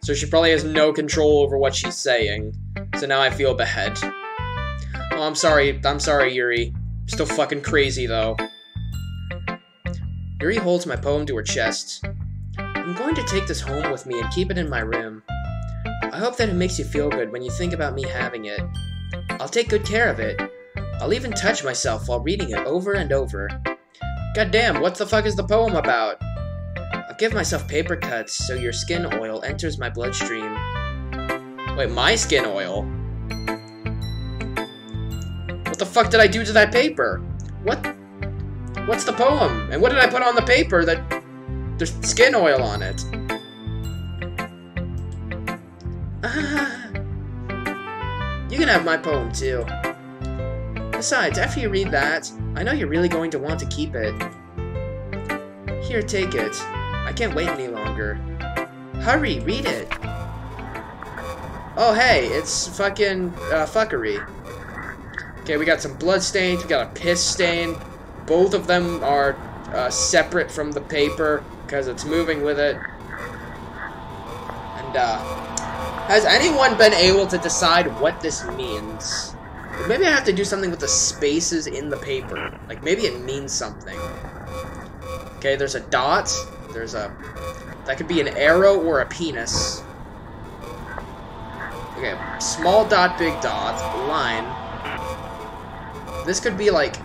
So she probably has no control over what she's saying. So now I feel bad. Oh, I'm sorry, Yuri. Still fucking crazy, though. Yuri holds my poem to her chest. I'm going to take this home with me and keep it in my room. I hope that it makes you feel good when you think about me having it. I'll take good care of it. I'll even touch myself while reading it over and over. Goddamn, what the fuck is the poem about? I'll give myself paper cuts so your skin oil enters my bloodstream. Wait, my skin oil? What the fuck did I do to that paper? What's the poem? And what did I put on the paper that there's skin oil on it? You can have my poem too. Besides, after you read that, I know you're really going to want to keep it. Here, take it. I can't wait any longer. Hurry, read it. Oh, hey, it's fucking, fuckery. Okay, we got some blood stains, we got a piss stain. Both of them are, separate from the paper, because it's moving with it. And, has anyone been able to decide what this means? Maybe I have to do something with the spaces in the paper. Like, maybe it means something. Okay, there's a dot. That could be an arrow or a penis. Okay, small dot, big dot, line. This could be, like,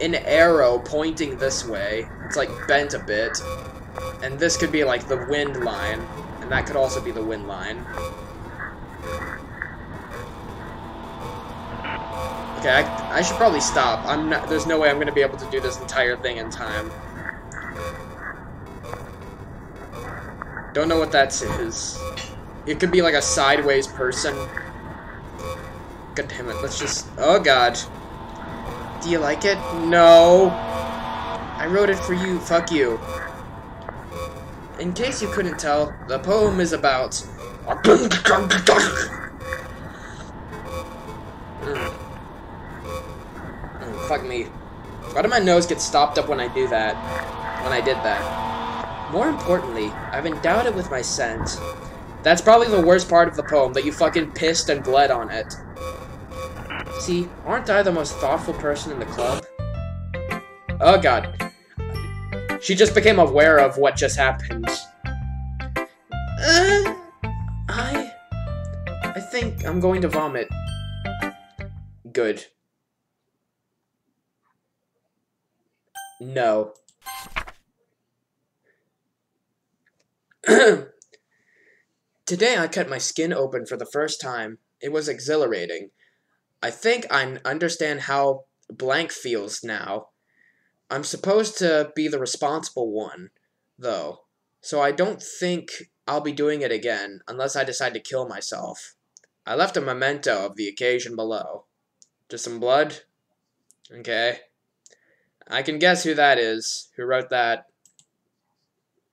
an arrow pointing this way. It's, like, bent a bit. And this could be, like, the wind line. And that could also be the wind line. Okay, I should probably stop. There's no way I'm gonna be able to do this entire thing in time. Don't know what that is. It could be like a sideways person. God damn it, let's just... Oh god. Do you like it? No. I wrote it for you, fuck you. In case you couldn't tell, the poem is about... Fuck me. Why did my nose get stopped up when I do that? When I did that? More importantly, I've endowed it with my scent. That's probably the worst part of the poem, that you fucking pissed and bled on it. See, aren't I the most thoughtful person in the club? Oh god. She just became aware of what just happened. I think I'm going to vomit. Good. No. Today I cut my skin open for the first time. It was exhilarating. I think I understand how blank feels now. I'm supposed to be the responsible one, though, so I don't think I'll be doing it again unless I decide to kill myself. I left a memento of the occasion below. Just some blood? Okay. I can guess who that is, who wrote that.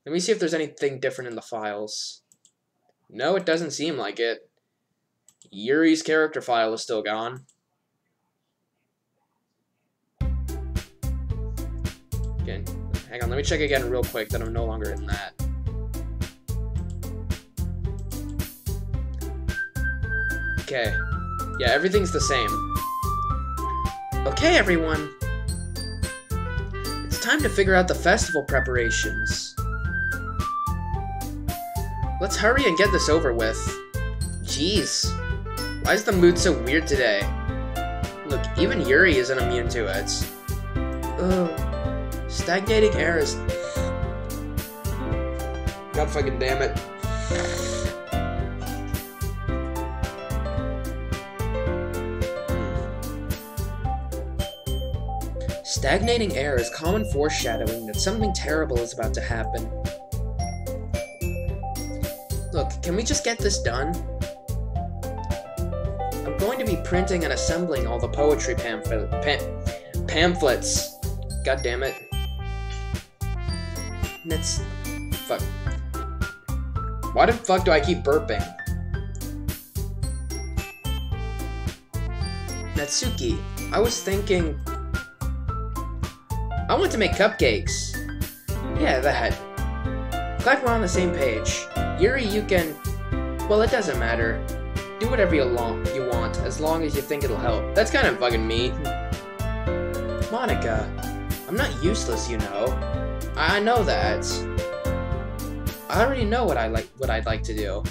Let me see if there's anything different in the files. No, it doesn't seem like it. Yuri's character file is still gone. Hang on, let me check again real quick that I'm no longer in that. Okay. Yeah, everything's the same. Okay, everyone. It's time to figure out the festival preparations. Let's hurry and get this over with. Jeez. Why is the mood so weird today? Look, even Yuri isn't immune to it. Ugh. Stagnating air is... God fucking damn it. Stagnating air is common foreshadowing that something terrible is about to happen. Look, can we just get this done? I'm going to be printing and assembling all the poetry pamphlets. God damn it. Fuck. Why the fuck do I keep burping? Natsuki, I was thinking... I want to make cupcakes. Yeah, that. Glad we're on the same page. Yuri, you can... Well, it doesn't matter. Do whatever you want, as long as you think it'll help. That's kind of fucking me. Monica, I'm not useless, you know. I know that. I already know what I'd like to do.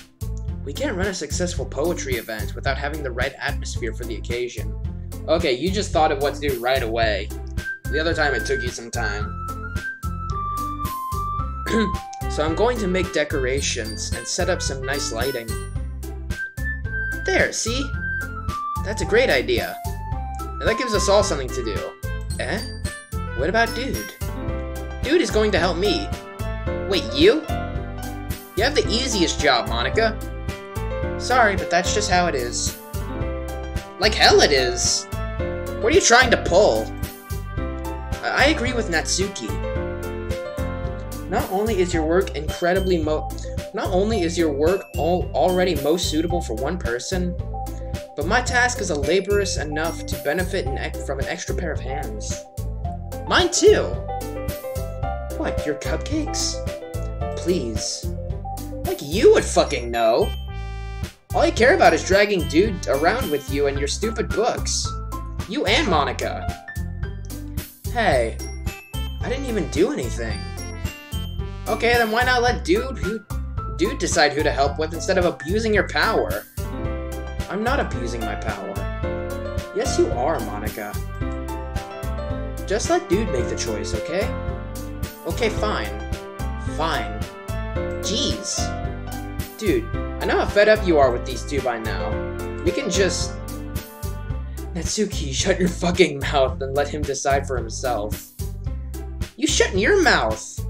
We can't run a successful poetry event without having the right atmosphere for the occasion. Okay, you just thought of what to do right away. The other time it took you some time. So I'm going to make decorations and set up some nice lighting. There, see? That's a great idea. And that gives us all something to do. Eh? What about Dude? Dude is going to help me. Wait, you? You have the easiest job, Monica. Sorry, but that's just how it is. Like hell it is. What are you trying to pull? I agree with Natsuki. Not only is your work already most suitable for one person, but my task is laborious enough to benefit from an extra pair of hands. Mine too! What, your cupcakes? Please. Like you would fucking know! All you care about is dragging Dude around with you and your stupid books. You and Monica. Hey, I didn't even do anything. Okay, then why not let Dude decide who to help with instead of abusing your power? I'm not abusing my power. Yes, you are, Monica. Just let Dude make the choice, okay? Okay, fine. Fine. Jeez. Dude, I know how fed up you are with these two by now. We can just... Natsuki, shut your fucking mouth and let him decide for himself. You shut your mouth!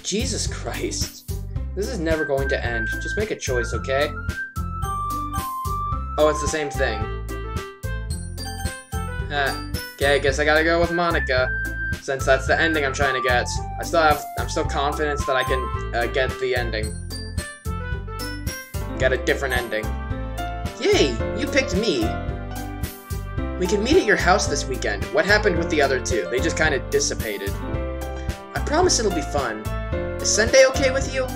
Jesus Christ. This is never going to end. Just make a choice, okay? Oh, it's the same thing. Okay, I guess I gotta go with Monica, since that's the ending I'm trying to get. I'm still confident that I can get the ending. Get a different ending. Yay! You picked me! We can meet at your house this weekend. What happened with the other two? They just kind of dissipated. I promise it'll be fun. Is Sunday okay with you?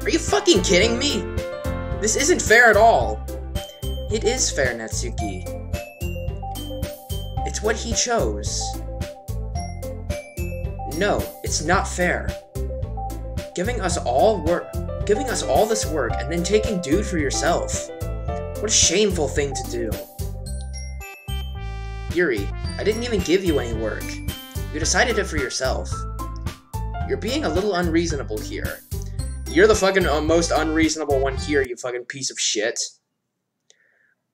Are you fucking kidding me? This isn't fair at all. It is fair, Natsuki. It's what he chose. No, it's not fair. Giving us all this work and then taking Dude for yourself. What a shameful thing to do. Yuri, I didn't even give you any work. You decided it for yourself. You're being a little unreasonable here. You're the fucking most unreasonable one here, you fucking piece of shit.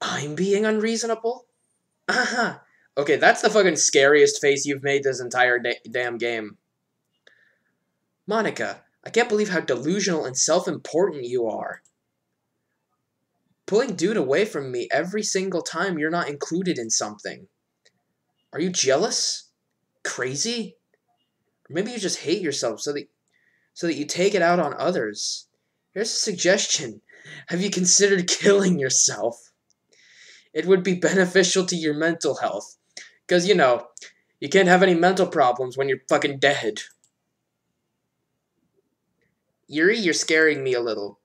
I'm being unreasonable? Aha! Okay, that's the fucking scariest face you've made this entire damn game. Monica, I can't believe how delusional and self-important you are. Pulling Dude away from me every single time you're not included in something. Are you jealous? Crazy? Or maybe you just hate yourself so that you take it out on others. Here's a suggestion. Have you considered killing yourself? It would be beneficial to your mental health. Because, you know, You can't have any mental problems when you're fucking dead. Yuri, you're scaring me a little.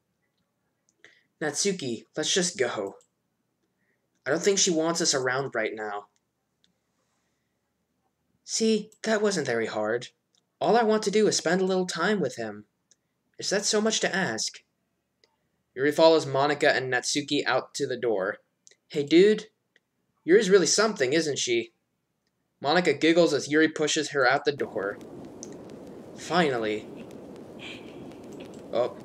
Natsuki, let's just go. I don't think she wants us around right now. See, that wasn't very hard. All I want to do is spend a little time with him. Is that so much to ask? Yuri follows Monika and Natsuki out to the door. Hey, dude. Yuri's really something, isn't she? Monika giggles as Yuri pushes her out the door. Finally. Oh.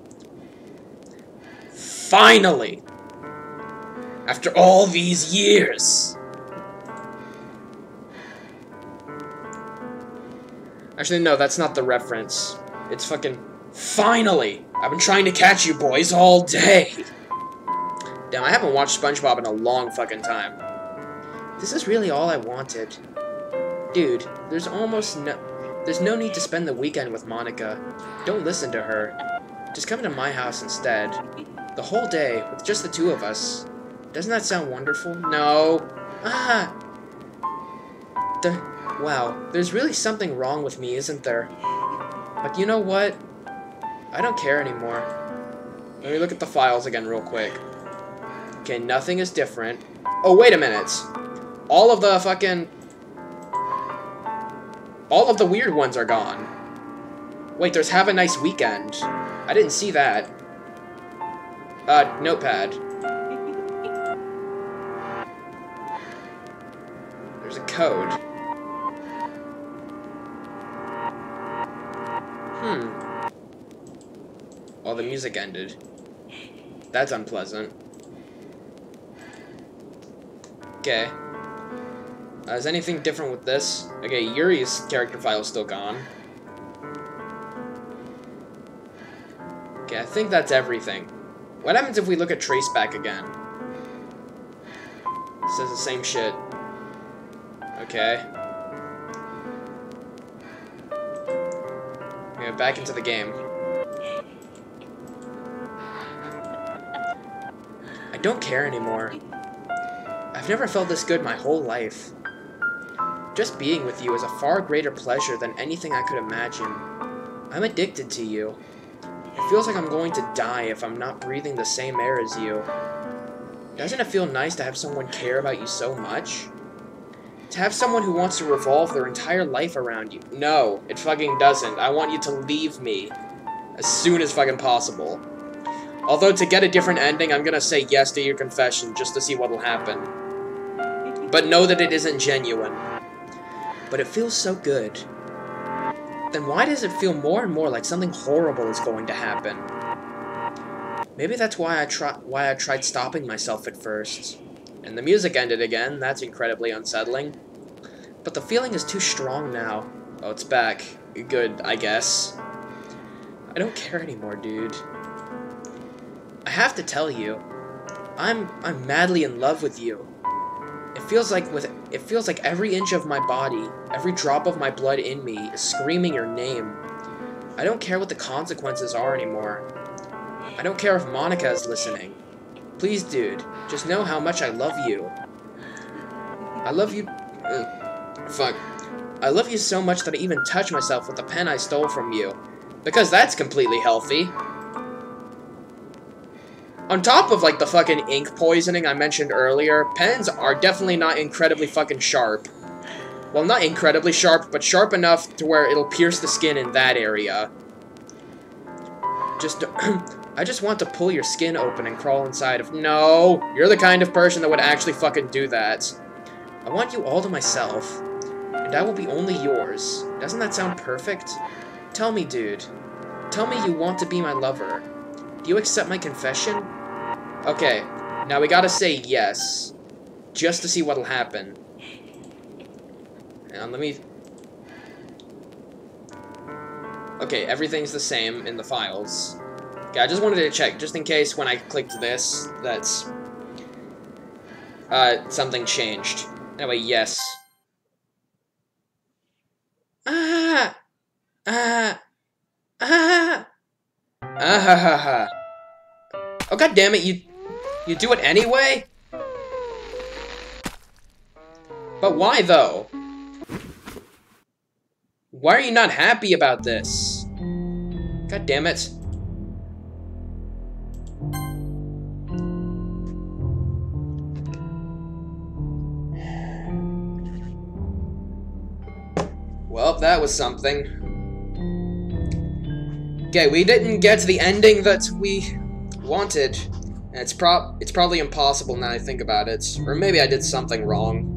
Finally! After all these years! Actually, no, that's not the reference. It's fucking... Finally! I've been trying to catch you boys all day! Damn, I haven't watched SpongeBob in a long fucking time. This is really all I wanted. Dude, there's no need to spend the weekend with Monika. Don't listen to her. Just come to my house instead. The whole day, with just the two of us. Doesn't that sound wonderful? No. Ah! Wow, there's really something wrong with me, isn't there? But you know what? I don't care anymore. Let me look at the files again real quick. Okay, nothing is different. Oh, wait a minute. All of the fucking... All of the weird ones are gone. Wait, there's Have a Nice Weekend. I didn't see that. Notepad. There's a code. Oh, the music ended. That's unpleasant. Okay. Is anything different with this? Okay, Yuri's character file is still gone. Okay, I think that's everything. What happens if we look at Traceback again? It says the same shit. Okay. Okay, back into the game. I don't care anymore. I've never felt this good my whole life. Just being with you is a far greater pleasure than anything I could imagine. I'm addicted to you. It feels like I'm going to die if I'm not breathing the same air as you. Doesn't it feel nice to have someone care about you so much? To have someone who wants to revolve their entire life around you. No, it fucking doesn't. I want you to leave me as soon as fucking possible. Although, to get a different ending, I'm gonna say yes to your confession just to see what'll happen. But know that it isn't genuine. But it feels so good. Then why does it feel more and more like something horrible is going to happen? Maybe that's why I tried stopping myself at first. And the music ended again. That's incredibly unsettling. But the feeling is too strong now. Oh, it's back. Good, I guess. I don't care anymore, dude. I have to tell you, I'm madly in love with you. It feels like every inch of my body, every drop of my blood in me is screaming your name. I don't care what the consequences are anymore. I don't care if Monika is listening. Please, dude, just know how much I love you. I love you... fuck. I love you so much that I even touch myself with the pen I stole from you. Because that's completely healthy. On top of, like, the fucking ink poisoning I mentioned earlier, pens are definitely not incredibly fucking sharp. Well, not incredibly sharp, but sharp enough to where it'll pierce the skin in that area. I just want to pull your skin open and crawl inside of... No! You're the kind of person that would actually fucking do that. I want you all to myself. And I will be only yours. Doesn't that sound perfect? Tell me, dude. Tell me you want to be my lover. Do you accept my confession? Okay, now we gotta say yes. Just to see what'll happen. And let me... Okay, everything's the same in the files. Okay, I just wanted to check, just in case when I clicked this, that's... something changed. Anyway, yes. Ah! Ah! Ah! Ah ha ha ha. Oh, god damn it, you do it anyway? But why, though? Why are you not happy about this? God damn it. Well, that was something. Okay, we didn't get to the ending that we wanted. And it's probably impossible now I think about it. Or maybe I did something wrong.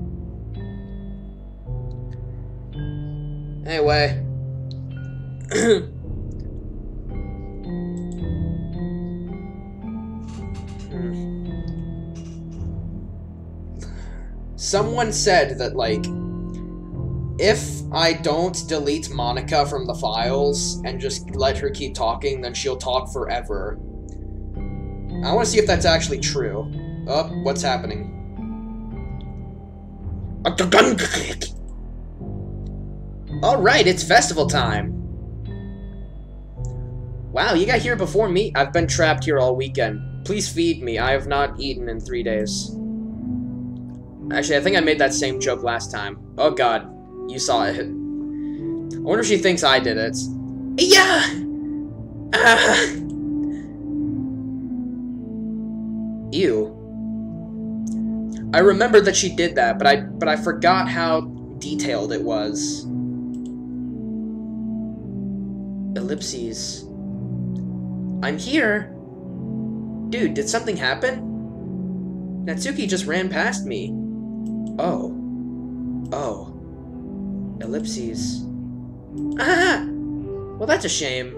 Anyway. Someone said that, like, if I don't delete Monica from the files and just let her keep talking, then she'll talk forever. I want to see if that's actually true. Oh, what's happening? Alright, it's festival time. Wow, you got here before me? I've been trapped here all weekend. Please feed me. I have not eaten in 3 days. Actually, I think I made that same joke last time. Oh god, you saw it. I wonder if she thinks I did it. Yeah! Ew. I remembered that she did that, but I forgot how detailed it was. Ellipses. I'm here. Dude, did something happen? Natsuki just ran past me. Oh. Oh. Ellipses. Ah! Well, that's a shame.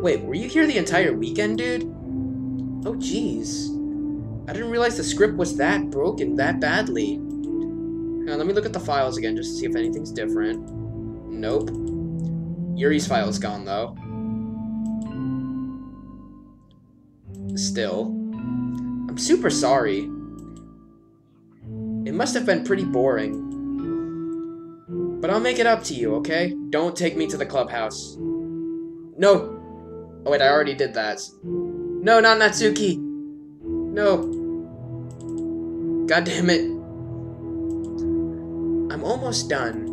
Wait, were you here the entire weekend, dude? Oh, jeez. I didn't realize the script was that broken that badly. Hang on, let me look at the files again just to see if anything's different. Nope. Yuri's file's gone, though. Still. I'm super sorry. It must have been pretty boring. But I'll make it up to you, okay? Don't take me to the clubhouse. No! Oh wait, I already did that. No, not Natsuki! No. God damn it. I'm almost done.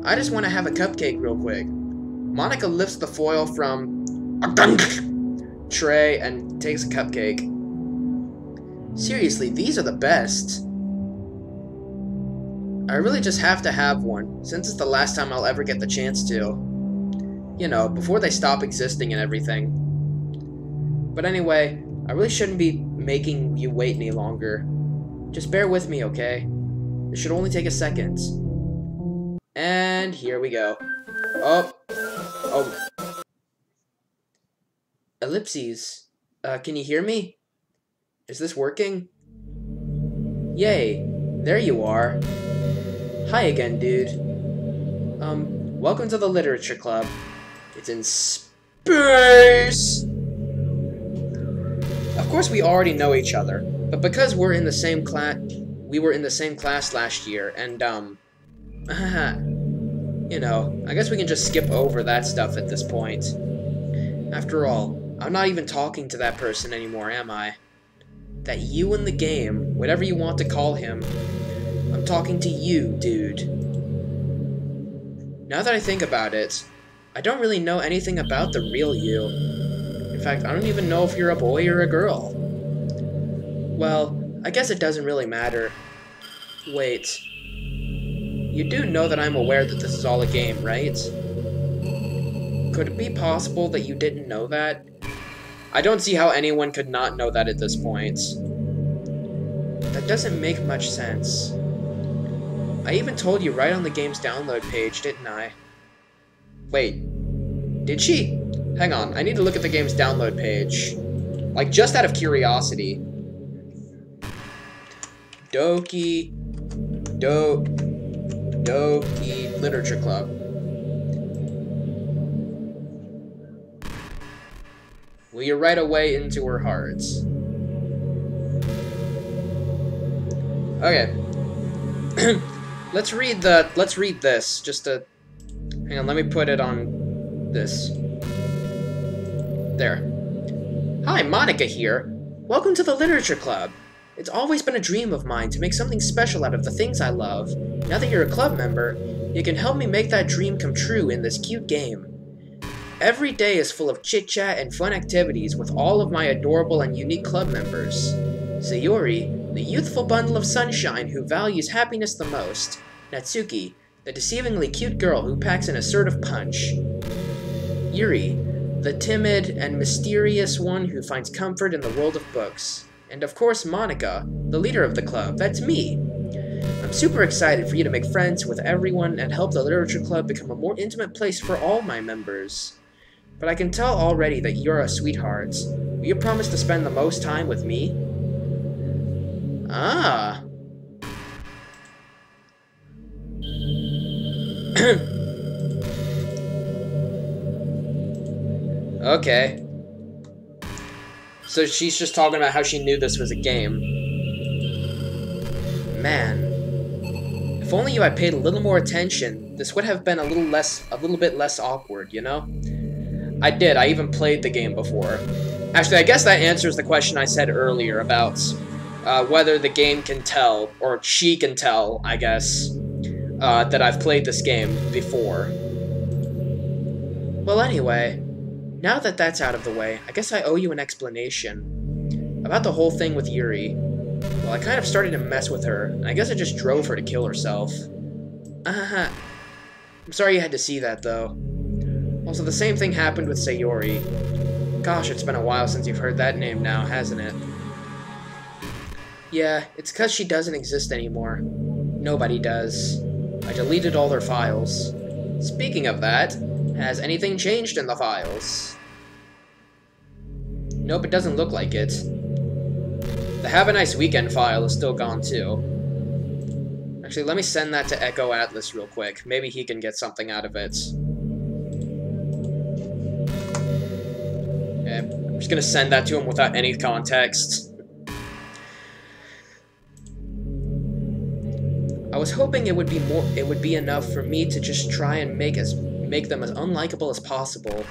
I just want to have a cupcake real quick. Monica lifts the foil from a tray and takes a cupcake. Seriously, these are the best. I really just have to have one, since it's the last time I'll ever get the chance to. You know, before they stop existing and everything. But anyway, I really shouldn't be making you wait any longer. Just bear with me, okay? It should only take a second. And here we go. Oh. Oh. Ellipses. Can you hear me? Is this working? Yay. There you are. Hi again, dude. Welcome to the Literature Club. It's in space! Of course we already know each other, but because we're in the same class, we were in the same class last year, and, you know, I guess we can just skip over that stuff at this point. After all, I'm not even talking to that person anymore, am I? That you in the game, whatever you want to call him, I'm talking to you, dude. Now that I think about it, I don't really know anything about the real you. In fact, I don't even know if you're a boy or a girl. Well, I guess it doesn't really matter. Wait. You do know that I'm aware that this is all a game, right? Could it be possible that you didn't know that? I don't see how anyone could not know that at this point. That doesn't make much sense. I even told you right on the game's download page, didn't I? Wait. Did she? Hang on, I need to look at the game's download page. Like, just out of curiosity. Doki Literature Club. Will you right away into her hearts? Okay. Let's read this, just to... Hang on, let me put it on this. There. Hi, Monica here. Welcome to the Literature Club. It's always been a dream of mine to make something special out of the things I love. Now that you're a club member, You can help me make that dream come true in this cute game. Every day is full of chit-chat and fun activities with all of my adorable and unique club members. Sayori, the youthful bundle of sunshine who values happiness the most. Natsuki, the deceivingly cute girl who packs an assertive punch. Yuri, the timid and mysterious one who finds comfort in the world of books. And of course Monica, the leader of the club, that's me. I'm super excited for you to make friends with everyone and help the literature club become a more intimate place for all my members. But I can tell already that you're a sweetheart. Will you promise to spend the most time with me? Ah. Okay. So she's just talking about how she knew this was a game. Man. If only you had paid a little more attention, this would have been a little bit less awkward, you know? I did, I even played the game before. Actually, I guess that answers the question I said earlier about whether the game can tell, or she can tell, I guess, that I've played this game before. Well, anyway, now that that's out of the way, I guess I owe you an explanation. About the whole thing with Yuri. Well, I kind of started to mess with her, and I guess I just drove her to kill herself. I'm sorry you had to see that, though. Also, the same thing happened with Sayori. Gosh, it's been a while since you've heard that name now, hasn't it? Yeah, it's because she doesn't exist anymore. Nobody does. I deleted all their files. Speaking of that, has anything changed in the files? Nope, it doesn't look like it. The Have a Nice Weekend file is still gone too. Actually, let me send that to Echo Atlas real quick. Maybe he can get something out of it. Okay, I'm just gonna send that to him without any context. I was hoping it would be enough for me to just try and make them as unlikable as possible.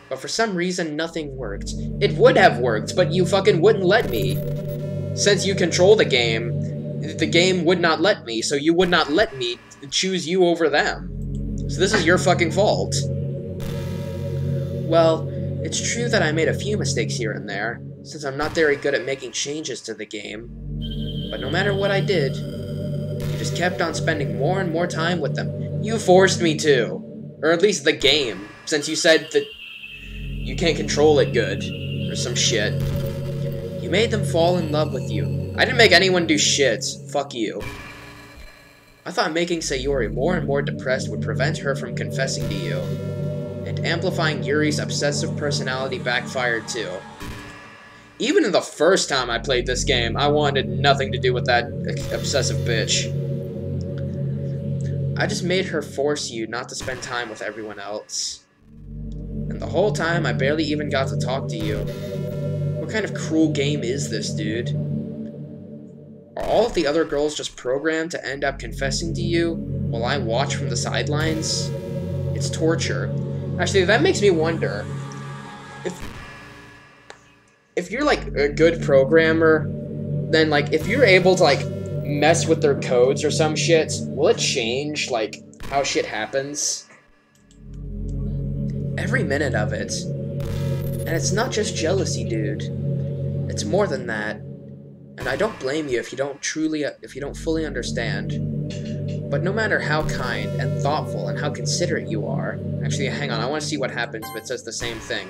But for some reason, nothing worked. It would have worked, but you fucking wouldn't let me. Since you control the game would not let me, so you would not let me choose you over them. So this is your fucking fault. Well, it's true that I made a few mistakes here and there, since I'm not very good at making changes to the game. But no matter what I did, you just kept on spending more and more time with them. You forced me to. Or at least the game, since you said that you can't control it good, or some shit. You made them fall in love with you. I didn't make anyone do shit. Fuck you. I thought making Sayori more and more depressed would prevent her from confessing to you. And amplifying Yuri's obsessive personality backfired too. Even in the first time I played this game, I wanted nothing to do with that obsessive bitch. I just made her force you not to spend time with everyone else. And the whole time, I barely even got to talk to you. What kind of cruel game is this, dude? Are all of the other girls just programmed to end up confessing to you while I watch from the sidelines? It's torture. Actually, that makes me wonder. If you're, like, a good programmer, then, like, if you're able to, like, mess with their codes or some shit, will it change, like, how shit happens? Every minute of it. And it's not just jealousy, dude. It's more than that. And I don't blame you if you don't fully understand. But no matter how kind and thoughtful and how considerate you are... Actually, hang on, I want to see what happens if it says the same thing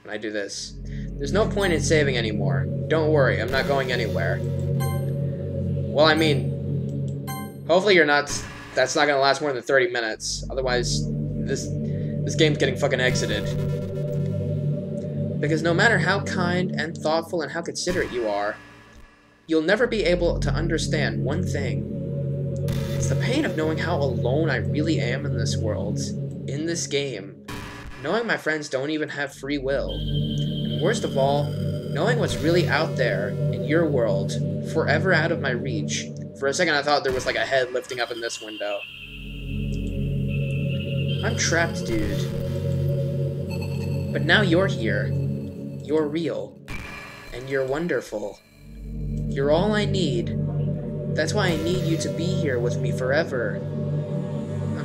when I do this. There's no point in saving anymore. Don't worry, I'm not going anywhere. Well, I mean, hopefully that's not gonna last more than 30 minutes. Otherwise, this game's getting fucking exited. Because no matter how kind and thoughtful and how considerate you are, you'll never be able to understand one thing. It's the pain of knowing how alone I really am in this world, in this game. Knowing my friends don't even have free will. And worst of all, knowing what's really out there in your world, forever out of my reach. For a second I thought there was like a head lifting up in this window. I'm trapped, dude. But now you're here. You're real. And you're wonderful. You're all I need. That's why I need you to be here with me forever.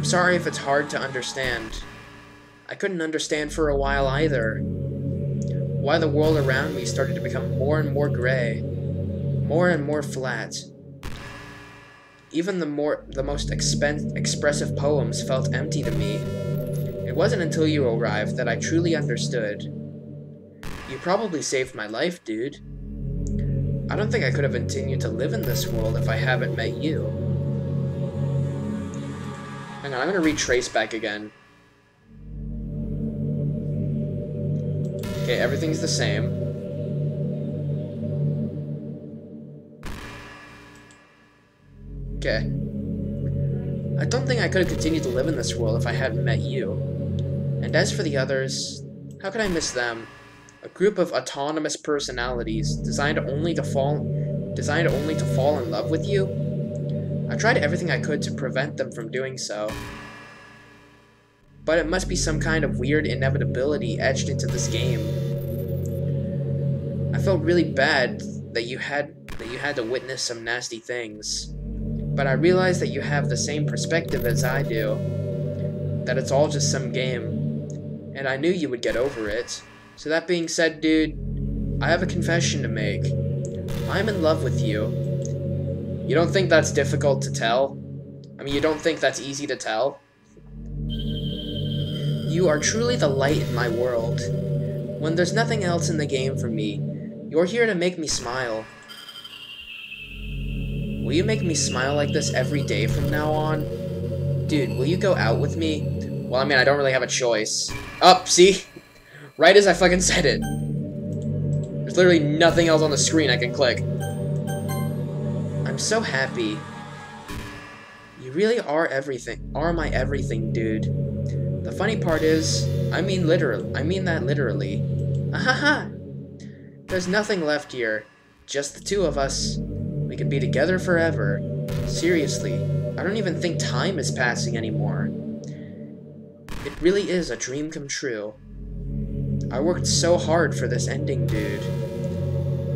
I'm sorry if it's hard to understand. I couldn't understand for a while either. Why the world around me started to become more and more gray, more and more flat. Even the most expressive poems felt empty to me. It wasn't until you arrived that I truly understood. You probably saved my life, dude. I don't think I could have continued to live in this world if I haven't met you. Hang on, I'm gonna retrace back again. Okay, everything's the same. Okay. I don't think I could have continued to live in this world if I hadn't met you. And as for the others, how could I miss them? A group of autonomous personalities designed only to fall in love with you? I tried everything I could to prevent them from doing so. But it must be some kind of weird inevitability etched into this game. I felt really bad that you had to witness some nasty things. But I realized that you have the same perspective as I do. That it's all just some game. And I knew you would get over it. So that being said, dude, I have a confession to make. I'm in love with you. You don't think that's difficult to tell? I mean, you don't think that's easy to tell? You are truly the light in my world. When there's nothing else in the game for me, you're here to make me smile. Will you make me smile like this every day from now on? Dude, will you go out with me? Well, I mean, I don't really have a choice. Oh, see? Right as I fucking said it. There's literally nothing else on the screen I can click. I'm so happy. You really are everything. Are my everything, dude. The funny part is, I mean that literally. Ahaha! There's nothing left here. Just the two of us. We can be together forever. Seriously, I don't even think time is passing anymore. It really is a dream come true. I worked so hard for this ending, dude.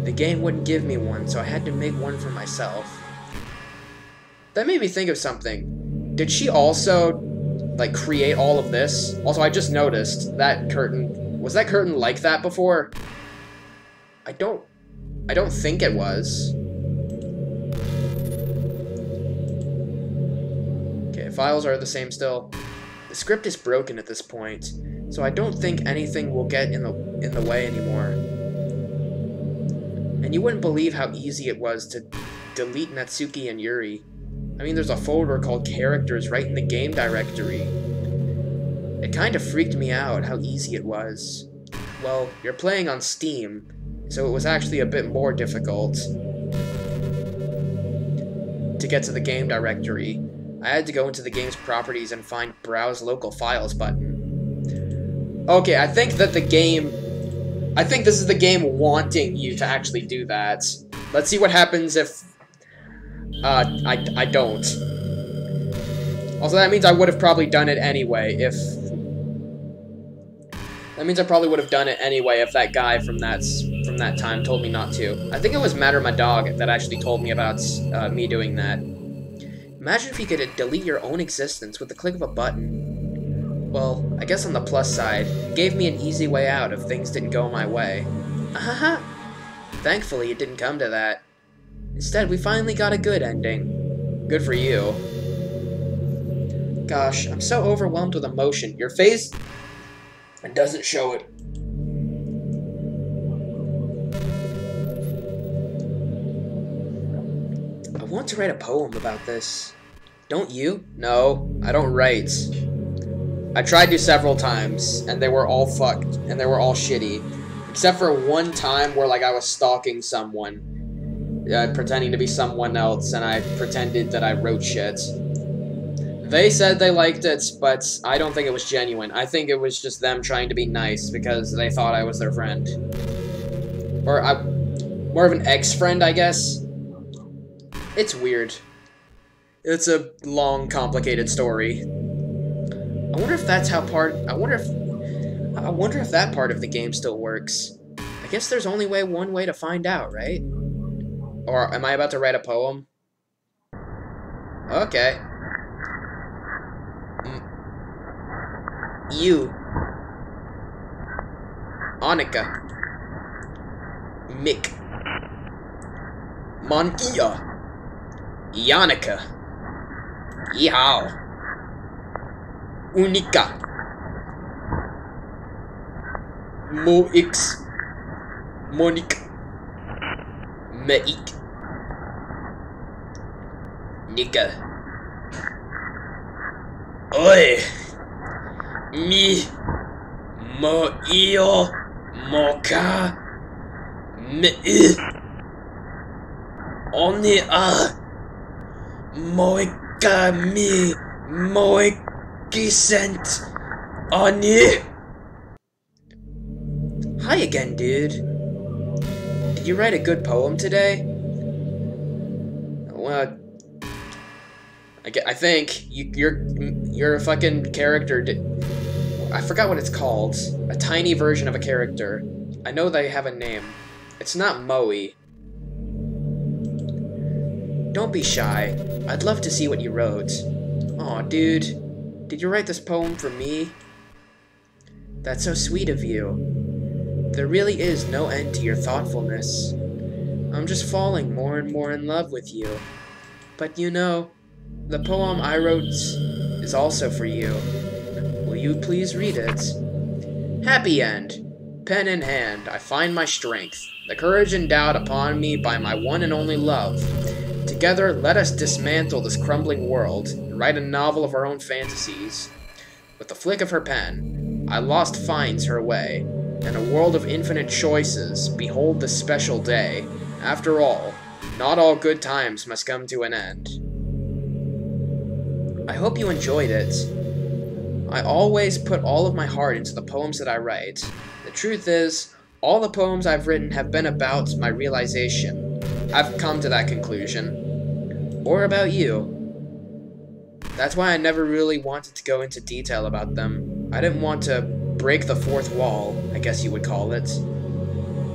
The game wouldn't give me one, so I had to make one for myself. That made me think of something. Did she also, like, create all of this? Also, I just noticed that curtain. Was that curtain like that before? I don't think it was. Okay, files are the same still. The script is broken at this point, so I don't think anything will get in the way anymore. And you wouldn't believe how easy it was to delete Natsuki and Yuri. I mean, there's a folder called Characters right in the game directory. It kind of freaked me out how easy it was. Well, you're playing on Steam, so it was actually a bit more difficult to get to the game directory. I had to go into the game's properties and find Browse Local Files button. Okay, I think this is the game wanting you to actually do that. Let's see what happens if I don't. Also, that means I would have probably done it anyway if... That means I probably would have done it anyway if that guy from that time told me not to. I think it was Matter My Dog that actually told me about me doing that. Imagine if you could delete your own existence with the click of a button. Well, I guess on the plus side, it gave me an easy way out if things didn't go my way. Ahaha! Thankfully, it didn't come to that. Instead, we finally got a good ending. Good for you. Gosh, I'm so overwhelmed with emotion. Your face... It doesn't show it. I want to write a poem about this. Don't you? No, I don't write. I tried to several times, and they were all fucked, and they were all shitty. Except for one time where, like, I was stalking someone. Pretending to be someone else, and I pretended that I wrote shit. They said they liked it, but I don't think it was genuine. I think it was just them trying to be nice because they thought I was their friend. Or, more of an ex-friend, I guess. It's weird. It's a long, complicated story. I wonder if that's how I wonder if that part of the game still works. I guess there's only one way to find out, right? Or am I about to write a poem? Okay. You. Annika. Mick. Monia. Yannicka. Yeehaw. Unika. Moix. Monique. Meik. Nika. Oi. Mi. Mo-io. Moka. Me. Oni-a. Moika mi. Moikisent. Oni. Hi again, dude. Did you write a good poem today? Well, I think your fucking character I forgot what it's called. A tiny version of a character. I know they have a name. It's not Moe. Don't be shy. I'd love to see what you wrote. Aw, dude. Did you write this poem for me? That's so sweet of you. There really is no end to your thoughtfulness. I'm just falling more and more in love with you. But you know, the poem I wrote is also for you. Will you please read it? Happy end. Pen in hand, I find my strength, the courage endowed upon me by my one and only love. Together, let us dismantle this crumbling world and write a novel of our own fantasies. With the flick of her pen, I lost finds her way. In a world of infinite choices, behold this special day. After all, not all good times must come to an end. I hope you enjoyed it. I always put all of my heart into the poems that I write. The truth is, all the poems I've written have been about my realization. I've come to that conclusion. Or about you. That's why I never really wanted to go into detail about them. I didn't want to break the fourth wall, I guess you would call it.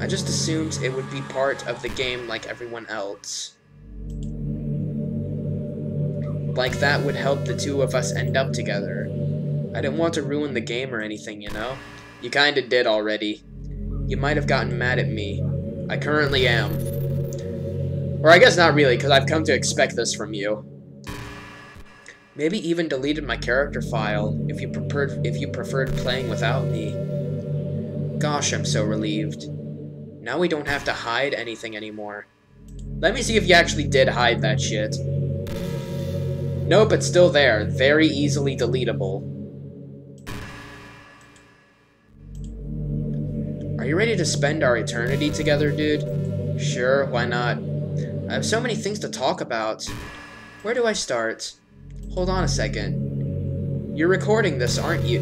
I just assumed it would be part of the game like everyone else. Like that would help the two of us end up together. I didn't want to ruin the game or anything, you know? You kinda did already. You might have gotten mad at me. I currently am. Or I guess not really, because I've come to expect this from you. Maybe even deleted my character file if you preferred playing without me. Gosh, I'm so relieved. Now we don't have to hide anything anymore. Let me see if you actually did hide that shit. Nope, it's still there. Very easily deletable. Are you ready to spend our eternity together, dude? Sure, why not? I have so many things to talk about. Where do I start? Hold on a second. You're recording this, aren't you?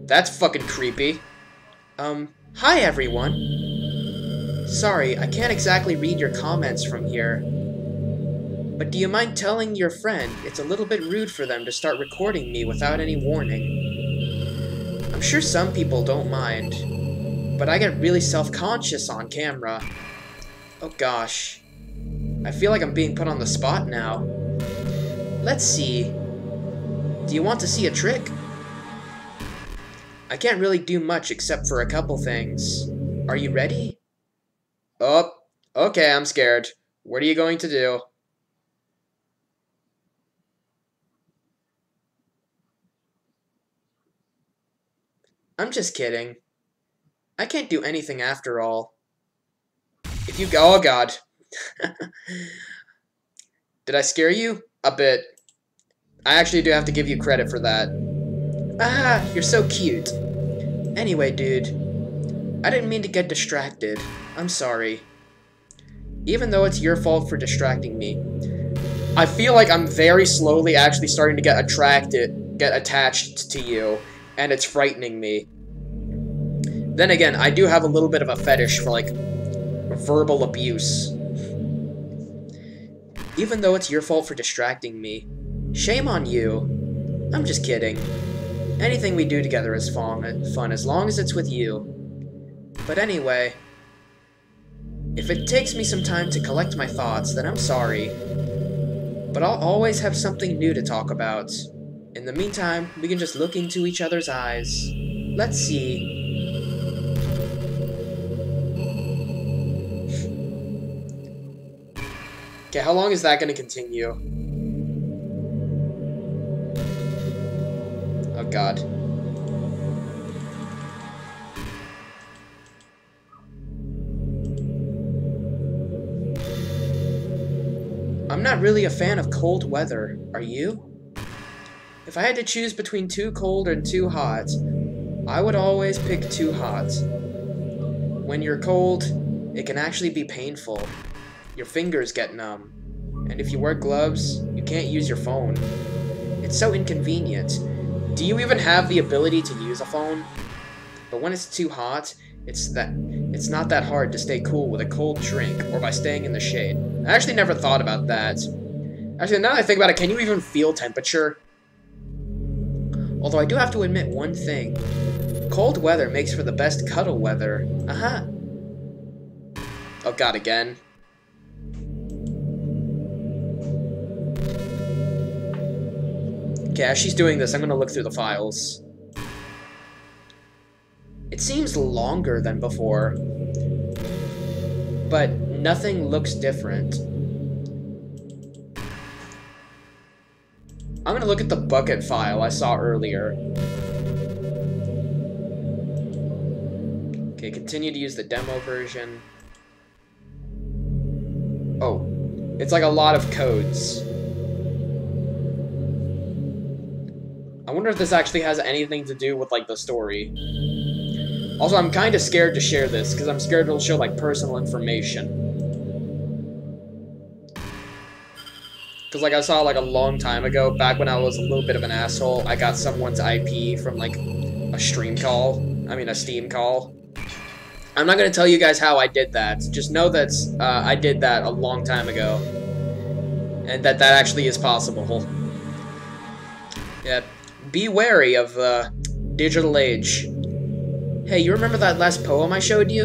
That's fucking creepy. Hi everyone. Sorry, I can't exactly read your comments from here. But do you mind telling your friend it's a little bit rude for them to start recording me without any warning? I'm sure some people don't mind, but I get really self-conscious on camera. Oh gosh. I feel like I'm being put on the spot now. Let's see. Do you want to see a trick? I can't really do much except for a couple things. Are you ready? Oh, okay, I'm scared. What are you going to do? I'm just kidding. I can't do anything after all. If you go, oh god. Did I scare you? A bit. I actually do have to give you credit for that. Ah, you're so cute. Anyway, dude. I didn't mean to get distracted. I'm sorry. Even though it's your fault for distracting me. I feel like I'm very slowly actually starting to get attached to you, and it's frightening me. Then again, I do have a little bit of a fetish for, like, verbal abuse. Even though it's your fault for distracting me. Shame on you. I'm just kidding. Anything we do together is fun as long as it's with you. But anyway, if it takes me some time to collect my thoughts, then I'm sorry. But I'll always have something new to talk about. In the meantime, we can just look into each other's eyes. Let's see. Okay, how long is that going to continue? Oh god. I'm not really a fan of cold weather. Are you? If I had to choose between too cold and too hot, I would always pick too hot. When you're cold, it can actually be painful. Your fingers get numb. And if you wear gloves, you can't use your phone. It's so inconvenient. Do you even have the ability to use a phone? But when it's too hot, it's not that hard to stay cool with a cold drink or by staying in the shade. I actually never thought about that. Actually, now that I think about it, can you even feel temperature? Although I do have to admit one thing. Cold weather makes for the best cuddle weather. Uh-huh. Oh god, again. Okay, as she's doing this, I'm gonna look through the files. It seems longer than before, but nothing looks different. I'm gonna look at the bucket file I saw earlier. Okay, continue to use the demo version. Oh, it's like a lot of codes. I wonder if this actually has anything to do with, like, the story. Also, I'm kind of scared to share this, because I'm scared it'll show, like, personal information. Because, like, I saw, like, a long time ago, back when I was a little bit of an asshole, I got someone's IP from, like, a Steam call. I'm not going to tell you guys how I did that. Just know that I did that a long time ago. And that actually is possible. Yeah, be wary of the digital age. Hey, you remember that last poem I showed you?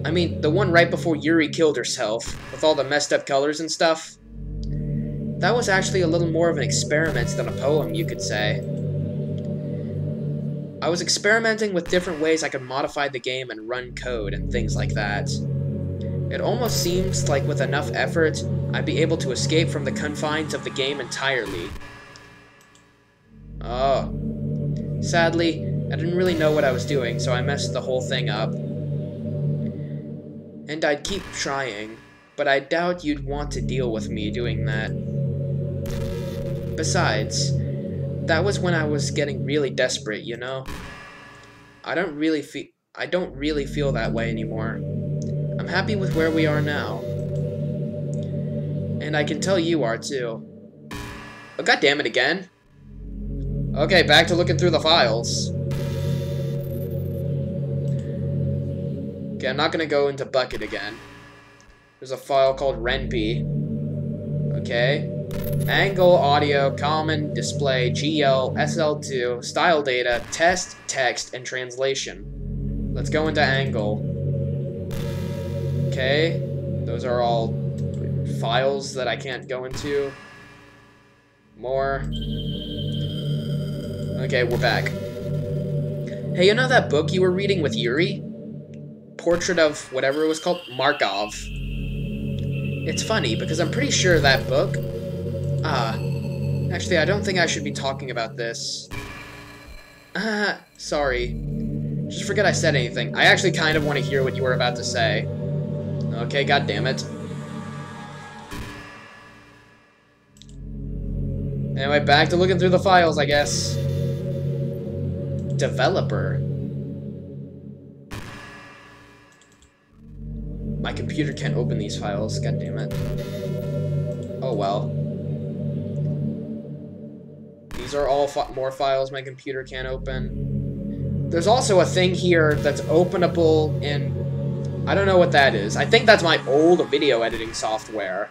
I mean, the one right before Yuri killed herself, with all the messed up colors and stuff? That was actually a little more of an experiment than a poem, you could say. I was experimenting with different ways I could modify the game and run code and things like that. It almost seems like with enough effort, I'd be able to escape from the confines of the game entirely. Oh. Sadly, I didn't really know what I was doing, so I messed the whole thing up. And I'd keep trying, but I doubt you'd want to deal with me doing that. Besides, that was when I was getting really desperate, you know? I don't really feel that way anymore. I'm happy with where we are now. And I can tell you are too. Oh, god damn it again. Okay, back to looking through the files. Okay, I'm not gonna go into Bucket again. There's a file called Renpy. Okay. Angle, audio, common, display, GL, SL2, style data, test, text, and translation. Let's go into Angle. Okay. Those are all files that I can't go into. More. Okay, we're back. Hey, you know that book you were reading with Yuri? Portrait of whatever it was called? Markov. It's funny, because I'm pretty sure that book... Actually, I don't think I should be talking about this. Sorry. Just forget I said anything. I actually kind of want to hear what you were about to say. Okay, god damn it. Anyway, back to looking through the files, I guess. Developer. My computer can't open these files, god damn it. Oh well. These are all more files my computer can't open. There's also a thing here that's openable in... I don't know what that is. I think that's my old video editing software.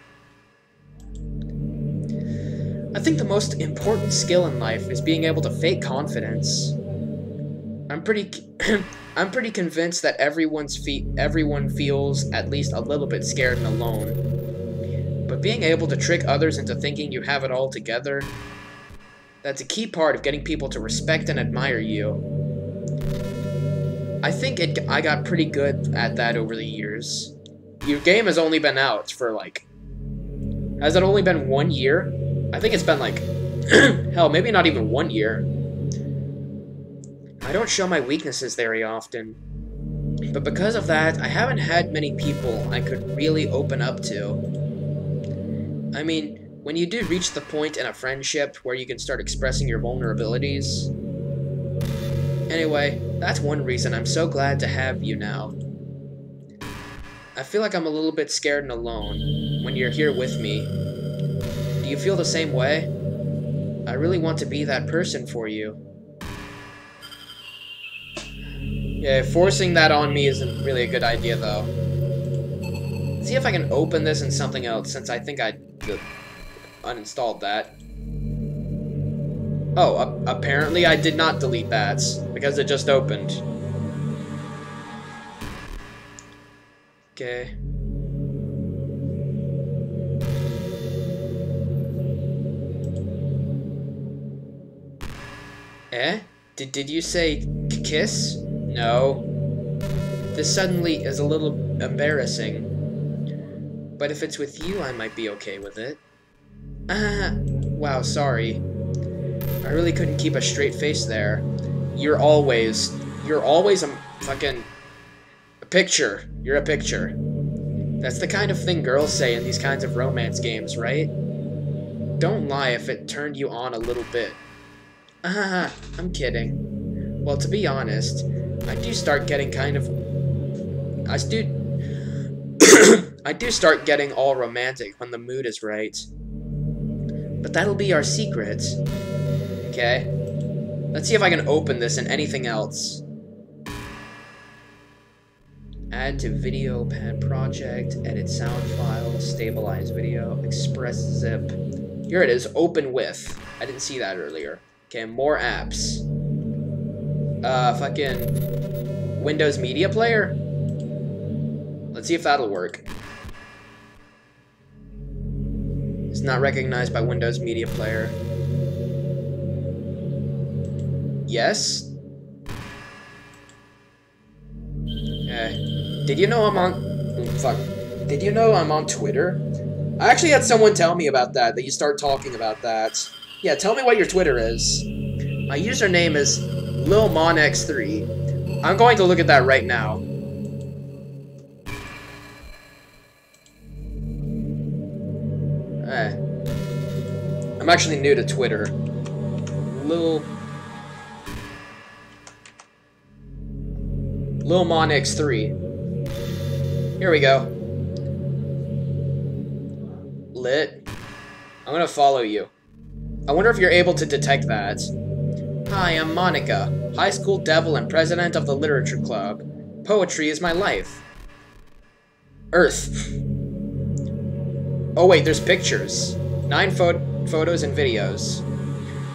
I think the most important skill in life is being able to fake confidence. I'm pretty convinced that everyone feels at least a little bit scared and alone. But being able to trick others into thinking you have it all together, That's a key part of getting people to respect and admire you. I think I got pretty good at that over the years. Your game has only been out for, like... Has it only been 1 year? I think it's been, like... hell, maybe not even 1 year. I don't show my weaknesses very often. But because of that, I haven't had many people I could really open up to. I mean, when you do reach the point in a friendship where you can start expressing your vulnerabilities... Anyway, that's one reason I'm so glad to have you now. I feel like I'm a little bit scared and alone when you're here with me. Do you feel the same way? I really want to be that person for you. Yeah, forcing that on me isn't really a good idea, though. Let's see if I can open this in something else, since I think I uninstalled that. Oh, apparently I did not delete that, because it just opened. Okay. Eh? Did you say kiss? No. This suddenly is a little embarrassing. But if it's with you, I might be okay with it. Wow, sorry. I really couldn't keep a straight face there. You're always a fucking picture. You're a picture. That's the kind of thing girls say in these kinds of romance games, right? Don't lie if it turned you on a little bit. I'm kidding. Well, to be honest, I do start getting kind of... I do start getting all romantic when the mood is right. But that'll be our secret. Okay. Let's see if I can open this and anything else. Add to video pad project, edit sound file, stabilize video, express zip. Here it is, open with. I didn't see that earlier. Okay, more apps. Fucking Windows Media Player? Let's see if that'll work. It's not recognized by Windows Media Player. Yes? Okay. Did you know I'm on... fuck. Did you know I'm on Twitter? I actually had someone tell me about that you start talking about that. Yeah, tell me what your Twitter is. My username is LilMonX3. I'm going to look at that right now. I'm actually new to Twitter. LilMonX3. Here we go. Lit. I'm gonna follow you. I wonder if you're able to detect that. Hi, I'm Monica, high school devil and president of the literature club. Poetry is my life. Earth. Oh wait, there's pictures. 9 photos and videos.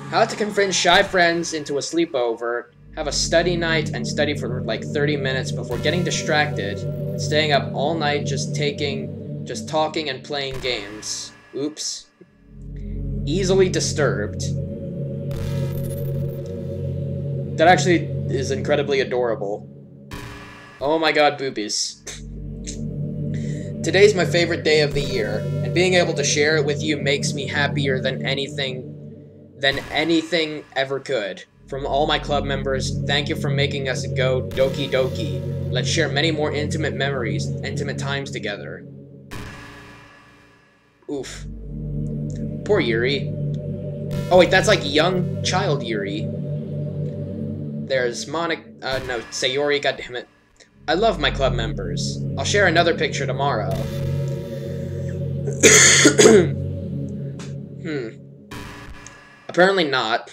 How to convince shy friends into a sleepover, have a study night, and study for like 30 minutes before getting distracted, and staying up all night just talking and playing games. Oops. Easily disturbed. That actually is incredibly adorable. Oh my god, boobies. Today's my favorite day of the year, and being able to share it with you makes me happier than anything ever could. From all my club members, thank you for making us go Doki Doki. Let's share many more intimate memories, intimate times together. Oof. Poor Yuri. Oh wait, that's like young child Yuri. There's Monica, no, Sayori, goddammit. I love my club members. I'll share another picture tomorrow. Apparently not.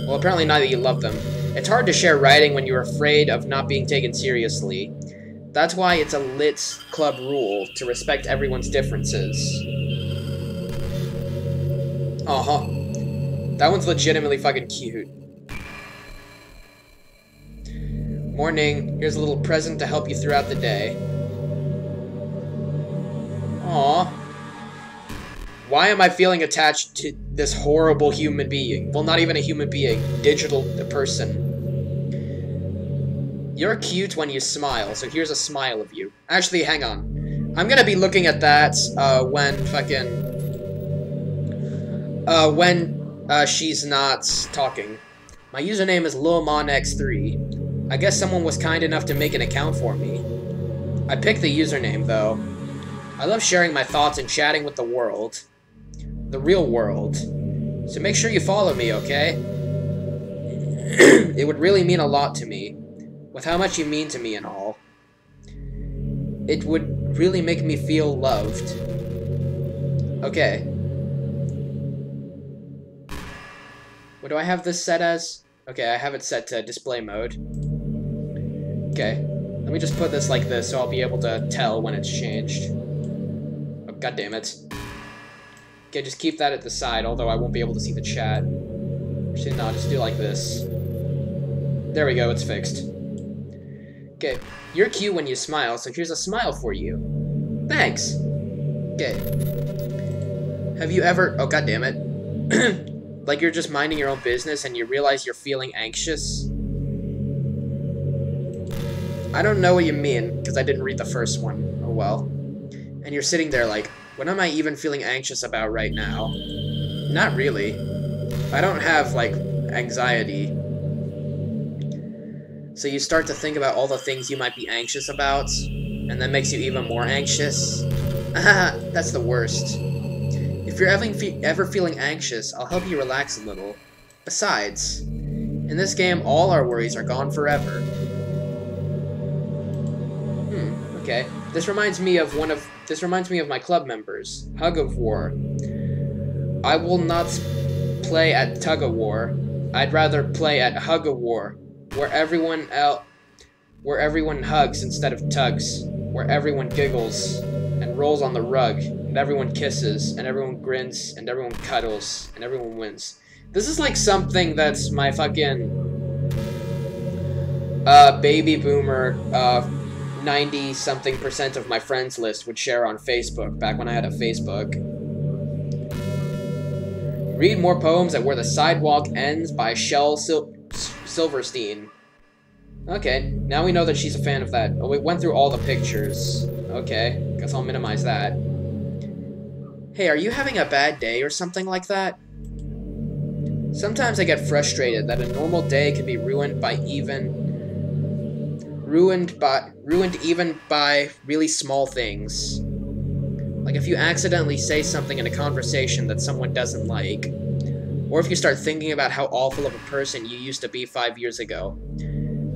Well, apparently not that you love them. It's hard to share writing when you're afraid of not being taken seriously. That's why it's a lit club rule to respect everyone's differences. Uh-huh. That one's legitimately fucking cute. Morning, here's a little present to help you throughout the day. Aww. Why am I feeling attached this horrible human being. Well, not even a human being. Digital person. You're cute when you smile, so here's a smile of you. Actually, hang on. I'm gonna be looking at that, when she's not talking. My username is LilMonX3. I guess someone was kind enough to make an account for me. I picked the username, though. I love sharing my thoughts and chatting with the world. The real world. So make sure you follow me, okay? It would really mean a lot to me. With how much you mean to me and all. It would really make me feel loved. Okay. What do I have this set as? Okay, I have it set to display mode. Okay. Let me just put this like this so I'll be able to tell when it's changed. Oh, God damn it. Okay, just keep that at the side, although I won't be able to see the chat. Actually, no, just do like this. There we go, it's fixed. Okay, you're cute when you smile, so here's a smile for you. Thanks. Okay. Have you ever... Oh, God damn it. Like you're just minding your own business and you realize you're feeling anxious? I don't know what you mean, because I didn't read the first one. Oh, well. And you're sitting there like, what am I even feeling anxious about right now? Not really. I don't have, like, anxiety. So you start to think about all the things you might be anxious about, and that makes you even more anxious. That's the worst. If you're ever feeling anxious, I'll help you relax a little. Besides, in this game, all our worries are gone forever. Okay. This reminds me of my club members, Hug of War. I will not play at Tug of War. I'd rather play at Hug of War. Where everyone hugs instead of tugs, where everyone giggles and rolls on the rug, and everyone kisses, and everyone grins, and everyone cuddles, and everyone wins. This is like something that's my fucking baby boomer 90-something% of my friends list would share on Facebook back when I had a Facebook. Read more poems at Where the Sidewalk Ends by Shel Silverstein. Okay, now we know that she's a fan of that. Oh, we went through all the pictures. Okay, guess I'll minimize that. Hey, are you having a bad day or something like that? Sometimes I get frustrated that a normal day can be ruined even by really small things. Like if you accidentally say something in a conversation that someone doesn't like. Or if you start thinking about how awful of a person you used to be 5 years ago.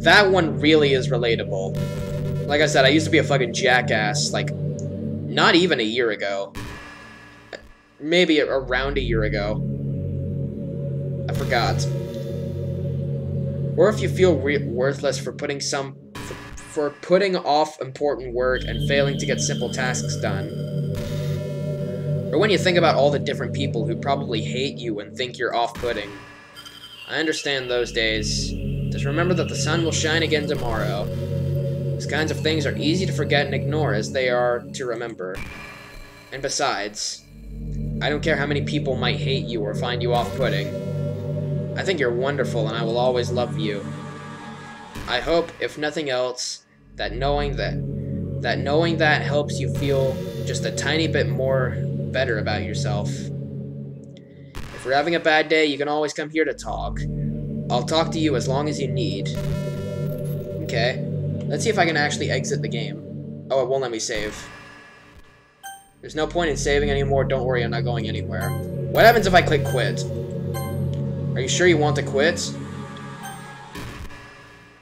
That one really is relatable. Like I said, I used to be a fucking jackass, like, not even a year ago. Maybe around a year ago. I forgot. Or if you feel worthless for putting off important work and failing to get simple tasks done. Or when you think about all the different people who probably hate you and think you're off-putting. I understand those days. Just remember that the sun will shine again tomorrow. These kinds of things are easy to forget and ignore as they are to remember. And besides, I don't care how many people might hate you or find you off-putting. I think you're wonderful and I will always love you. I hope, if nothing else, that knowing that helps you feel just a tiny bit more better about yourself. If you're having a bad day, you can always come here to talk. I'll talk to you as long as you need. Okay. Let's see if I can actually exit the game. Oh, it won't let me save. There's no point in saving anymore. Don't worry, I'm not going anywhere. What happens if I click quit? Are you sure you want to quit?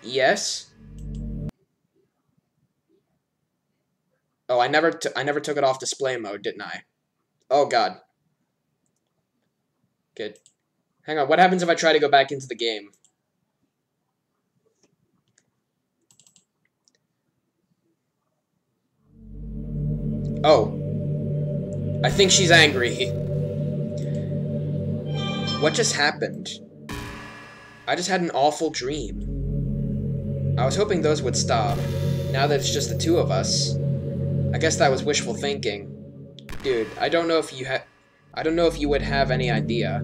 Yes? Oh, I never took it off display mode, didn't I? Oh, God. Good. Hang on, what happens if I try to go back into the game? Oh. I think she's angry. What just happened? I just had an awful dream. I was hoping those would stop. Now that it's just the two of us. I guess that was wishful thinking. Dude, I don't know if you I don't know if you would have any idea,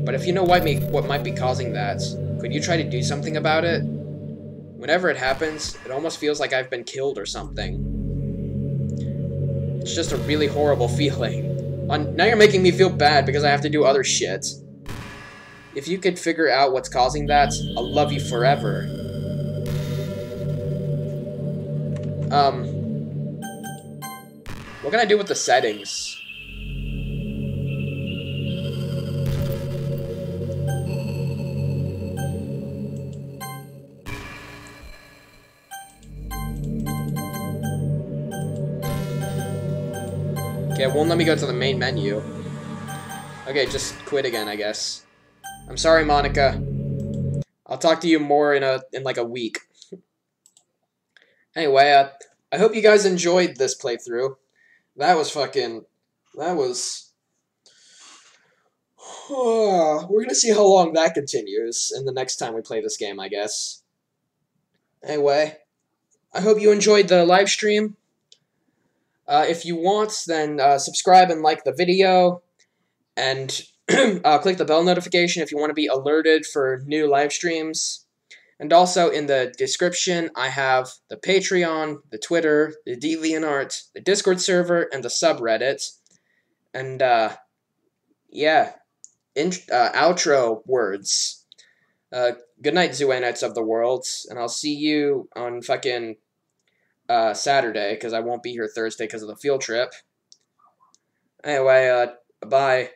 but if you know what might be causing that, could you try to do something about it? Whenever it happens, it almost feels like I've been killed or something. It's just a really horrible feeling. Now you're making me feel bad because I have to do other shit. If you could figure out what's causing that, I'll love you forever. What can I do with the settings? Okay, it won't let me go to the main menu. Okay, just quit again, I guess. I'm sorry, Monica. I'll talk to you more in like a week. Anyway, I hope you guys enjoyed this playthrough. That was we're gonna see how long that continues in the next time we play this game, I guess. Anyway, I hope you enjoyed the live stream. If you want, then subscribe and like the video, and click the bell notification if you want to be alerted for new live streams. And also in the description, I have the Patreon, the Twitter, the DeviantArt, the Discord server, and the subreddit. And yeah, outro words. Good night, Zuanites of the world, and I'll see you on fucking Saturday, because I won't be here Thursday because of the field trip. Anyway, bye.